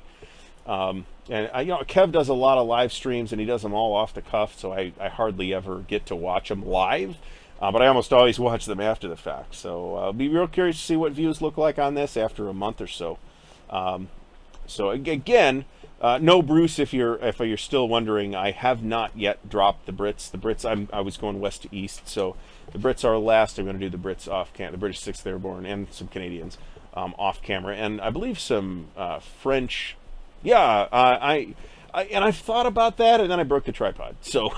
And Kev does a lot of live streams, and he does them all off the cuff, so I hardly ever get to watch them live, but I almost always watch them after the fact. So I'll be real curious to see what views look like on this after a month or so. So again, no, Bruce, if you're still wondering, I have not yet dropped the Brits. The Brits, I was going west to east, so the Brits are last. I'm going to do the Brits off camera, the British 6th Airborne, and some Canadians off camera, and I believe some French. Yeah, I've thought about that, and then I broke the tripod. So,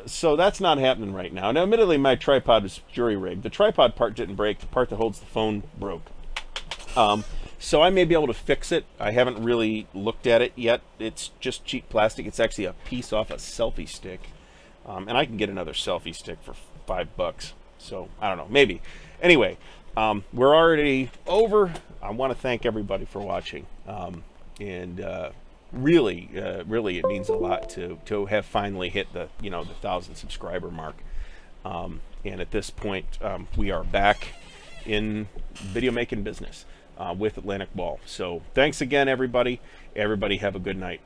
so that's not happening right now. Now, admittedly, my tripod is jury-rigged. The tripod part didn't break. The part that holds the phone broke. So I may be able to fix it. I haven't really looked at it yet. It's just cheap plastic. It's actually a piece off a selfie stick. And I can get another selfie stick for $5. So, I don't know. Maybe. Anyway, we're already over. I want to thank everybody for watching. And really, it means a lot to have finally hit the 1,000 subscriber mark. And at this point, we are back in video making business with Atlantic Ball. So thanks again, everybody. Everybody have a good night.